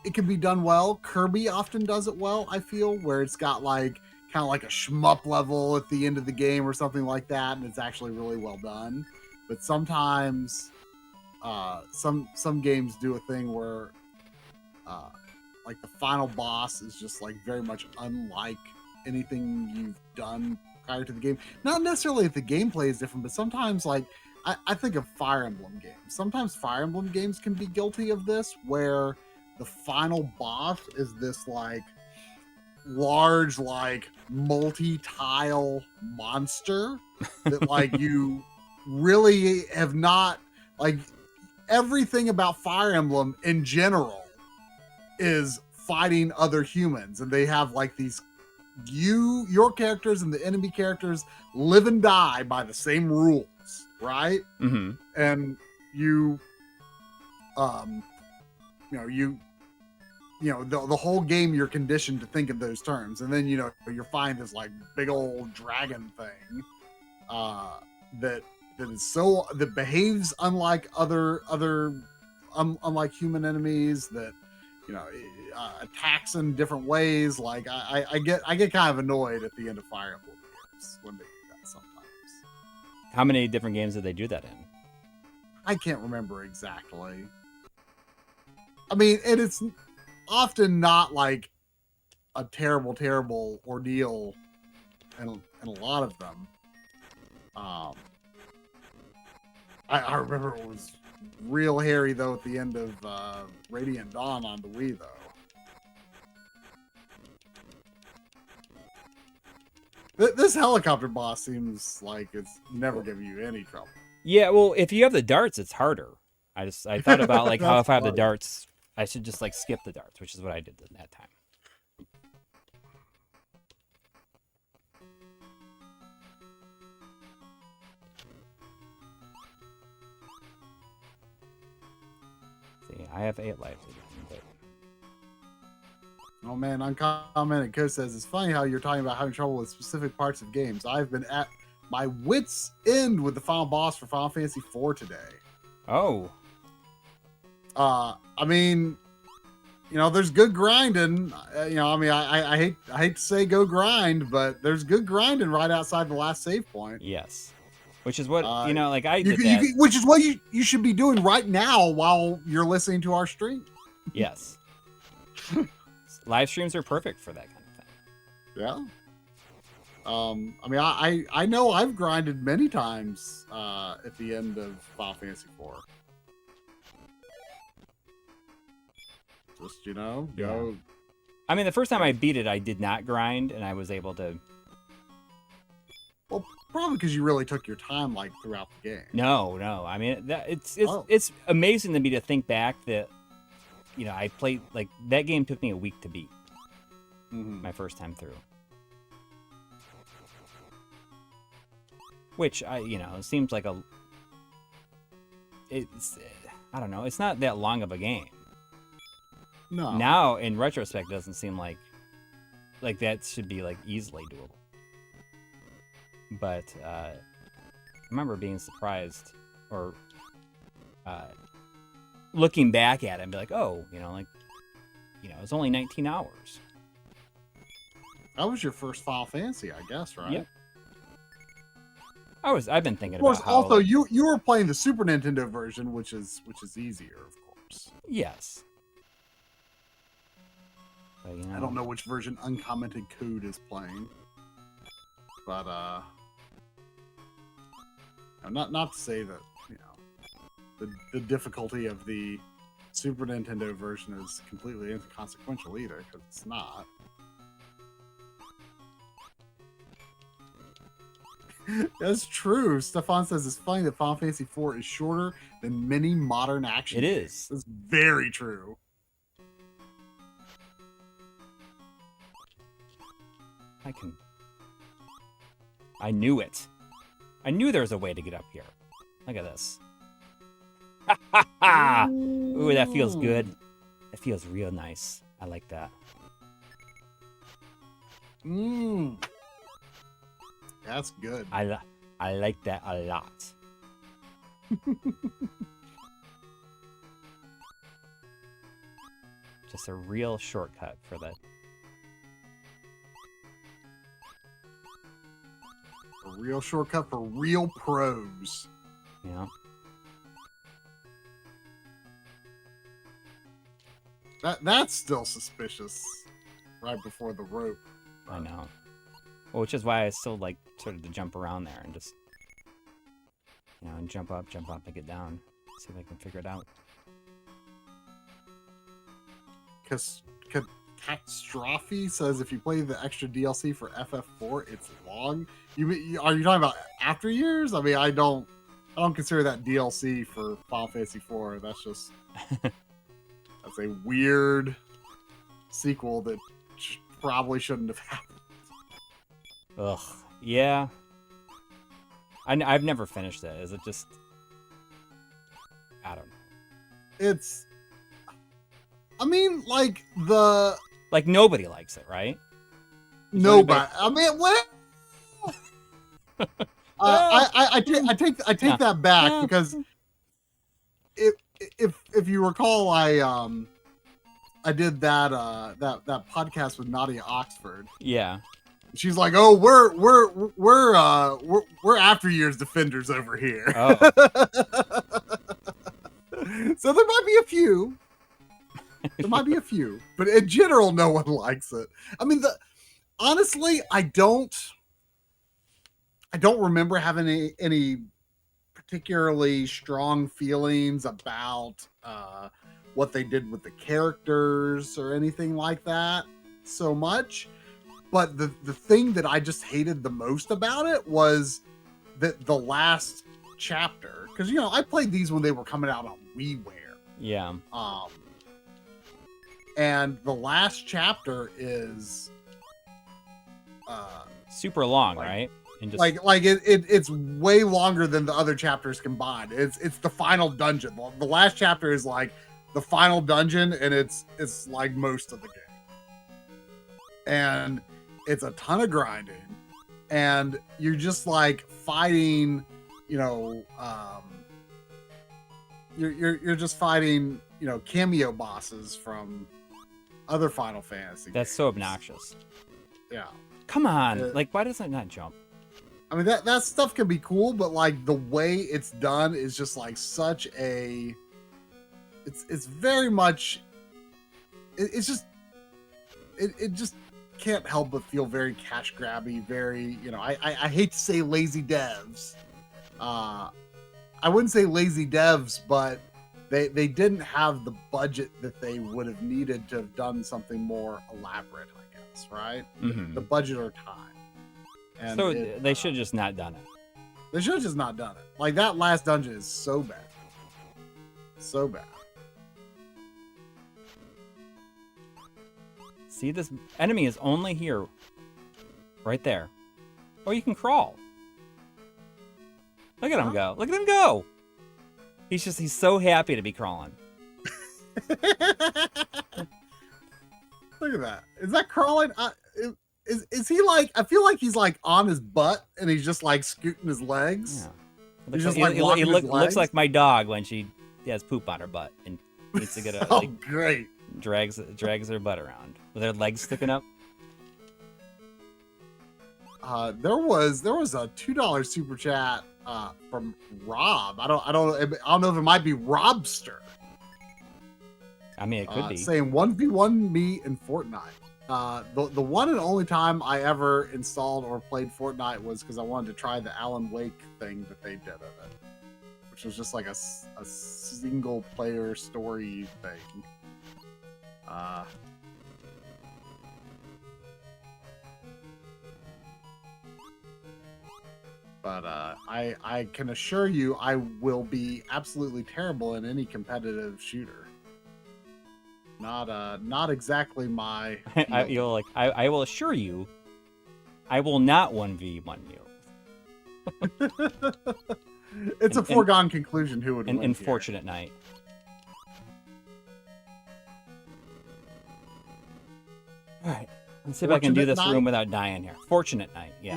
it can be done well. Kirby often does it well, I feel, where it's got like kind of like a shmup level at the end of the game or something like that, and it's actually really well done. But sometimes some games do a thing where like the final boss is just like very much unlike anything you've done prior to the game. Not necessarily if the gameplay is different, but sometimes like I think of Fire Emblem games. Sometimes Fire Emblem games can be guilty of this, where the final boss is this like large, like multi-tile monster that like you really have not, like, everything about Fire Emblem in general is fighting other humans, and they have like these your characters and the enemy characters live and die by the same rules, right? Mm-hmm. And you the whole game you're conditioned to think of those terms, and then you're find this like big old dragon thing that behaves unlike unlike human enemies, that attacks in different ways. Like I get kind of annoyed at the end of Fire Emblem games when they do How many different games did they do that in? I can't remember exactly. I mean, and it's often not like a terrible, terrible ordeal in a lot of them. I remember it was real hairy, though, at the end of Radiant Dawn on the Wii, though. This helicopter boss seems like it's never giving you any trouble. Yeah, well, if you have the darts, it's harder. I thought about like how if I have the funny. darts, I should just like skip the darts, which is what I did in that time. See, I have 8 lives again. But... Oh man, uncommented Code says it's funny how you're talking about having trouble with specific parts of games. I've been at my wit's end with the final boss for Final Fantasy IV today. Oh. I mean, you know, there's good grinding. You know, I mean, I hate to say go grind, but there's good grinding right outside the last save point. Yes. Which is what, you know, like I did which is what you should be doing right now while you're listening to our stream. Yes. Live streams are perfect for that kind of thing. Yeah. I mean, I know I've grinded many times at the end of Final Fantasy IV. Just, you know, go. Yeah. I mean, the first time I beat it, I did not grind, and I was able to. Well, probably because you really took your time, like throughout the game. No. I mean, it's amazing to me to think back that, you know, I played like that game took me a week to beat. My first time through. Which you know, seems like it's I don't know, it's not that long of a game. No. Now, in retrospect, it doesn't seem like that should be like easily doable. But I remember being surprised or looking back at it and be like, oh, you know, like, you know, it's only 19 hours. That was your first Final Fantasy, I guess, right? Yep. I've been thinking of course, about how, also like, you were playing the Super Nintendo version, which is easier, of course. Yes. But, you know, I don't know which version Uncommented Code is playing, but not to say that, you know, the difficulty of the Super Nintendo version is completely inconsequential either, because it's not. That's true. Stefan says it's funny that Final Fantasy IV is shorter than many modern action games. It is. That's very true. I knew it. I knew there was a way to get up here. Look at this. Ha ha ha! Ooh, that feels good. It feels real nice. I like that. That's good. I like that a lot. Just a real shortcut for the... A real shortcut for real pros. Yeah. That's still suspicious. Right before the rope. I know. Well, which is why I still like sort of to jump around there and just, you know, and jump up and get down. See if I can figure it out. Catastrophe says if you play the extra DLC for FF4, it's long. Are you talking about After Years? I mean, I don't consider that DLC for Final Fantasy IV. That's just that's a weird sequel that probably shouldn't have happened. Ugh. Yeah. I've never finished it. Is it just... I don't know. It's... I mean, like, the... Like, nobody likes it, right? Nobody. I mean, what? I take that back because if you recall, I did that podcast with Nadia Oxford. Yeah. She's like, "Oh, we're after years defenders over here." Oh. So there might be a few. There might be a few, but in general, no one likes it. I mean, honestly, I don't remember having any particularly strong feelings about what they did with the characters or anything like that so much. But the thing that I just hated the most about it was that the last chapter, because I played these when they were coming out on WiiWare. Yeah. And the last chapter is super long, right? And just it's way longer than the other chapters combined. It's the final dungeon. The last chapter is like the final dungeon, and it's like most of the game. And it's a ton of grinding, and you're just like fighting, you're just fighting, cameo bosses from other Final Fantasy That's games. so obnoxious. Yeah. Come on. Like, why does it not jump? I mean, that stuff can be cool, but like the way it's done is just like such a, it's very much, it just can't help but feel very cash grabby, very, I hate to say lazy devs. I wouldn't say lazy devs, but they didn't have the budget that they would have needed to have done something more elaborate, I guess, right? Mm-hmm. The budget or time. And so they should have just not done it. They should have just not done it. Like, that last dungeon is so bad. So bad. See, this enemy is only here. Right there. Oh, you can crawl. Look at him go. Look at him go. He's so happy to be crawling. Look at that. Is that crawling? Is he like, I feel like he's like on his butt and he's just like scooting his legs. Yeah. He looks like my dog when she has poop on her butt and needs to get a great. Drags her butt around with her legs sticking up. There was a $2 super chat from Rob. I don't know if it might be Robster. I mean, it could be saying 1v1 me in Fortnite. The one and only time I ever installed or played Fortnite was because I wanted to try the Alan Wake thing that they did of it, which was just like a single player story thing. But I can assure you I will be absolutely terrible in any competitive shooter. Not exactly my I will assure you I will not 1v1 you. It's a foregone conclusion who would win. Unfortunate night. All right, let's see if I can do this room without dying here. Fortunate night, yeah.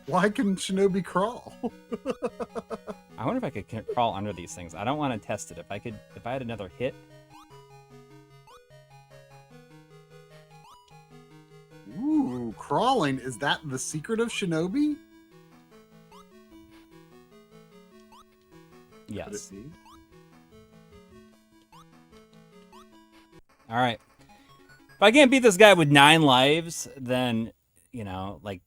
Why can Shinobi crawl? I wonder if I could crawl under these things. I don't want to test it. If I had another hit. Ooh, crawling. Is that the secret of Shinobi? Yes. All right. If I can't beat this guy with 9 lives, then, like,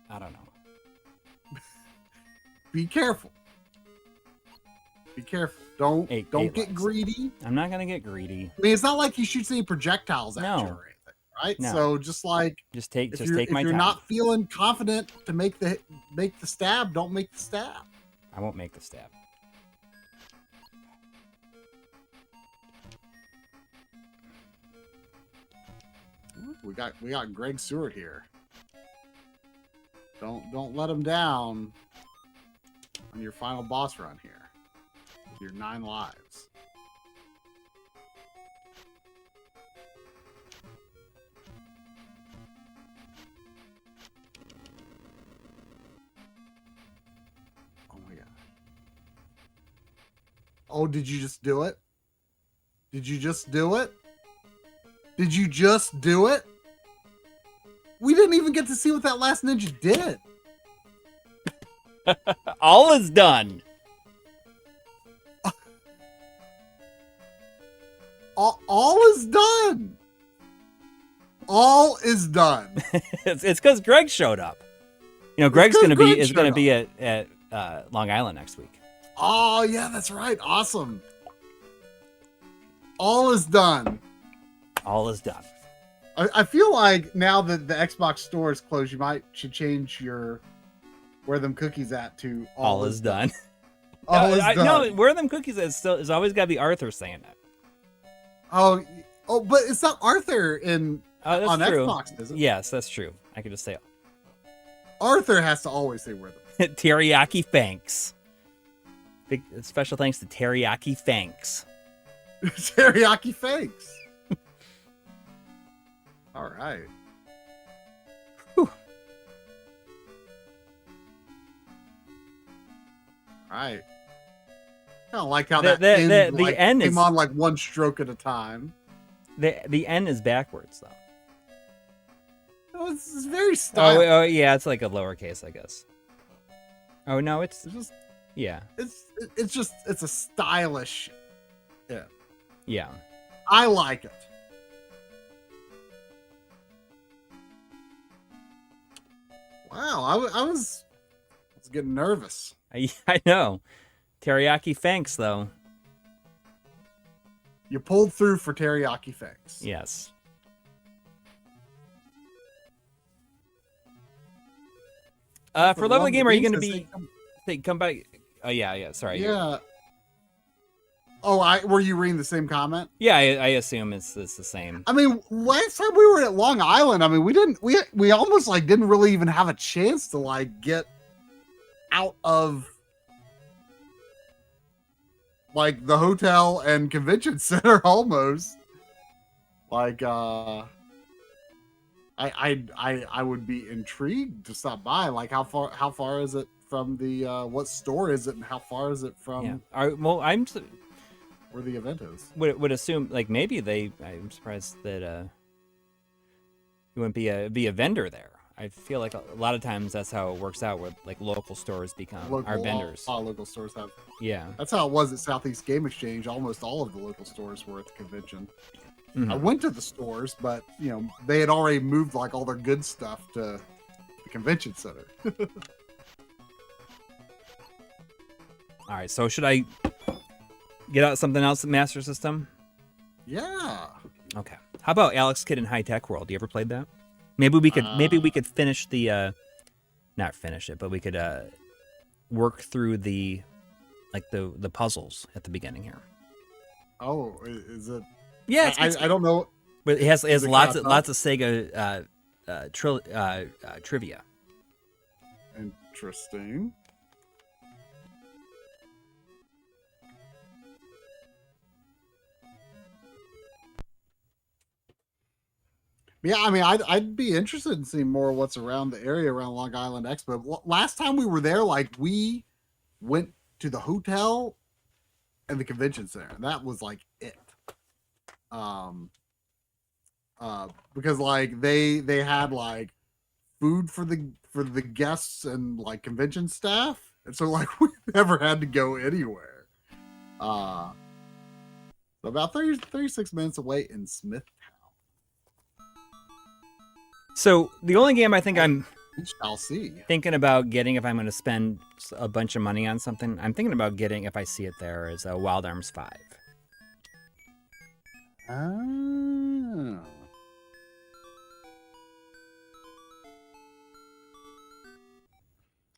I don't know. Be careful. Be careful. Don't get greedy. I'm not gonna get greedy. I mean, it's not like he shoots any projectiles at you or anything, right? No. So just take my time. If you're not feeling confident to make the stab, don't make the stab. I won't make the stab. We got Greg Seward here. Don't let him down on your final boss run here with your 9 lives. Oh my god. Oh, did you just do it? Did you just do it? Did you just do it? We didn't even get to see what that last ninja did. All is done. All is done. All is done. It's because Greg showed up. You know, Greg's gonna be at Long Island next week. Oh yeah, that's right. Awesome. All is done. All is done. I feel like now that the Xbox store is closed, you should change your where them cookies at to all is done. All is done. No, where them cookies at is always got to be Arthur saying it. Oh, but it's not Arthur on true. Xbox, is it? Yes, that's true. I could just say Arthur has to always say where them. Teriyaki thanks. Big special thanks to Teriyaki thanks. Teriyaki thanks. All right. Whew. All right. I don't like how the end came on like one stroke at a time. The N is backwards though. Oh, it's very stylish. Oh yeah, it's like a lowercase, I guess. Oh no, it's just yeah. It's a stylish. Yeah. Yeah. I like it. Wow, I was getting nervous. I know. Teriyaki thanks though. You pulled through for teriyaki thanks. Yes. For Lovely Game, are you going to be come back? Oh yeah. Sorry. Yeah. Oh, were you reading the same comment? Yeah, I assume it's the same. I mean, last time we were at Long Island, I mean, we almost like didn't really even have a chance to like get out of like the hotel and convention center almost. Like I would be intrigued to stop by. Like how far is it from the what store is it and how far is it from where the event is? Would assume like maybe I'm surprised that you wouldn't be a vendor there. I feel like a lot of times that's how it works out, where like local stores become our vendors. All local stores have. Yeah, that's how it was at Southeast Game Exchange. Almost all of the local stores were at the convention. Mm-hmm. I went to the stores, but you know they had already moved like all their good stuff to the convention center. All right, so should I get out something else at Master System? Yeah. Okay. How about Alex Kidd in High Tech World? You ever played that? Maybe we could finish the not finish it, but we could work through the puzzles at the beginning here. Oh, is it? Yeah, I don't know. But it has lots of Sega trivia. Interesting. Yeah, I mean, I'd be interested in seeing more of what's around the area around Long Island Expo. Last time we were there, like we went to the hotel and the convention center, and that was like it. Because like they had like food for the guests and like convention staff, and so like we never had to go anywhere. So about 36 minutes away in Smith. So the only game I think I'll see. Thinking about getting, if I'm going to spend a bunch of money on something, I'm thinking about getting, if I see it there, is Wild Arms 5. Oh.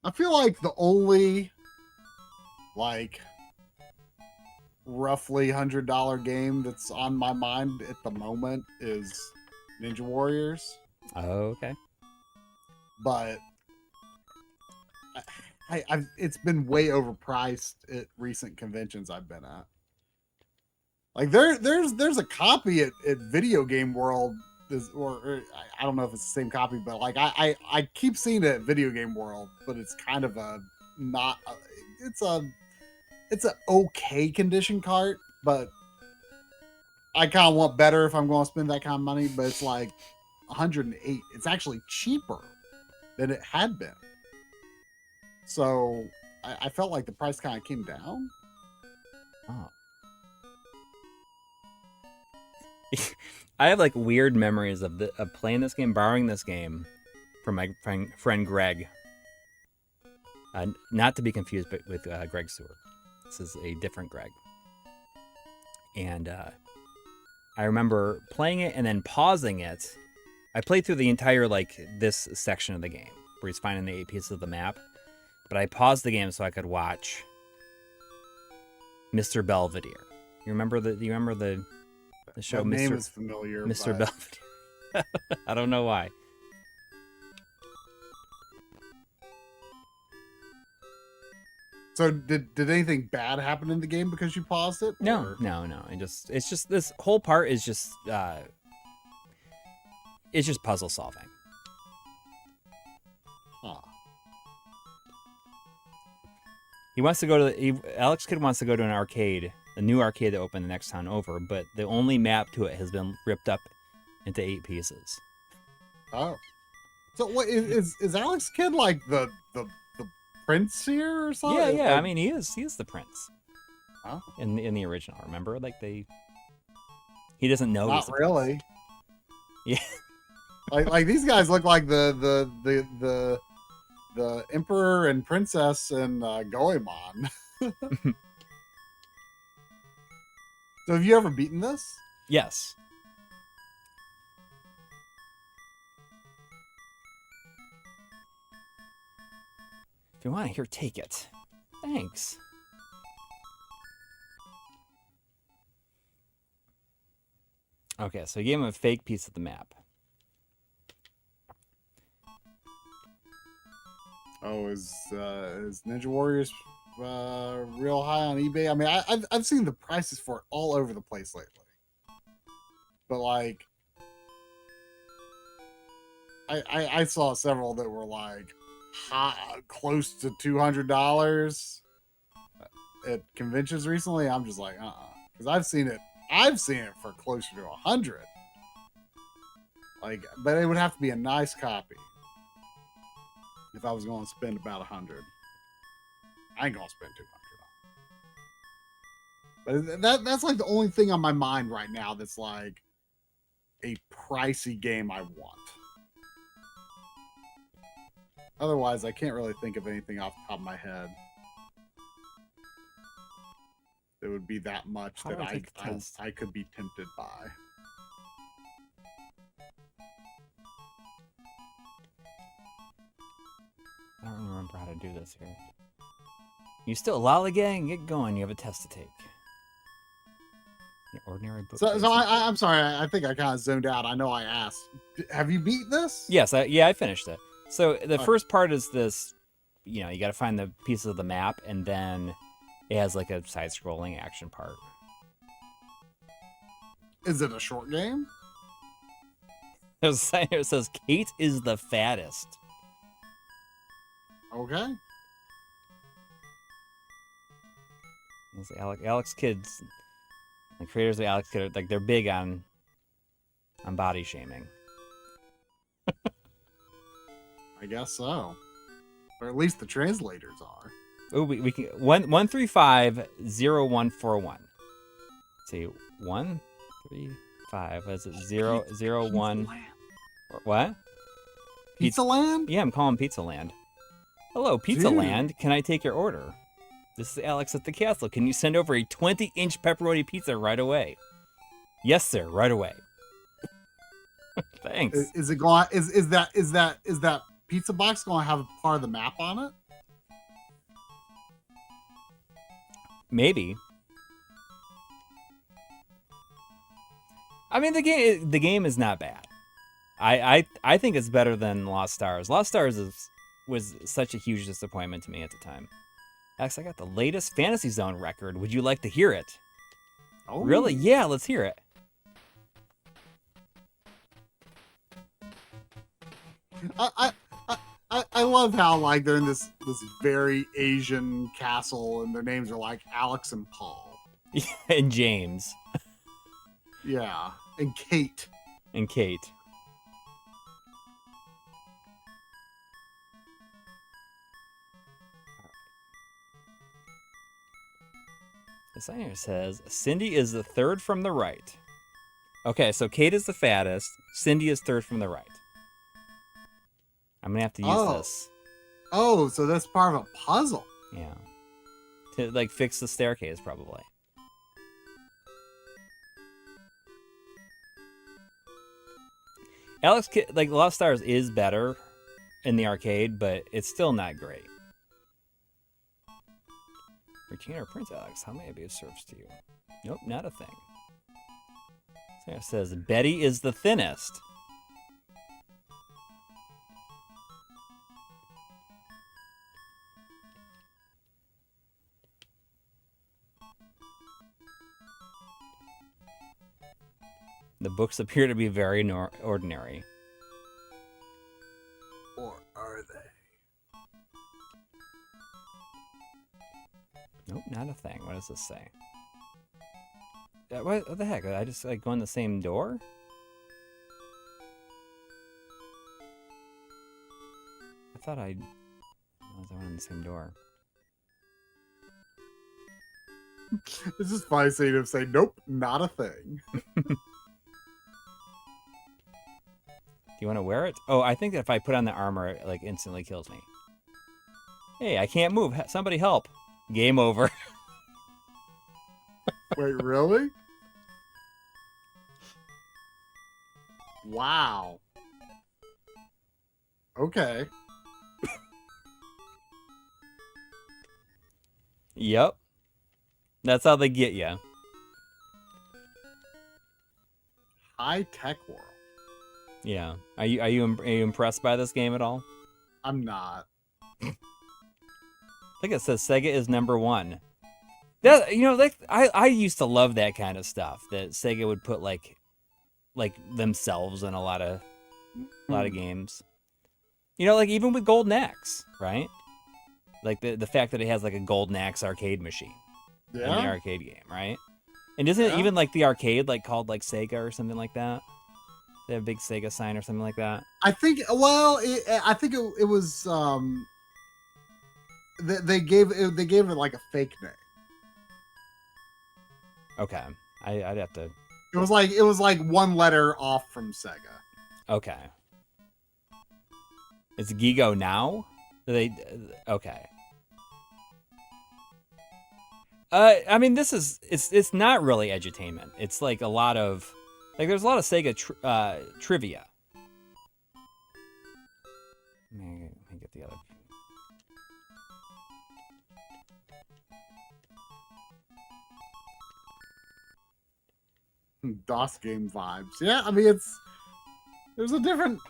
I feel like the only like roughly $100 game that's on my mind at the moment is Ninja Warriors. Oh, okay. But it's been way overpriced at recent conventions I've been at. Like there's a copy at Video Game World, or I don't know if it's the same copy, but like I keep seeing it at Video Game World, but it's kind of it's a okay condition cart, but I kind of want better if I'm going to spend that kind of money, but it's like 108. It's actually cheaper than it had been. So I felt like the price kind of came down. Oh. I have like weird memories of playing this game, borrowing this game from my friend Greg. Not to be confused with Greg Stewart. This is a different Greg. And I remember playing it and then pausing it. I played through the entire like this section of the game where he's finding the 8 pieces of the map, but I paused the game so I could watch Mr. Belvedere. You remember the show? That name is familiar. Mr. Belvedere. I don't know why. So did anything bad happen in the game because you paused it? No. It's just this whole part is just it's just puzzle solving. Huh. He wants to go to Alex Kidd wants to go to an arcade, a new arcade that opened the next town over, but the only map to it has been ripped up into 8 pieces. Oh. So what is Alex Kidd like the prince here or something? Yeah. I mean, he is the prince. Huh? In the original, remember? Like he doesn't know. Not he's the really. Prince. Yeah. like these guys look like the emperor and princess and Goemon. So have you ever beaten this? Yes. If you want to, here, take it. Thanks. Okay, so you gave him a fake piece of the map. Oh, is Ninja Warriors real high on eBay? I mean, I've seen the prices for it all over the place lately, but like, I saw several that were like close to $200 at conventions recently. I'm just like, because I've seen it for closer to 100. Like, but it would have to be a nice copy if I was going to spend about 100. I ain't gonna spend 200. But that's like the only thing on my mind right now that's like a pricey game I want. Otherwise, I can't really think of anything off the top of my head that would be that much that I could be tempted by. I don't remember how to do this here. You still lollygagging? Get going. You have a test to take. An ordinary book. So I'm sorry. I think I kind of zoned out. I know I asked. Have you beat this? Yes. I finished it. So the first part is this. You know, you got to find the pieces of the map, and then it has like a side-scrolling action part. Is it a short game? There's a sign here that says Kate is the fattest. Okay. Alex Kidd, the creators of Alex Kidd, like they're big on body shaming. I guess so, or at least the translators are. Oh, we can 1350141. See 135. What is it? 001. What? Pizza Land? Yeah, I'm calling Pizza Land. Hello, Pizza Land. Can I take your order? This is Alex at the castle. Can you send over a 20-inch pepperoni pizza right away? Yes, sir. Right away. Thanks. Is it going? Is that pizza box going to have a part of the map on it? Maybe. I mean, the game is not bad. I think it's better than Lost Stars. Lost Stars was such a huge disappointment to me at the time. Alex, I got the latest Fantasy Zone record. Would you like to hear it? Oh, really? Yeah, let's hear it. I love how like they're in this very Asian castle and their names are like Alex and Paul. And James. Yeah, and Kate. And Kate. The sign here says Cindy is the third from the right. Okay, so Kate is the fattest. Cindy is third from the right. I'm gonna have to use this. Oh, so that's part of a puzzle. Yeah. To like fix the staircase, probably. Alex Kidd, like Lost Stars is better in the arcade, but it's still not great. Retainer Prince Alex, how may I be of service to you? Nope, not a thing. So it says Betty is the thinnest. The books appear to be very ordinary. Or are they? Nope, not a thing. What does this say? What the heck? Did I just like go in the same door? I thought I went in the same door. It's just funny seeing him say, "Nope, not a thing." Do you want to wear it? Oh, I think that if I put on the armor, it like instantly kills me. Hey, I can't move. Somebody help. Game over. Wait, really? Wow. Okay. Yep. That's how they get you. High tech world. Yeah. Are you impressed by this game at all? I'm not. I think it says Sega is #1. That I used to love that kind of stuff. That Sega would put like themselves in a lot of games. You know, like even with Golden Axe, right? Like the fact that it has like a Golden Axe arcade machine in the arcade game, right? And isn't it even like the arcade like called like Sega or something like that? They have a big Sega sign or something like that. I think. Well, I think it was. They gave it like a fake name. Okay, I'd have to. It was like one letter off from Sega. Okay. It's Gigo now? Okay. I mean, it's not really edutainment. It's like a lot of there's a lot of Sega trivia. Let me get the other. DOS game vibes. Yeah, I mean there's a different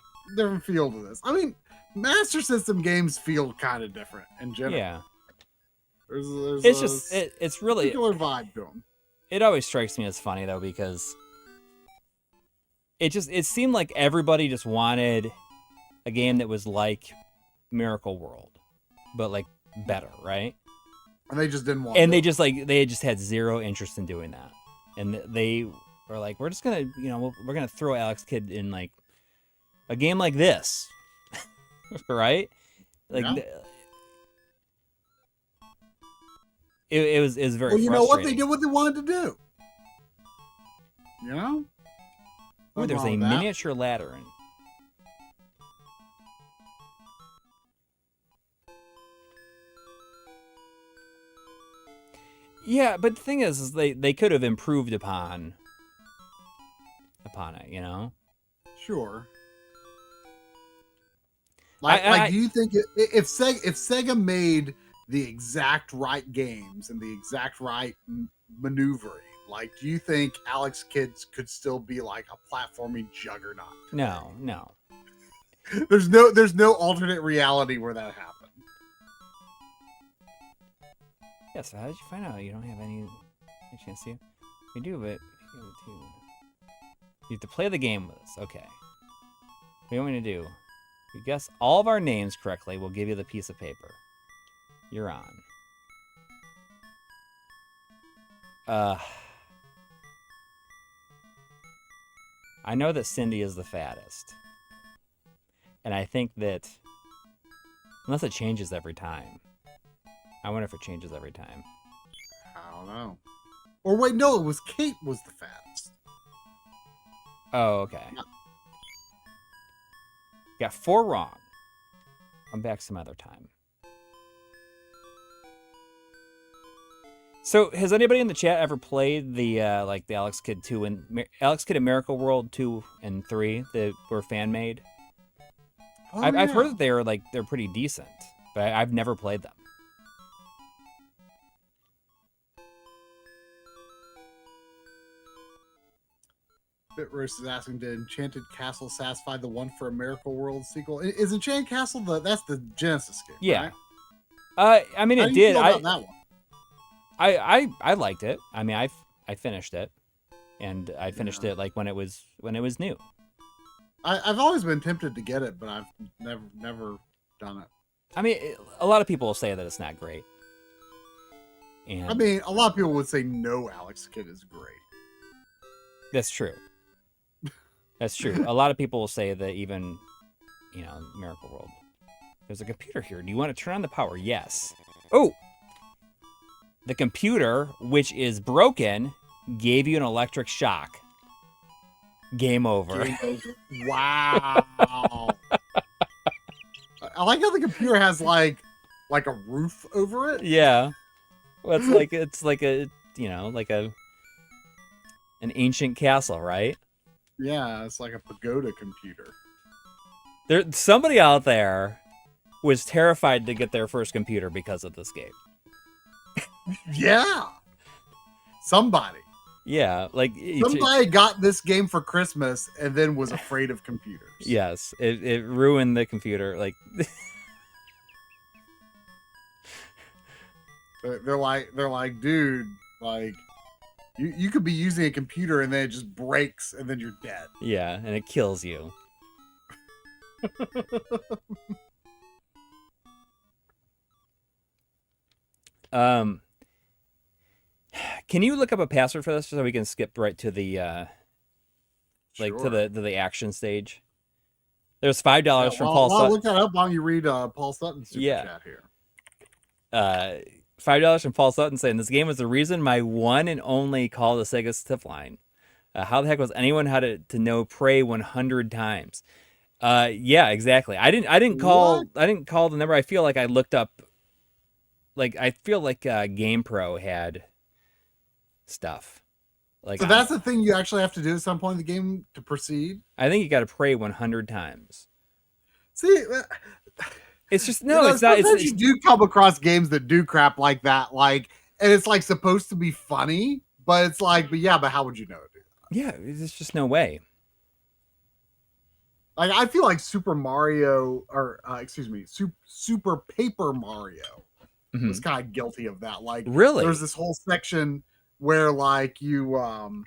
feel to this. I mean, Master System games feel kind of different in general. Yeah. There's it's really particular vibe to them. It always strikes me as funny though because it seemed like everybody just wanted a game that was like Miracle World, but like better, right? And they just didn't want. And they just had zero interest in doing that, and they were like, we're just gonna we're gonna throw Alex Kidd in like a game like this, right? Like. Yeah. It was very well, you know what? They frustrating. did what they wanted to do. You know? Ooh, there's a miniature ladder in. Yeah, but the thing is they could have improved upon it, you know? Sure. Like do you think if Sega made the exact right games and the exact right maneuvering, like do you think Alex Kidd could still be like a platforming juggernaut? No. There's no alternate reality where that happened. Yeah, so how did you find out you don't have any chance to? We do, but you have to play the game with us. Okay. What do you want me to do? If you guess all of our names correctly, we'll give you the piece of paper. You're on. I know that Cindy is the fattest. And I think that, unless it changes every time. I wonder if it changes every time. I don't know. Or wait, no, it was Kate was the fattest. Oh, okay. No. Got 4 wrong. I'm back some other time. So, has anybody in the chat ever played the the Alex Kidd 2 and Alex Kidd and Miracle World 2 and 3 that were fan made? Oh, I've heard that they're pretty decent, but I've never played them. Bitroast is asking, did Enchanted Castle satisfy the one for a Miracle World sequel? Is Enchanted Castle that's the Genesis game? Yeah. Right? I mean, How it do you did. feel about that one? I liked it. I mean, I finished it, and I finished it like when it was new. I've always been tempted to get it, but I've never done it. I mean, a lot of people say that it's not great. And I mean, a lot of people would say no, Alex Kidd is great. that's true. That's true. A lot of people will say that even, Miracle World. There's a computer here. Do you want to turn on the power? Yes. Oh! The computer, which is broken, gave you an electric shock. Game over. Game over. Wow. I like how the computer has like a roof over it. Yeah. Well, it's like an ancient castle, right? Yeah, it's like a pagoda computer. Somebody out there was terrified to get their first computer because of this game. Yeah. Somebody Somebody got this game for Christmas and then was afraid of computers. Yes, it ruined the computer. Like they're like, dude, like you could be using a computer and then it just breaks and then you're dead. Yeah, and it kills you. Can you look up a password for this so we can skip right to the to the action stage? There's $5 from Paul Sutton. Look that up while you read Paul Sutton's super chat here. $5 from Paul Sutton saying this game was the reason my one and only call the Sega Stiff line. How the heck was anyone how to know Prey 100 times? Yeah, exactly. I didn't call the number. I feel like I looked up. Like I feel like GamePro had stuff. Like so that's the thing you actually have to do at some point in the game to proceed. I think you got to pray 100 times. See, it's just it's not. Sometimes you do come across games that do crap like that, like, and it's like supposed to be funny, but it's like, but how would you know to do that? Yeah, there's just no way. Like I feel like Super Mario, or Super Paper Mario was kind of guilty of that. Like, really, there's this whole section where like you have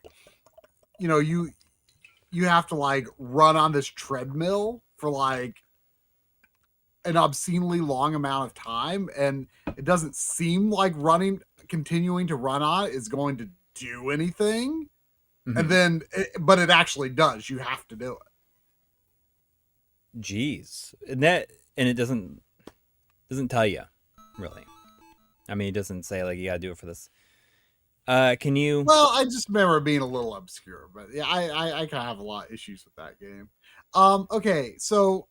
to like run on this treadmill for like an obscenely long amount of time, and it doesn't seem like continuing to run on it is going to do anything. And then but it actually does. You have to do it. Jeez. And it doesn't tell you, really. I mean, it doesn't say like you gotta do it for this. Can you? Well, I just remember it being a little obscure, but yeah, I kind of have a lot of issues with that game. Okay, so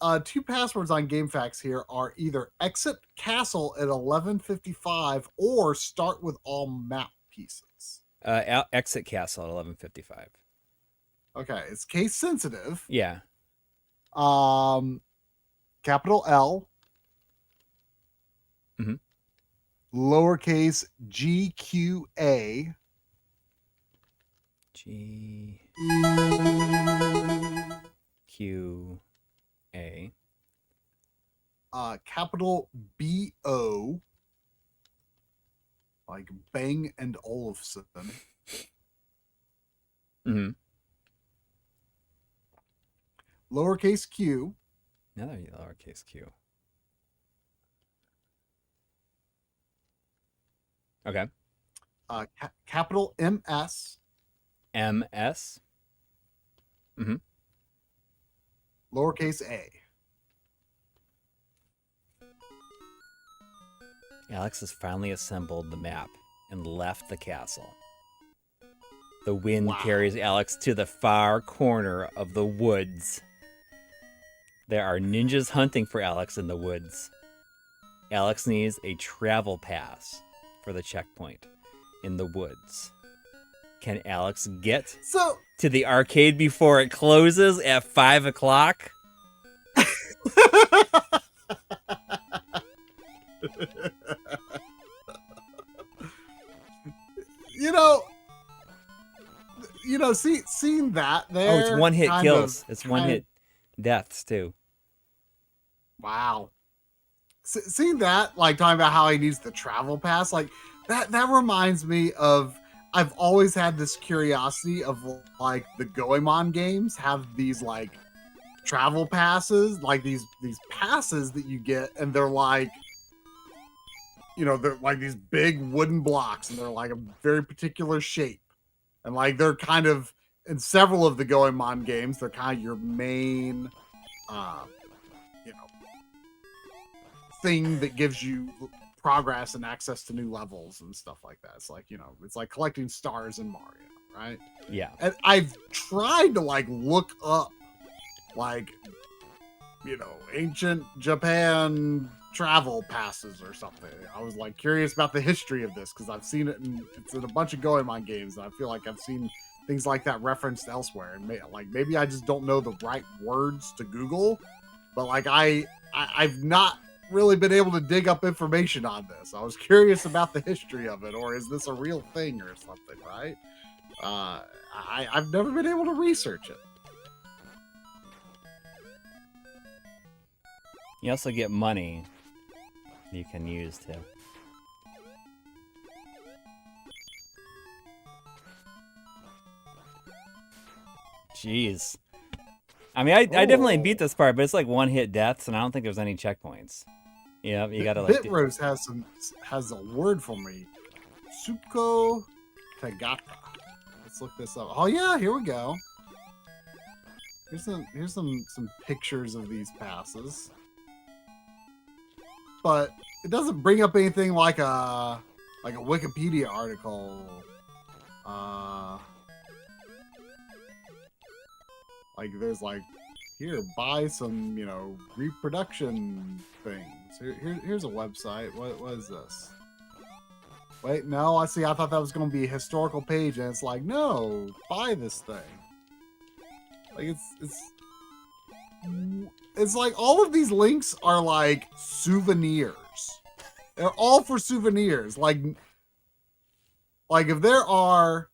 2 passwords on GameFAQs here are either exit castle at 11:55 or start with all map pieces. Exit castle at 11:55. Okay, it's case sensitive. Yeah. Capital L. Lowercase GQA. GQA. Capital BO. Like Bang and Olufsen. Lowercase q. Another lowercase q. Okay. Capital MS. MS. Mm-hmm. Lowercase a. Alex has finally assembled the map and left the castle. The wind carries Alex to the far corner of the woods. There are ninjas hunting for Alex in the woods. Alex needs a travel pass for the checkpoint in the woods. Can Alex get to the arcade before it closes at 5 o'clock? Seeing that there. Oh, it's one hit kills. It's one hit deaths too. Wow. Seeing that, like talking about how he needs the travel pass, like that reminds me of, I've always had this curiosity of like the Goemon games have these like travel passes, like these passes that you get, and they're like, they're like these big wooden blocks, and they're like a very particular shape. And like they're kind of, in several of the Goemon games, they're kind of your main thing that gives you progress and access to new levels and stuff like that. It's like, it's like collecting stars in Mario, right? Yeah. And I've tried to like look up like, ancient Japan travel passes or something. I was like curious about the history of this because I've seen it it's in a bunch of Goemon games, and I feel like I've seen things like that referenced elsewhere. And maybe I just don't know the right words to Google, but like I've not really been able to dig up information on this. I was curious about the history of it, or is this a real thing or something, right? I've never been able to research it. You also get money you can use too. Jeez. I mean, I definitely beat this part, but it's like one hit deaths, and I don't think there's any checkpoints. Yeah, you gotta like. Bitrose has a word for me. Tsuko Tagata. Let's look this up. Oh yeah, here we go. Here's some pictures of these passes. But it doesn't bring up anything like a Wikipedia article. Like there's like, here, buy some, reproduction things. Here's a website. What is this? Wait, no, I thought that was going to be a historical page, and it's like, no, buy this thing. Like it's like all of these links are like souvenirs. They're all for souvenirs. Like if there are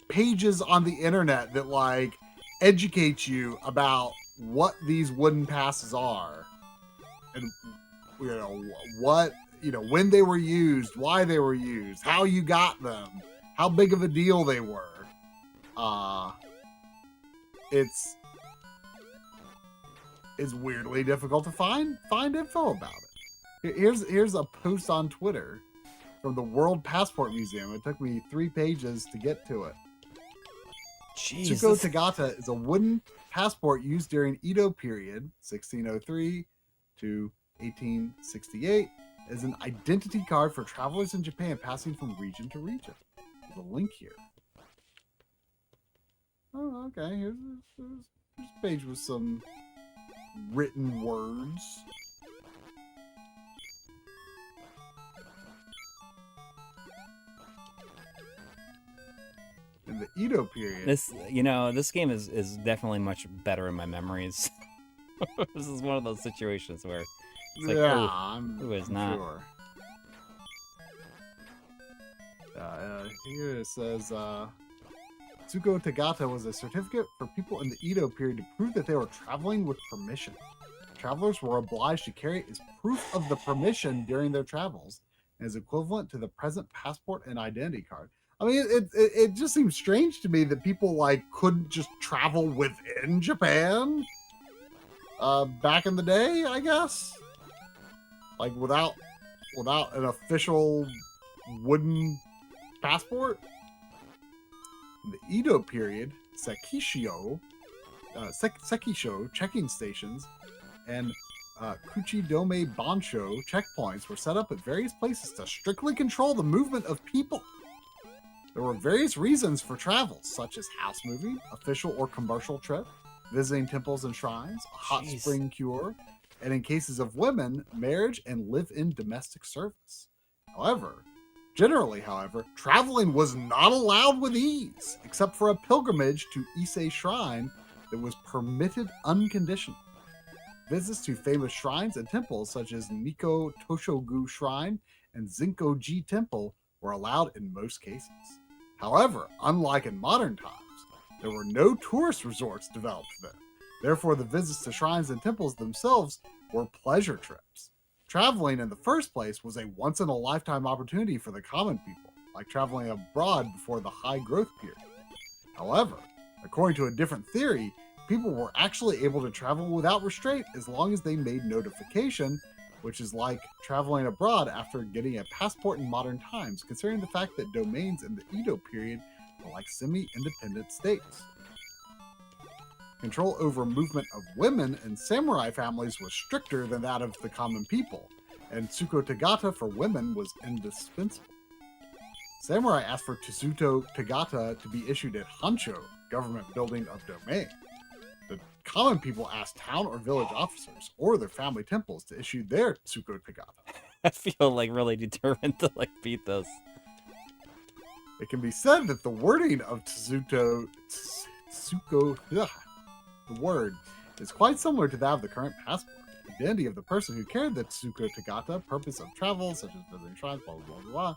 pages on the internet that like educate you about what these wooden passes are, and when they were used, why they were used, how you got them, how big of a deal they were, it's weirdly difficult to find info about it. Here's a post on Twitter from the World Passport Museum. It took me 3 pages to get to it. Tsuko Tagata is a wooden passport used during Edo period, 1603 to 1868, as an identity card for travelers in Japan passing from region to region. There's a link here. Oh, okay. Here's a page with some written words. In the Edo period. This game is definitely much better in my memories. This is one of those situations where it's like, who is not? Sure. Here it says, Tsuko Tagata was a certificate for people in the Edo period to prove that they were traveling with permission. Travelers were obliged to carry it as proof of the permission during their travels, and is equivalent to the present passport and identity card. I mean, it just seems strange to me that people like couldn't just travel within Japan back in the day, I guess, like without an official wooden passport. In the Edo period, Sekisho checking stations and Kuchidome Bansho checkpoints were set up at various places to strictly control the movement of people. There were various reasons for travel, such as house moving, official or commercial trip, visiting temples and shrines, a hot spring cure, and in cases of women, marriage and live-in domestic service. Generally, traveling was not allowed with ease, except for a pilgrimage to Ise Shrine that was permitted unconditionally. Visits to famous shrines and temples such as Nikko Toshogu Shrine and Zinko-ji Temple were allowed in most cases. However, unlike in modern times, there were no tourist resorts developed then. Therefore, the visits to shrines and temples themselves were pleasure trips. Traveling in the first place was a once-in-a-lifetime opportunity for the common people, like traveling abroad before the high growth period. However, according to a different theory, people were actually able to travel without restraint as long as they made notification, which is like traveling abroad after getting a passport in modern times, considering the fact that domains in the Edo period were like semi-independent states. Control over movement of women in samurai families was stricter than that of the common people, and Tsuko Tagata for women was indispensable. Samurai asked for Tsuto Tagata to be issued at Hansho, government building of domain. The common people asked town or village officers or their family temples to issue their Tsuko Tagata. I feel like really determined to beat this. It can be said that the wording of Tsuko, the word, is quite similar to that of the current passport. The identity of the person who carried the Tsuko Tagata, purpose of travel, such as visiting shrines, blah, blah, blah, blah.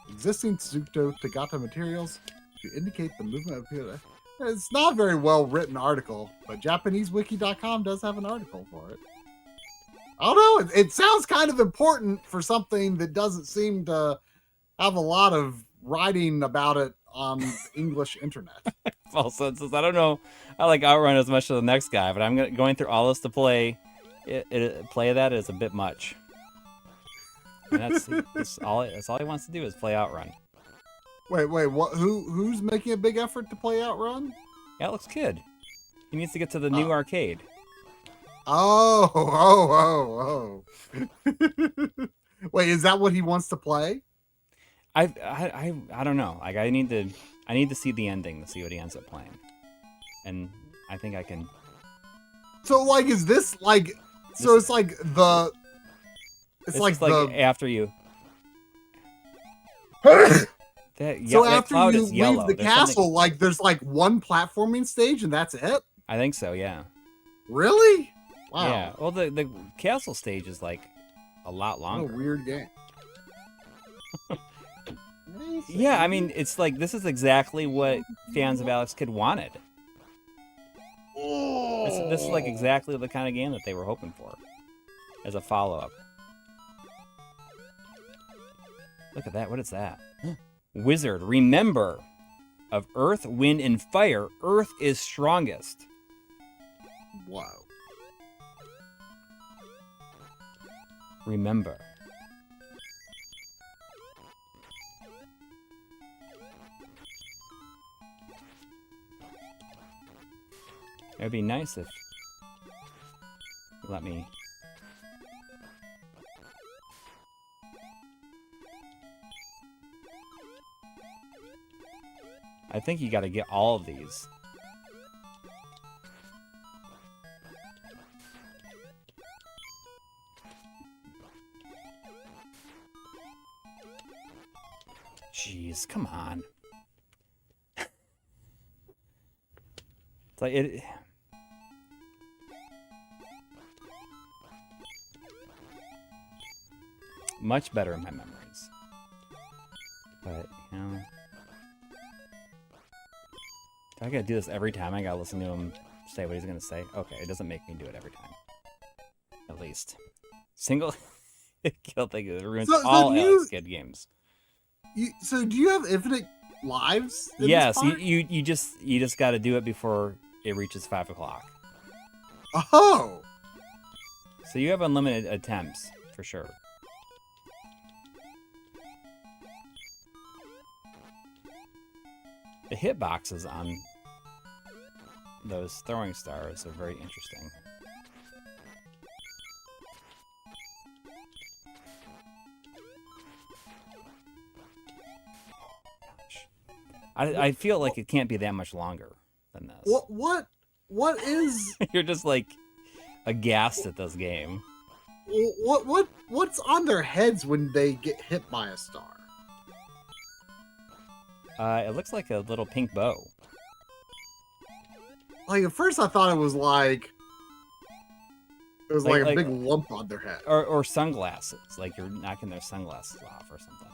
Existing Tsuko Tagata materials to indicate the movement of people. It's not a very well written article, but JapaneseWiki.com does have an article for it. I don't know. It sounds kind of important for something that doesn't seem to have a lot of writing about it on the English internet. Well, since I don't know, I like Outrun as much as the next guy, but I'm going through all this to play that is a bit much. And that's all he wants to do is play Outrun. Wait, what? Who's making a big effort to play Outrun? Alex Kidd. He needs to get to the new arcade. Oh. Wait, is that what he wants to play? I don't know. Like I need to see the ending to see what he ends up playing. And I think I can. So is this like so it's like the it's like after you so after you leave the castle, there's one platforming stage and that's it? I think so, yeah. Really? Wow. Yeah. Well, the castle stage is a lot longer. What a weird game. Yeah, I mean, it's this is exactly what fans of Alex Kidd wanted. This is exactly the kind of game that they were hoping for as a follow-up. Look at that. What is that? Wizard, remember, of earth, wind, and fire, earth is strongest. Wow. Remember. It would be nice if you let me. I think you got to get all of these. Jeez, come on. It's like it. Much better in my memories. But, you know. Do I gotta do this every time? I gotta listen to him say what he's gonna say? Okay, it doesn't make me do it every time. At least. Single kill thing ruins all Alex Kidd games. So do you have infinite lives? Yes, you just gotta do it before it reaches 5 o'clock. Oh! So you have unlimited attempts, for sure. The hitboxes on those throwing stars are very interesting. I feel like it can't be that much longer than this. What is You're just like aghast at this game. what's on their heads when they get hit by a star? It looks like a little pink bow. Like at first I thought it was like a Like- big lump on their head. Or sunglasses, like you're knocking their sunglasses off or something.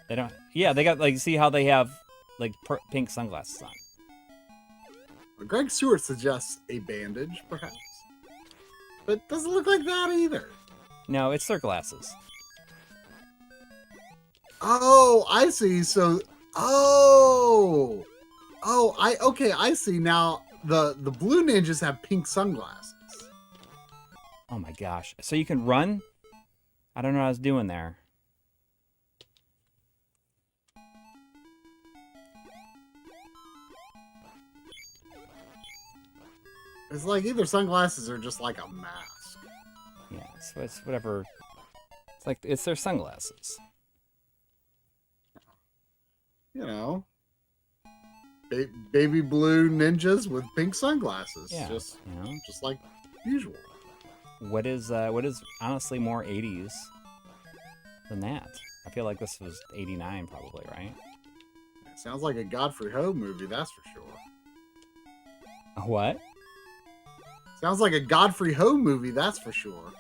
They don't. Yeah, they got like, see how they have like pink sunglasses on. Greg Stewart suggests a bandage, perhaps, but it doesn't look like that either. No, it's their glasses. Oh, I see. So, okay, I see now. The blue ninjas have pink sunglasses. Oh my gosh! So you can run? I don't know what I was doing there. It's like either sunglasses or just like a mask. Yeah, so it's whatever. It's like it's their sunglasses. You know, baby blue ninjas with pink sunglasses. Yeah, just you know, just like usual. what is honestly more 80s than that? I feel like this was 89 probably, right? Sounds like a Godfrey Ho movie, that's for sure. What? Sounds like a Godfrey Ho movie, that's for sure.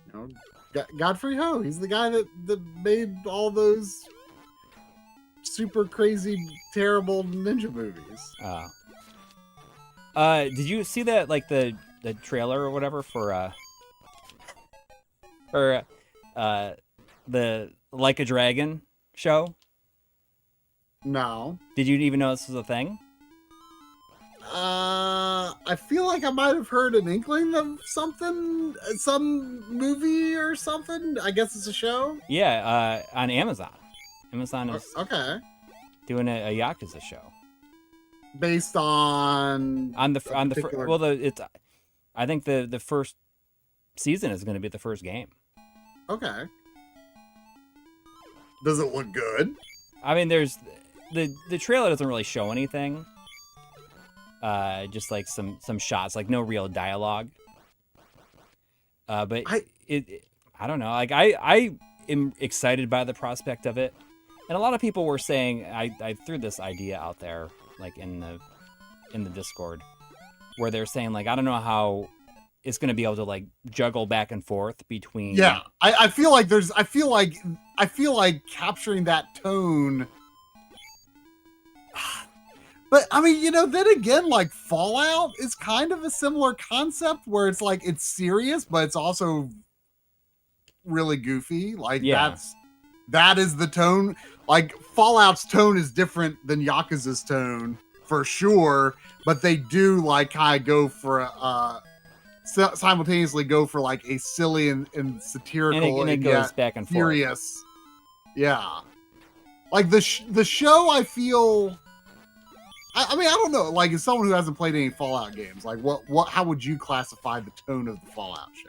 You know, Godfrey Ho, he's the guy that made all those super crazy, terrible ninja movies. Did you see that, like the trailer or whatever for the Like a Dragon show? No. Did you even know this was a thing? I feel like I might have heard an inkling of something, some movie or something. I guess it's a show. Yeah, on Amazon. Amazon is Okay. doing a Yakuza show Based on it's. I think the first season is going to be the first game. Okay. Does it look good? I mean, there's the trailer doesn't really show anything. Just like some shots, like no real dialogue. But I don't know. Like I am excited by the prospect of it, and a lot of people were saying I threw this idea out there, like in the Discord, where they're saying like I don't know how it's going to be able to like juggle back and forth between. Yeah, I feel like capturing that tone. But I mean, you know, then again, like Fallout is kind of a similar concept where it's like it's serious, but it's also really goofy. Like that is the tone. Like Fallout's tone is different than Yakuza's tone for sure, but they do like kind of go for simultaneously go for like a silly and satirical and it goes back and furious. Forth. Yeah, like the show. I feel. I mean, I don't know. Like, as someone who hasn't played any Fallout games, like, how would you classify the tone of the Fallout show?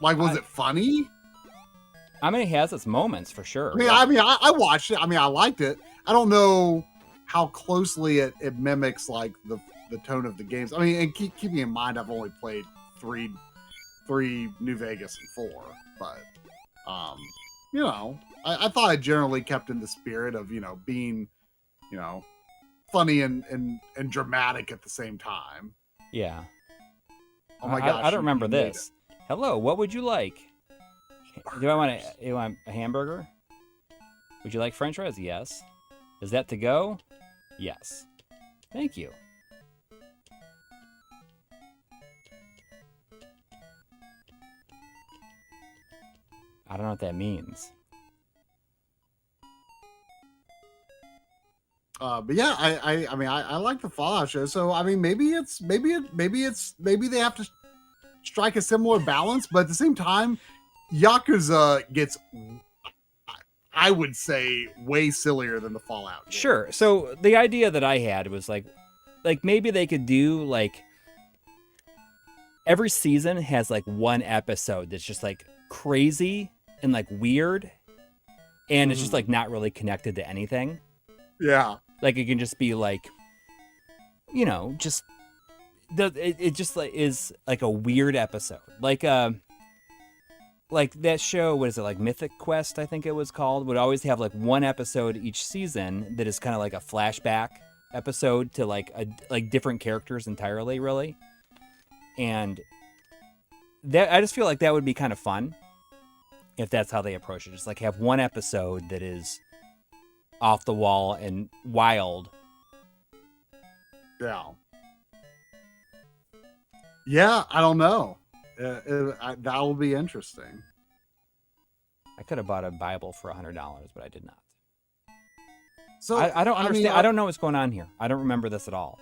Like, was it funny? I mean, it has its moments for sure. I watched it. I mean, I liked it. I don't know how closely it mimics like the tone of the games. I mean, and keeping in mind, I've only played three New Vegas and 4, but. You know, I thought I generally kept in the spirit of, you know, being, you know, funny and dramatic at the same time. Yeah. Oh my gosh. I don't remember this. Hello, what would you like? Do you want a hamburger? Would you like French fries? Yes. Is that to go? Yes. Thank you. I don't know what that means. But yeah, I mean, I like the Fallout show. So I mean, maybe they have to strike a similar balance, but at the same time, Yakuza gets, I would say, way sillier than the Fallout games. Sure. So the idea that I had was like maybe they could do like every season has like one episode that's just like crazy and like weird, and it's just like not really connected to anything. Yeah. Like it can just be like, just it just like is like a weird episode. Like that show, what is it, like Mythic Quest, I think it was called, would always have like one episode each season that is kind of like a flashback episode to like different characters entirely, really. And that, I just feel like that would be kind of fun if that's how they approach it. Just like have one episode that is off the wall and wild. Yeah. Yeah, I don't know. That will be interesting. I could have bought a Bible for $100, but I did not. So I don't understand. I don't know what's going on here. I don't remember this at all.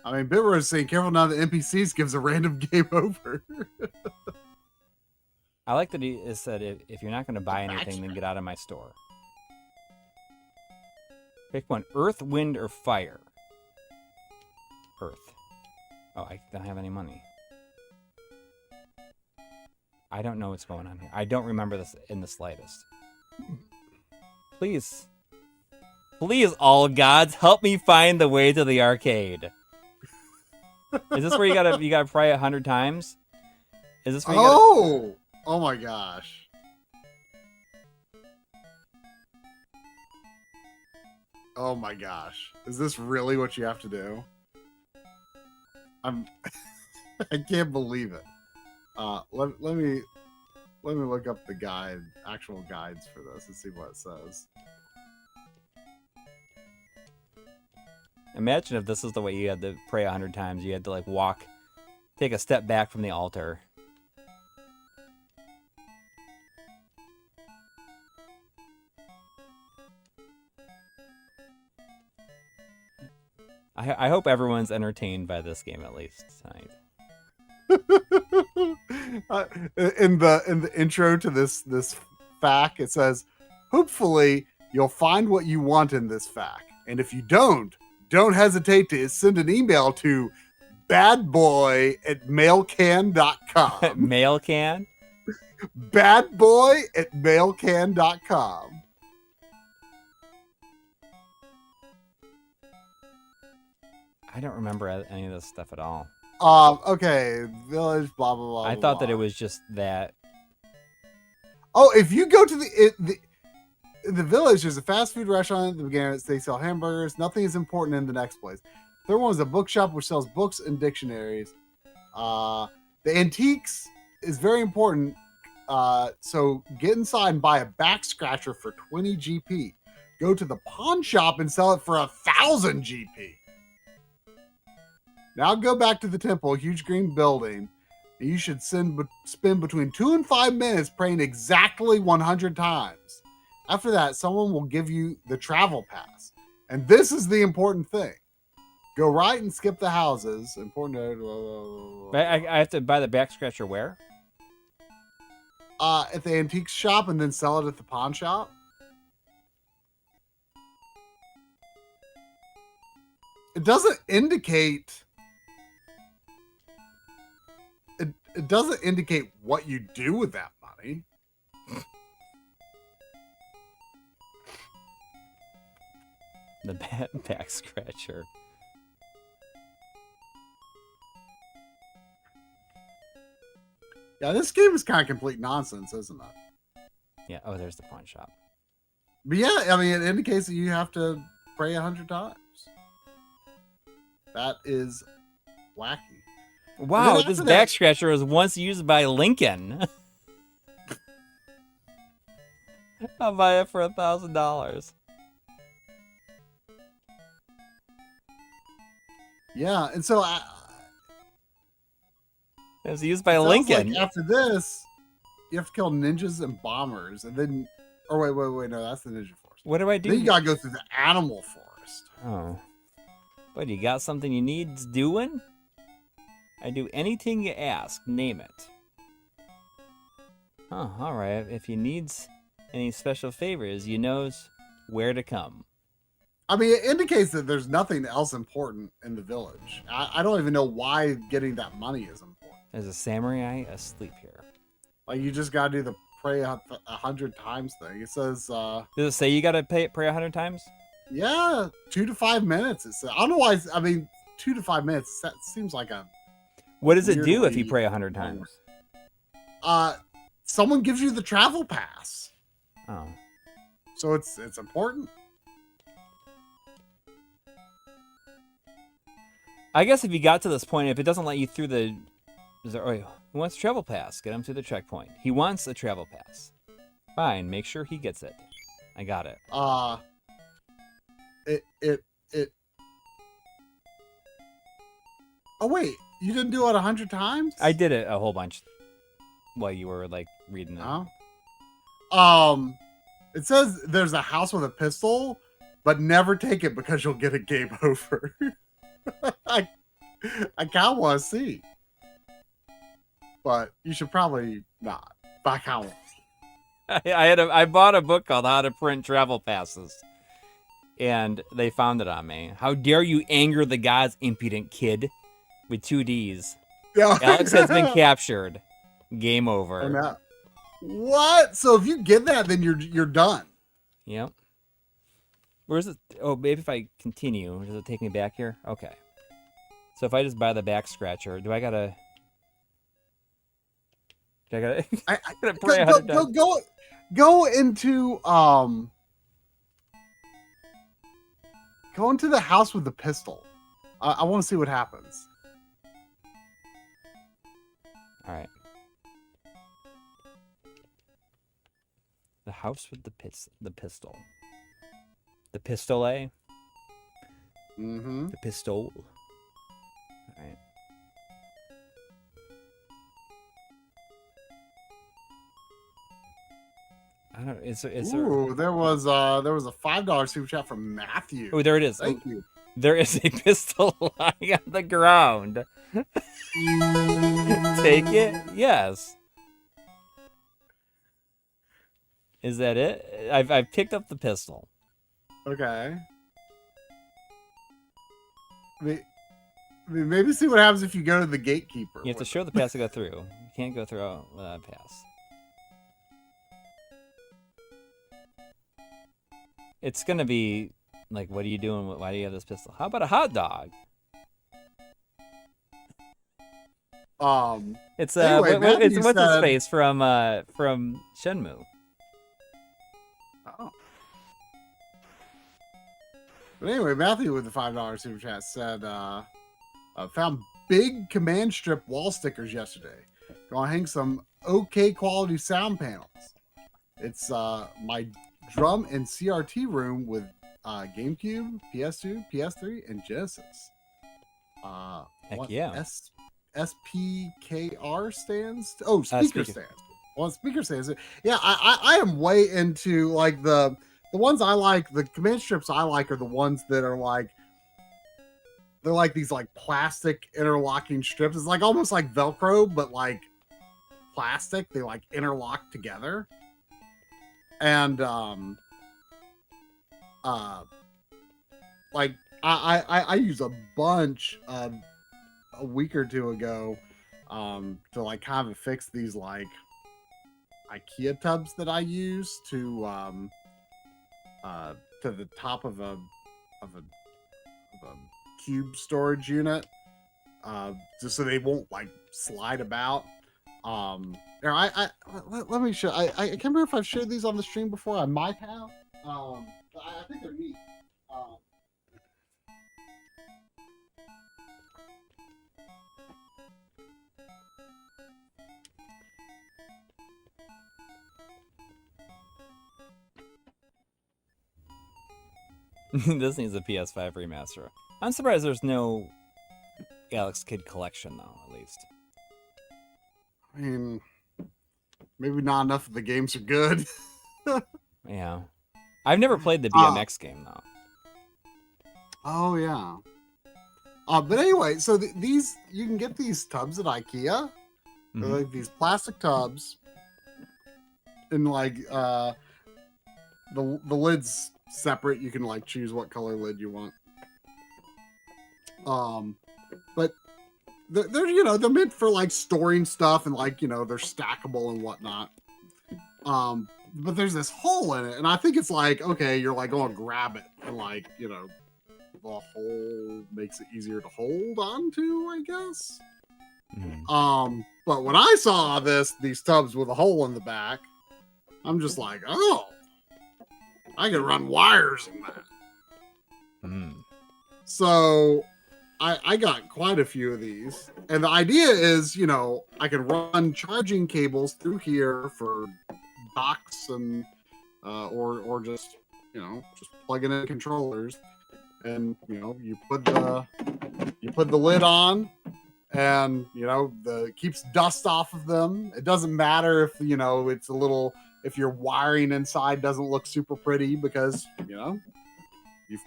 I mean, Bitrose is saying, careful now, the NPCs gives a random game over. I like that he said, if you're not going to buy anything, then get out of my store. Pick one. Earth, wind, or fire? Earth. Oh, I don't have any money. I don't know what's going on here. I don't remember this in the slightest. Please. Please, all gods, help me find the way to the arcade. Is this where you gotta pray 100 times? Is this where you gotta... Oh my gosh. Oh my gosh. Is this really what you have to do? I can't believe it. Let me look up the actual guides for this and see what it says. Imagine if this is the way you had to pray 100 times. You had to like take a step back from the altar. I hope everyone's entertained by this game at least tonight. In the intro to this FAQ, it says, hopefully you'll find what you want in this FAQ, and if you don't hesitate to send an email to badboy@mailcan.com. Mailcan? badboy@mailcan.com. I don't remember any of this stuff at all. Okay, village, blah blah blah. I thought that it was just that. Oh, if you go to the village, there's a fast food restaurant at the beginning. They sell hamburgers. Nothing is important in the next place. Third one is a bookshop which sells books and dictionaries. The antiques is very important. So get inside and buy a back scratcher for 20 GP. Go to the pawn shop and sell it for 1,000 GP. Now go back to the temple, huge green building. And you should spend between 2 and 5 minutes praying exactly 100 times. After that, someone will give you the travel pass. And this is the important thing. Go right and skip the houses. Important. I have to buy the back scratcher where? At the antique shop and then sell it at the pawn shop. It doesn't indicate... It doesn't indicate what you do with that money. The back scratcher. Yeah, this game is kind of complete nonsense, isn't it? Yeah. Oh, there's the pawn shop. But yeah, I mean, it indicates that you have to pray 100 times. That is wacky. Wow, this back scratcher was once used by Lincoln. I'll buy it for $1,000. Yeah, and so it was used by Lincoln. Like after this, you have to kill ninjas and bombers, and then, or wait, no, that's the ninja forest. What do I do? Then you gotta go through the animal forest. Oh, but you got something you need doing? I do anything you ask. Name it. Oh, all right. If he needs any special favors, you knows where to come. I mean, it indicates that there's nothing else important in the village. I don't even know why getting that money is important. There's a samurai asleep here. Like, you just gotta do the pray 100 times thing. It says, Does it say you gotta pray 100 times? yeah, 2 to 5 minutes. It says. I don't know why. I mean, 2 to 5 minutes. That seems like a. What does it do if weirdly you pray 100 times? Someone gives you the travel pass, Oh. so it's important. I guess if you got to this point, if it doesn't let you through the... who wants a travel pass? Get him to the checkpoint. He wants a travel pass. Fine, make sure he gets it. I got it. It. Oh wait, you didn't do it 100 times? I did it a whole bunch while you were like reading it. Oh. It says there's a house with a pistol, but never take it because you'll get a game over. I kind of want to see, but you should probably not. But I kind of. I bought a book called How to Print Travel Passes, and they found it on me. How dare you anger the gods, impudent kid, with 2 Ds. Yeah. Alex has been captured. Game over. What? So if you get that, then you're done. Yep. Where's it? Oh, maybe if I continue, does it take me back here? Okay. So if I just buy the back scratcher, do I gotta? I gotta pray 100 times. Go into go into the house with the pistol. I want to see what happens. All right. The house with the pistol. The pistolet. Mm-hmm. The pistol. All right. I don't. Ooh, there was a $5 super chat from Matthew. Oh, there it is. Thank you. There is a pistol lying on the ground. Take it? Yes. Is that it? I've picked up the pistol. Okay. Maybe see what happens if you go to the gatekeeper. You have to show the pass to go through. You can't go through without a pass. It's gonna be like, what are you doing? Why do you have this pistol? How about a hot dog? It's anyway, it's what's his face from Shenmue. Oh. But anyway, Matthew with the $5 super chat said, found big command strip wall stickers yesterday. Gonna hang some okay quality sound panels. It's my drum and CRT room with GameCube, PS2, PS3, and Genesis. Heck yeah. SPKR stands? Oh, speaker stands. Well, speaker stands. Yeah, I am way into like the ones I like. The command strips I like are the ones that are like, they're like these like plastic interlocking strips. It's like almost like Velcro, but like plastic. They like interlock together. And like I use a bunch a week or two ago to like kind of fix these like IKEA tubs that I use to the top of a cube storage unit, just so they won't like slide about. Let me show. I can't remember if I've shared these on the stream before. I might have. But I think they're neat. This needs a PS5 remaster. I'm surprised there's no Alex Kidd collection though, at least. I mean, maybe not enough of the games are good. Yeah. I've never played the BMX game though. Oh yeah. But anyway, so these, you can get these tubs at IKEA. They're like these plastic tubs, and like the lid's separate. You can like choose what color lid you want. But they're you know, they're meant for like storing stuff, and like, you know, they're stackable and whatnot. But there's this hole in it, and I think it's like, okay, you're like going to grab it, and like, you know, the hole makes it easier to hold on to, I guess. But when I saw these tubs with a hole in the back, I'm just like, oh, I can run wires in that. So I got quite a few of these, and the idea is, you know, I can run charging cables through here for docks and or just, you know, just plugging in controllers, and you know, you put the lid on, and you know, keeps dust off of them. It doesn't matter if, you know, it's a little, if your wiring inside doesn't look super pretty, because, you know, you've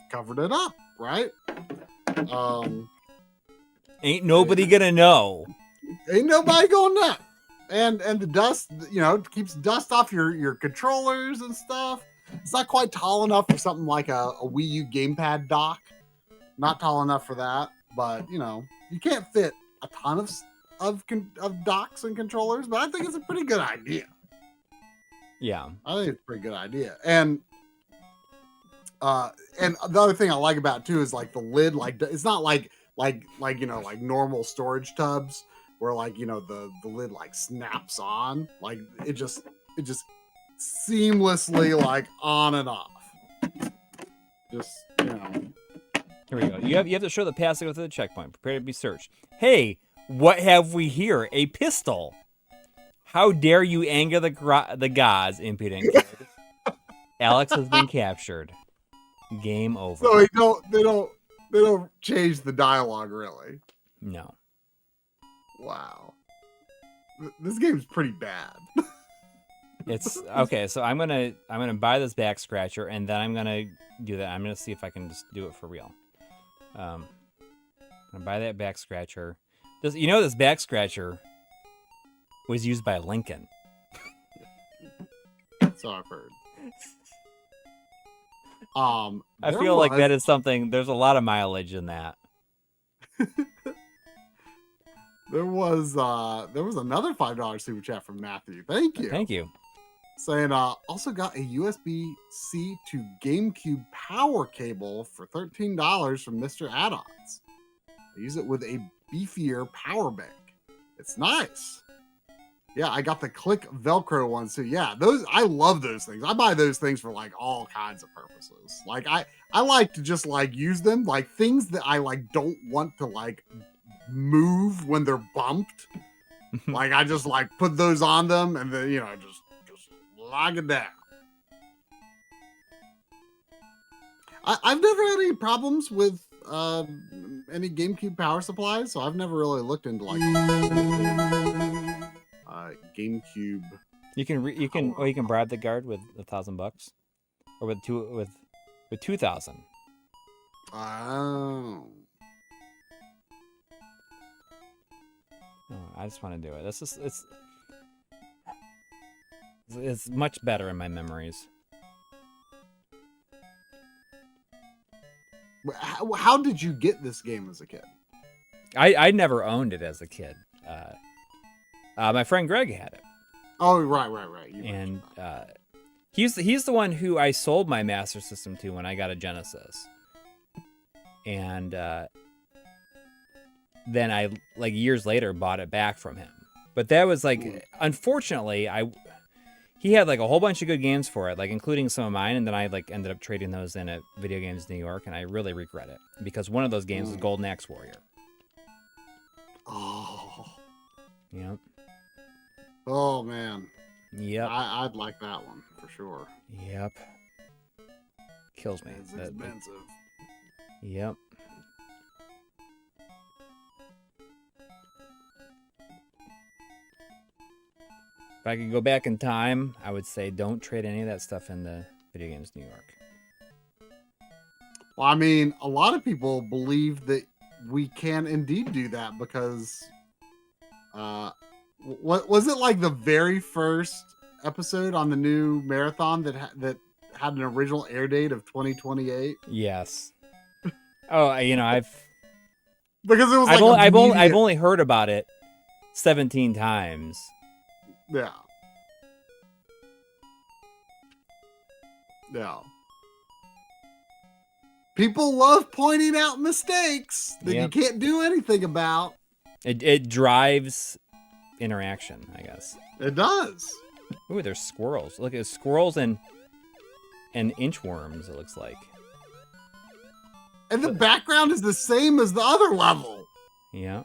covered it up, right? Ain't nobody gonna know. Ain't nobody gonna know. And the dust, you know, keeps dust off your controllers and stuff. It's not quite tall enough for something like a Wii U gamepad dock. Not tall enough for that, but you know, you can't fit a ton of docks and controllers, but I think it's a pretty good idea. Yeah, I think it's a pretty good idea. And the other thing I like about it too is like the lid, like it's not like you know, like normal storage tubs where like, you know, the lid like snaps on. Like it just seamlessly like on and off. Just, you know. Here we go. You have to show the pass to go to the checkpoint. Prepare to be searched. Hey, what have we here? A pistol. How dare you anger the gods, impudent kid. Alex has been captured. Game over. So they don't change the dialogue, really. No. Wow. This game's pretty bad. It's okay. So I'm gonna buy this back scratcher, and then I'm gonna do that. I'm gonna see if I can just do it for real. I'm gonna buy that back scratcher. This back scratcher was used by Lincoln. So I've heard. I feel like that is something. There's a lot of mileage in that. There was another $5 super chat from Matthew. Thank you. Thank you. Saying also got a USB-C to GameCube power cable for $13 from Mr. Add-ons. I use it with a beefier power bank. It's nice. Yeah, I got the click Velcro ones too. Yeah, I love those things. I buy those things for like all kinds of purposes. Like I like to just like use them, like things that I like don't want to like move when they're bumped. Like I just like put those on them, and then, you know, just lock it down. I've never had any problems with any GameCube power supplies, so I've never really looked into like GameCube. You can bribe the guard with $1,000, or with 2,000. Oh. I just want to do it. It's much better in my memories. How did you get this game as a kid? I never owned it as a kid. My friend Greg had it. Oh, right. And he's the one who I sold my Master System to when I got a Genesis. And then I, like, years later, bought it back from him. But that was like, unfortunately, he had like a whole bunch of good games for it, like including some of mine, and then I like ended up trading those in at Video Games New York, and I really regret it because one of those games was Golden Axe Warrior. Oh. Yep. Oh man. Yep. I'd like that one for sure. Yep. Kills me. It's expensive. Yep. If I could go back in time, I would say don't trade any of that stuff in the Video Games New York. Well, I mean, a lot of people believe that we can indeed do that because what was it, like the very first episode on the new marathon that had an original air date of 2028? Yes. Oh, I've Because it was I've only heard about it 17 times. Yeah. Yeah. People love pointing out mistakes that you can't do anything about. It drives interaction, I guess. It does. Ooh, there's squirrels. Look at squirrels and inchworms, it looks like. And the background is the same as the other level. Yeah.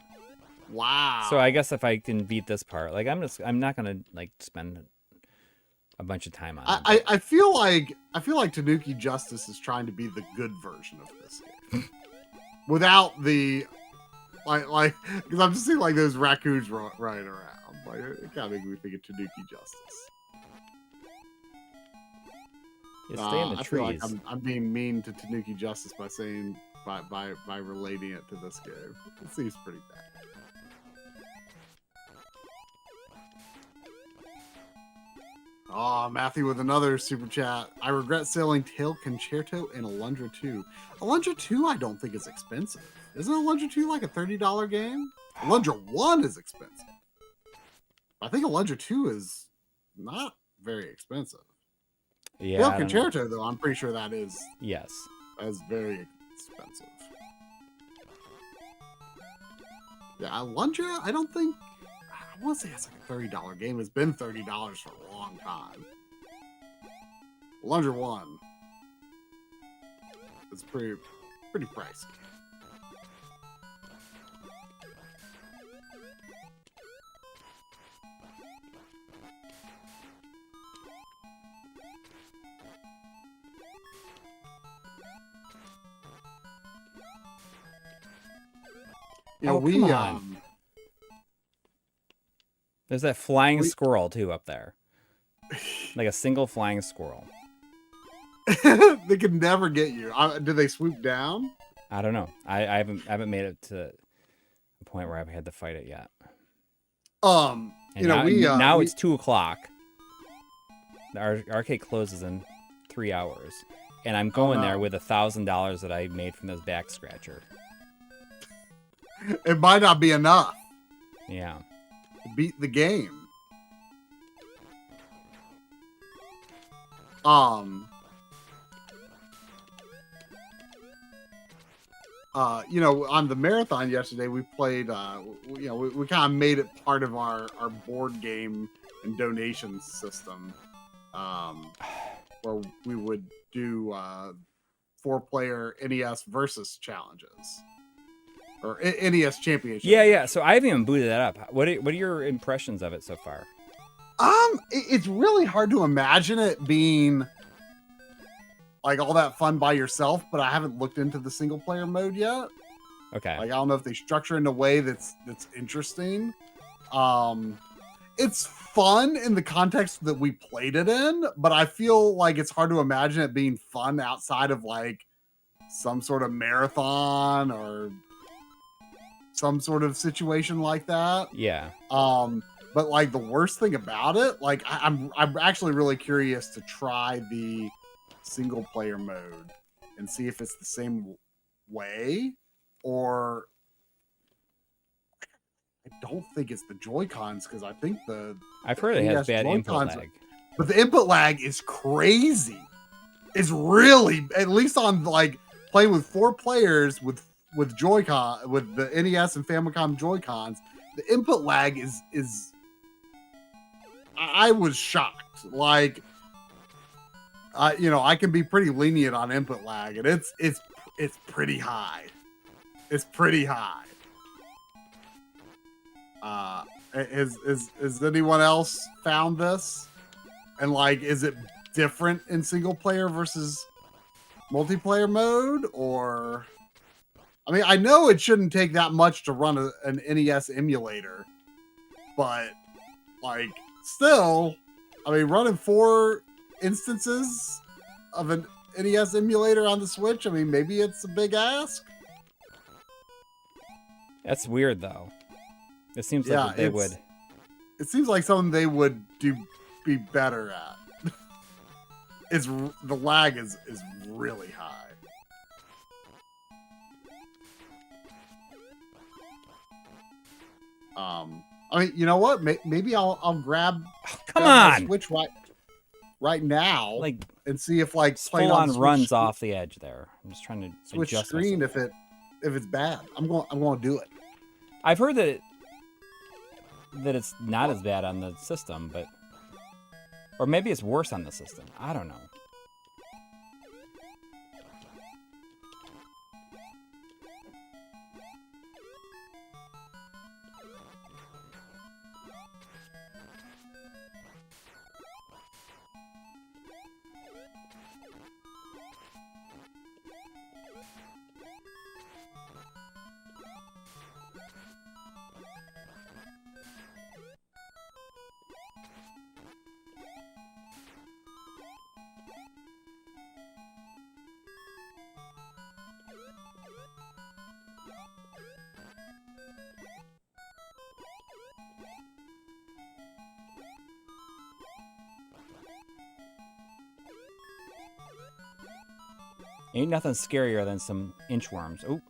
Wow. So I guess if I can beat this part, like I'm not gonna like spend a bunch of time on it. I feel like Tanuki Justice is trying to be the good version of this game. Without the like because I'm just seeing like those raccoons running around. Like it kinda makes me think of Tanuki Justice. You stay in the I trees. feel like I'm being mean to Tanuki Justice by saying by relating it to this game. It seems pretty bad. Oh, Matthew with another super chat. I regret selling Tail Concerto and Alundra 2. Alundra 2 I don't think is expensive. Isn't Alundra 2 like a $30 game? Alundra 1 is expensive. I think Alundra 2 is not very expensive. Yeah. Tail Concerto, though, I'm pretty sure that is. Yes. That's very expensive. Yeah, Alundra, I don't think. I want to say it's like a $30 game. It's been $30 for a long time. Alundra 1. It's pretty pricey. Come on. There's that flying squirrel too up there, like a single flying squirrel. They could never get you. Did they swoop down? I don't know. I haven't made it to a point where I've had to fight it yet. And now it's 2:00. The arcade closes in 3 hours, and I'm going there with $1,000 that I made from this back scratcher. It might not be enough. Yeah. To beat the game. On the marathon yesterday, we played, we kind of made it part of our board game and donation system, where we would do 4-player NES versus challenges. Or NES Championship. Yeah. So I haven't even booted that up. What are your impressions of it so far? It's really hard to imagine it being like all that fun by yourself, but I haven't looked into the single player mode yet. Okay. Like I don't know if they structure it in a way that's interesting. It's fun in the context that we played it in, but I feel like it's hard to imagine it being fun outside of like some sort of marathon or some sort of situation like that. Yeah. But like the worst thing about it, like I'm actually really curious to try the single player mode and see if it's the same way, or I don't think it's the Joy-Cons because I think I've heard it has bad input lag. But the input lag is crazy. It's really, at least on like playing with 4 players with Joy-Con, with the NES and Famicom Joy-Cons, the input lag is I was shocked. Like, I can be pretty lenient on input lag, and it's pretty high. It's pretty high. Has anyone else found this? And like, is it different in single player versus multiplayer mode, or? I mean, I know it shouldn't take that much to run an NES emulator, but like, still, I mean, running 4 instances of an NES emulator on the Switch, I mean, maybe it's a big ask. That's weird, though. It seems like they would. It seems like something they would be be better at. The lag is really high. I mean, you know what? Maybe I'll grab my on, Switch right now, like, and see if like full on runs off the edge there. I'm just trying to switch adjust screen myself. if it's bad. I'm going to do it. I've heard that it's not as bad on the system, but or maybe it's worse on the system. I don't know. Ain't nothing scarier than some inchworms. Oop.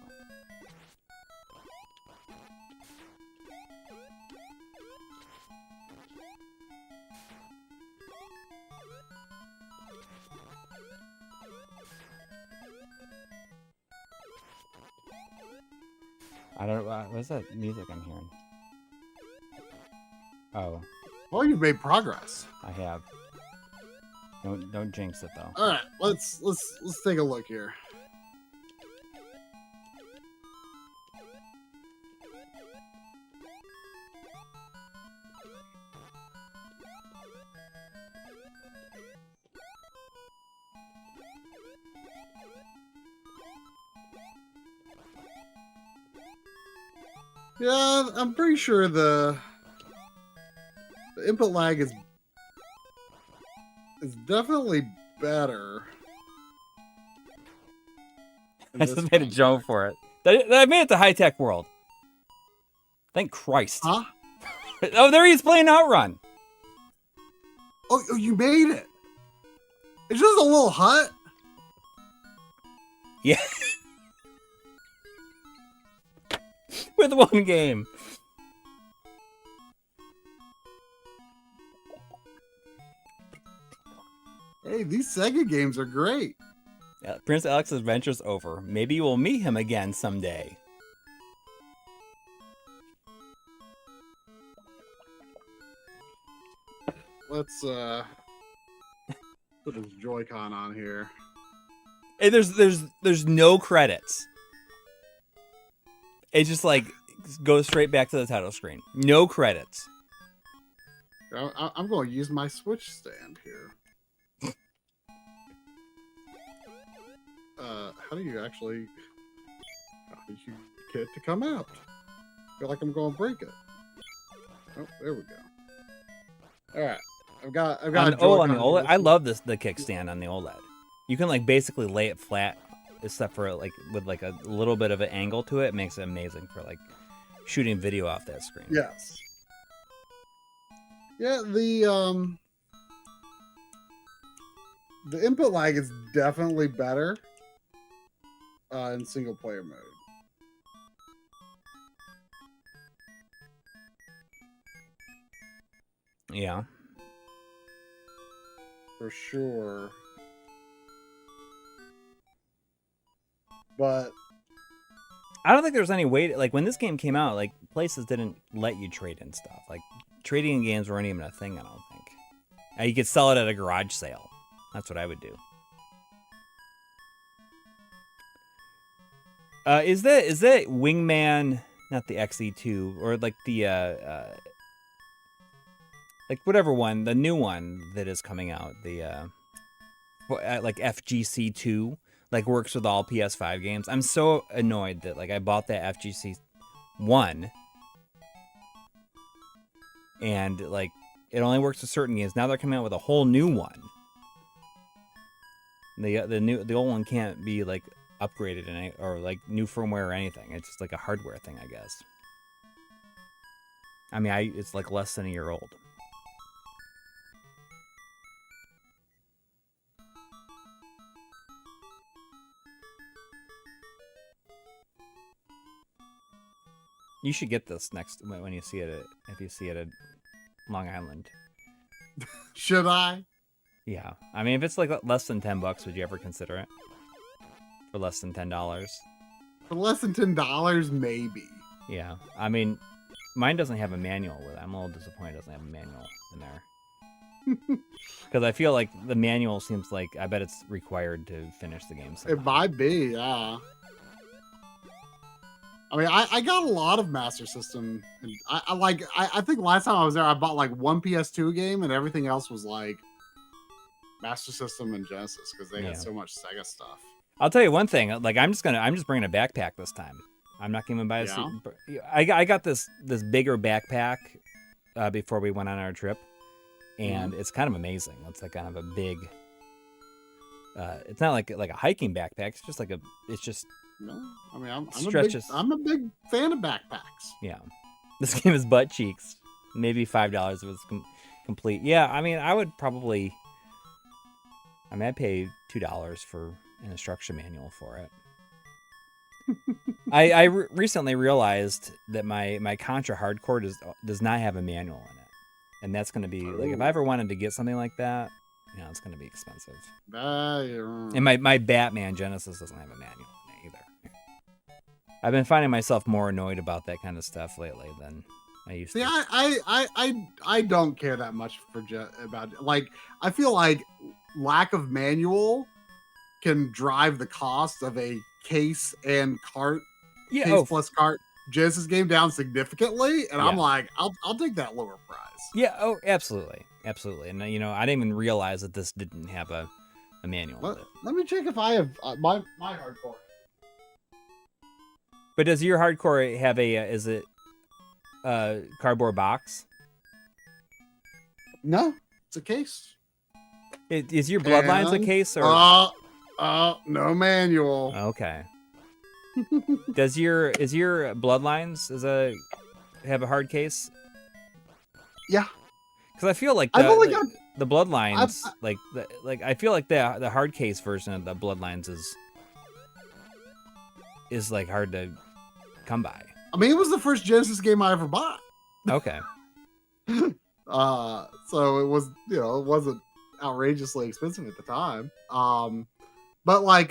I don't know. What's that music I'm hearing? Oh. Well, you've made progress. I have. Don't jinx it though. All right, let's take a look here. Yeah, I'm pretty sure the input lag is definitely better. I just made a joke for it. I made it to high tech world. Thank Christ. Huh? Oh, there he is playing Outrun. Oh, you made it. It's just a little hut. Yeah. With one game. Hey, these Sega games are great. Prince Alex's adventure's over. Maybe we'll meet him again someday. Let's put his Joy-Con on here. Hey, there's no credits. It just like goes straight back to the title screen. No credits. I'm going to use my Switch stand here. How do you get it to come out? I feel like I'm going to break it. Oh, there we go. All right, I've got on the OLED. I love the kickstand on the OLED. You can like basically lay it flat, except for like with like a little bit of an angle to it. It makes it amazing for like shooting video off that screen. Yes. Yeah, the input lag is definitely better in single player mode. Yeah. For sure. But I don't think there's any way to, like when this game came out, like places didn't let you trade in stuff. Like trading in games weren't even a thing, I don't think. You could sell it at a garage sale. That's what I would do. Is that Wingman, not the XE2, or like the like whatever one, the new one that is coming out, the like FGC2, like works with all PS5 games. I'm so annoyed that like I bought that FGC1 and like it only works with certain games. Now they're coming out with a whole new one. The old one can't be like upgraded in any, or like new firmware or anything. It's just like a hardware thing, I guess. I mean, it's like less than a year old. You should get this next when you see it if you see it at Long Island. Should I? Yeah, I mean, if it's like less than $10, would you ever consider it? For less than $10? For less than $10, maybe. Yeah, I mean, mine doesn't have a manual with it. I'm a little disappointed it doesn't have a manual in there. Because I feel like the manual seems like, I bet it's required to finish the game somehow. It might be, yeah. I mean, I got a lot of Master System. And I think last time I was there, I bought like one PS2 game, and everything else was like Master System and Genesis because they had so much Sega stuff. I'll tell you one thing. Like, I'm just bringing a backpack this time. I'm not going to buy a suit. I got this bigger backpack before we went on our trip, and it's kind of amazing. It's like kind of a big. It's not like a hiking backpack. It's just like a. It's just. No, I mean I'm a big fan of backpacks. Yeah, this game is butt cheeks. Maybe $5 if it's complete. Yeah, I mean I would probably. I mean I'd pay $2 for an instruction manual for it. I recently realized that my Contra Hardcore does not have a manual in it, and that's going to be like if I ever wanted to get something like that, you know, it's going to be expensive. And my Batman Genesis doesn't have a manual in it either. I've been finding myself more annoyed about that kind of stuff lately than I used to. See, I don't care that much about it. Like I feel like lack of manual can drive the cost of a case and cart, plus cart Genesis game down significantly, and I'm like, I'll take that lower price. Yeah, absolutely, and you know, I didn't even realize that this didn't have a manual. Let me check if I have my hardcore. But does your hardcore have is it a cardboard box? No, it's a case. Is your Bloodlines a case or? No manual. Okay. Is your Bloodlines have a hard case? Yeah. Because I feel like the Bloodlines, I feel like the hard case version of the Bloodlines is like hard to come by. I mean, it was the first Genesis game I ever bought. Okay. So it was, you know, it wasn't outrageously expensive at the time. But like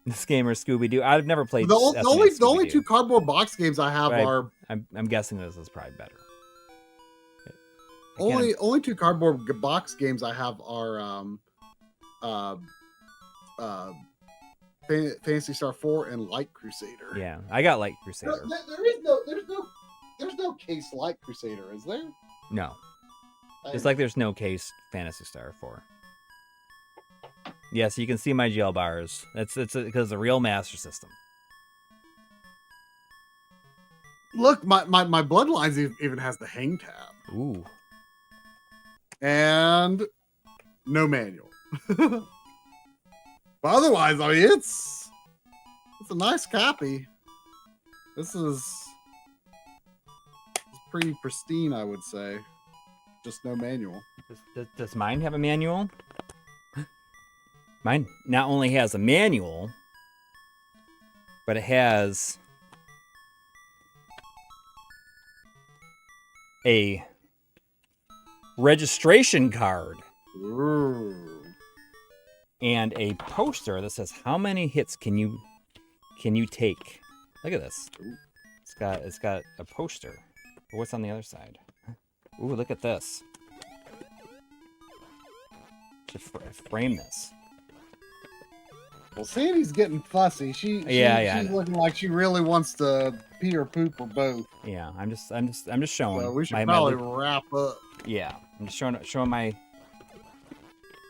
this game or Scooby-Doo. I've never played the only two cardboard box games I have are I'm guessing this is probably better. Only two cardboard box games I have are Phantasy Star 4 and Light Crusader. Yeah, I got Light Crusader. There's no case Light Crusader, is there? No. It's like there's no case Phantasy Star 4. Yes, you can see my jail bars. It's because it's a real Master System. Look, my Bloodlines even has the hang tab. Ooh. And no manual. But otherwise, I mean, it's a nice copy. This is pretty pristine, I would say. Just no manual. Does mine have a manual? Mine not only has a manual, but it has a registration card. Ooh. And a poster that says how many hits can you take. Look at this. It's got a poster. What's on the other side? Ooh, look at this. To frame this. Well, Sandy's getting fussy. She's looking like she really wants to pee or poop or both. Yeah, I'm just showing. So we should probably wrap up. Yeah, I'm just showing my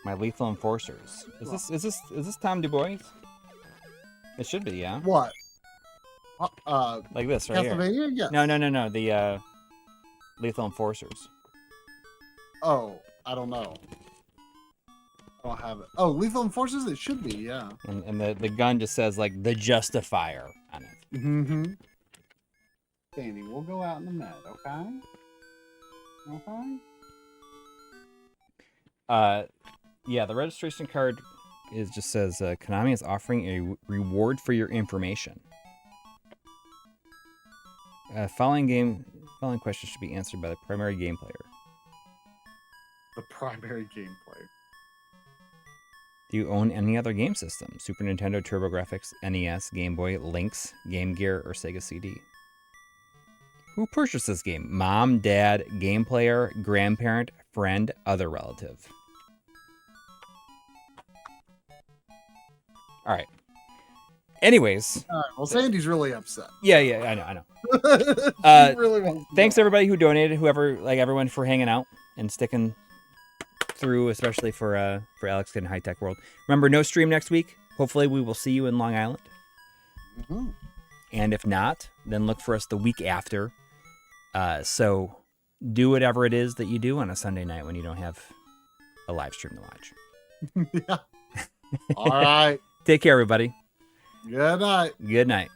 Lethal Enforcers. Is this Tom Du Bois? It should be, yeah. What? Like this right Castlevania? here. Yeah. No. The Lethal Enforcers. Oh, I don't know. I don't have it. Oh, Lethal Enforcers? It should be, yeah. And the gun just says like the Justifier on it. Mm-hmm. Sandy, we'll go out in the mud, okay? Okay? Yeah, the registration card just says Konami is offering a reward for your information. Following question should be answered by the primary game player. The primary game player. Do you own any other game system? Super Nintendo, TurboGrafx, NES, Game Boy, Lynx, Game Gear, or Sega CD? Who purchased this game? Mom, dad, game player, grandparent, friend, other relative. All right. Anyways. All right, well, Sandy's really upset. Yeah, I know. She really wants to Thanks know. everybody who donated, everyone for hanging out and sticking through, especially for Alex Kid in High Tech World. Remember, no stream next week. Hopefully, we will see you in Long Island. Mm-hmm. And if not, then look for us the week after. So do whatever it is that you do on a Sunday night when you don't have a live stream to watch. Yeah. All right. Take care, everybody. Good night. Good night.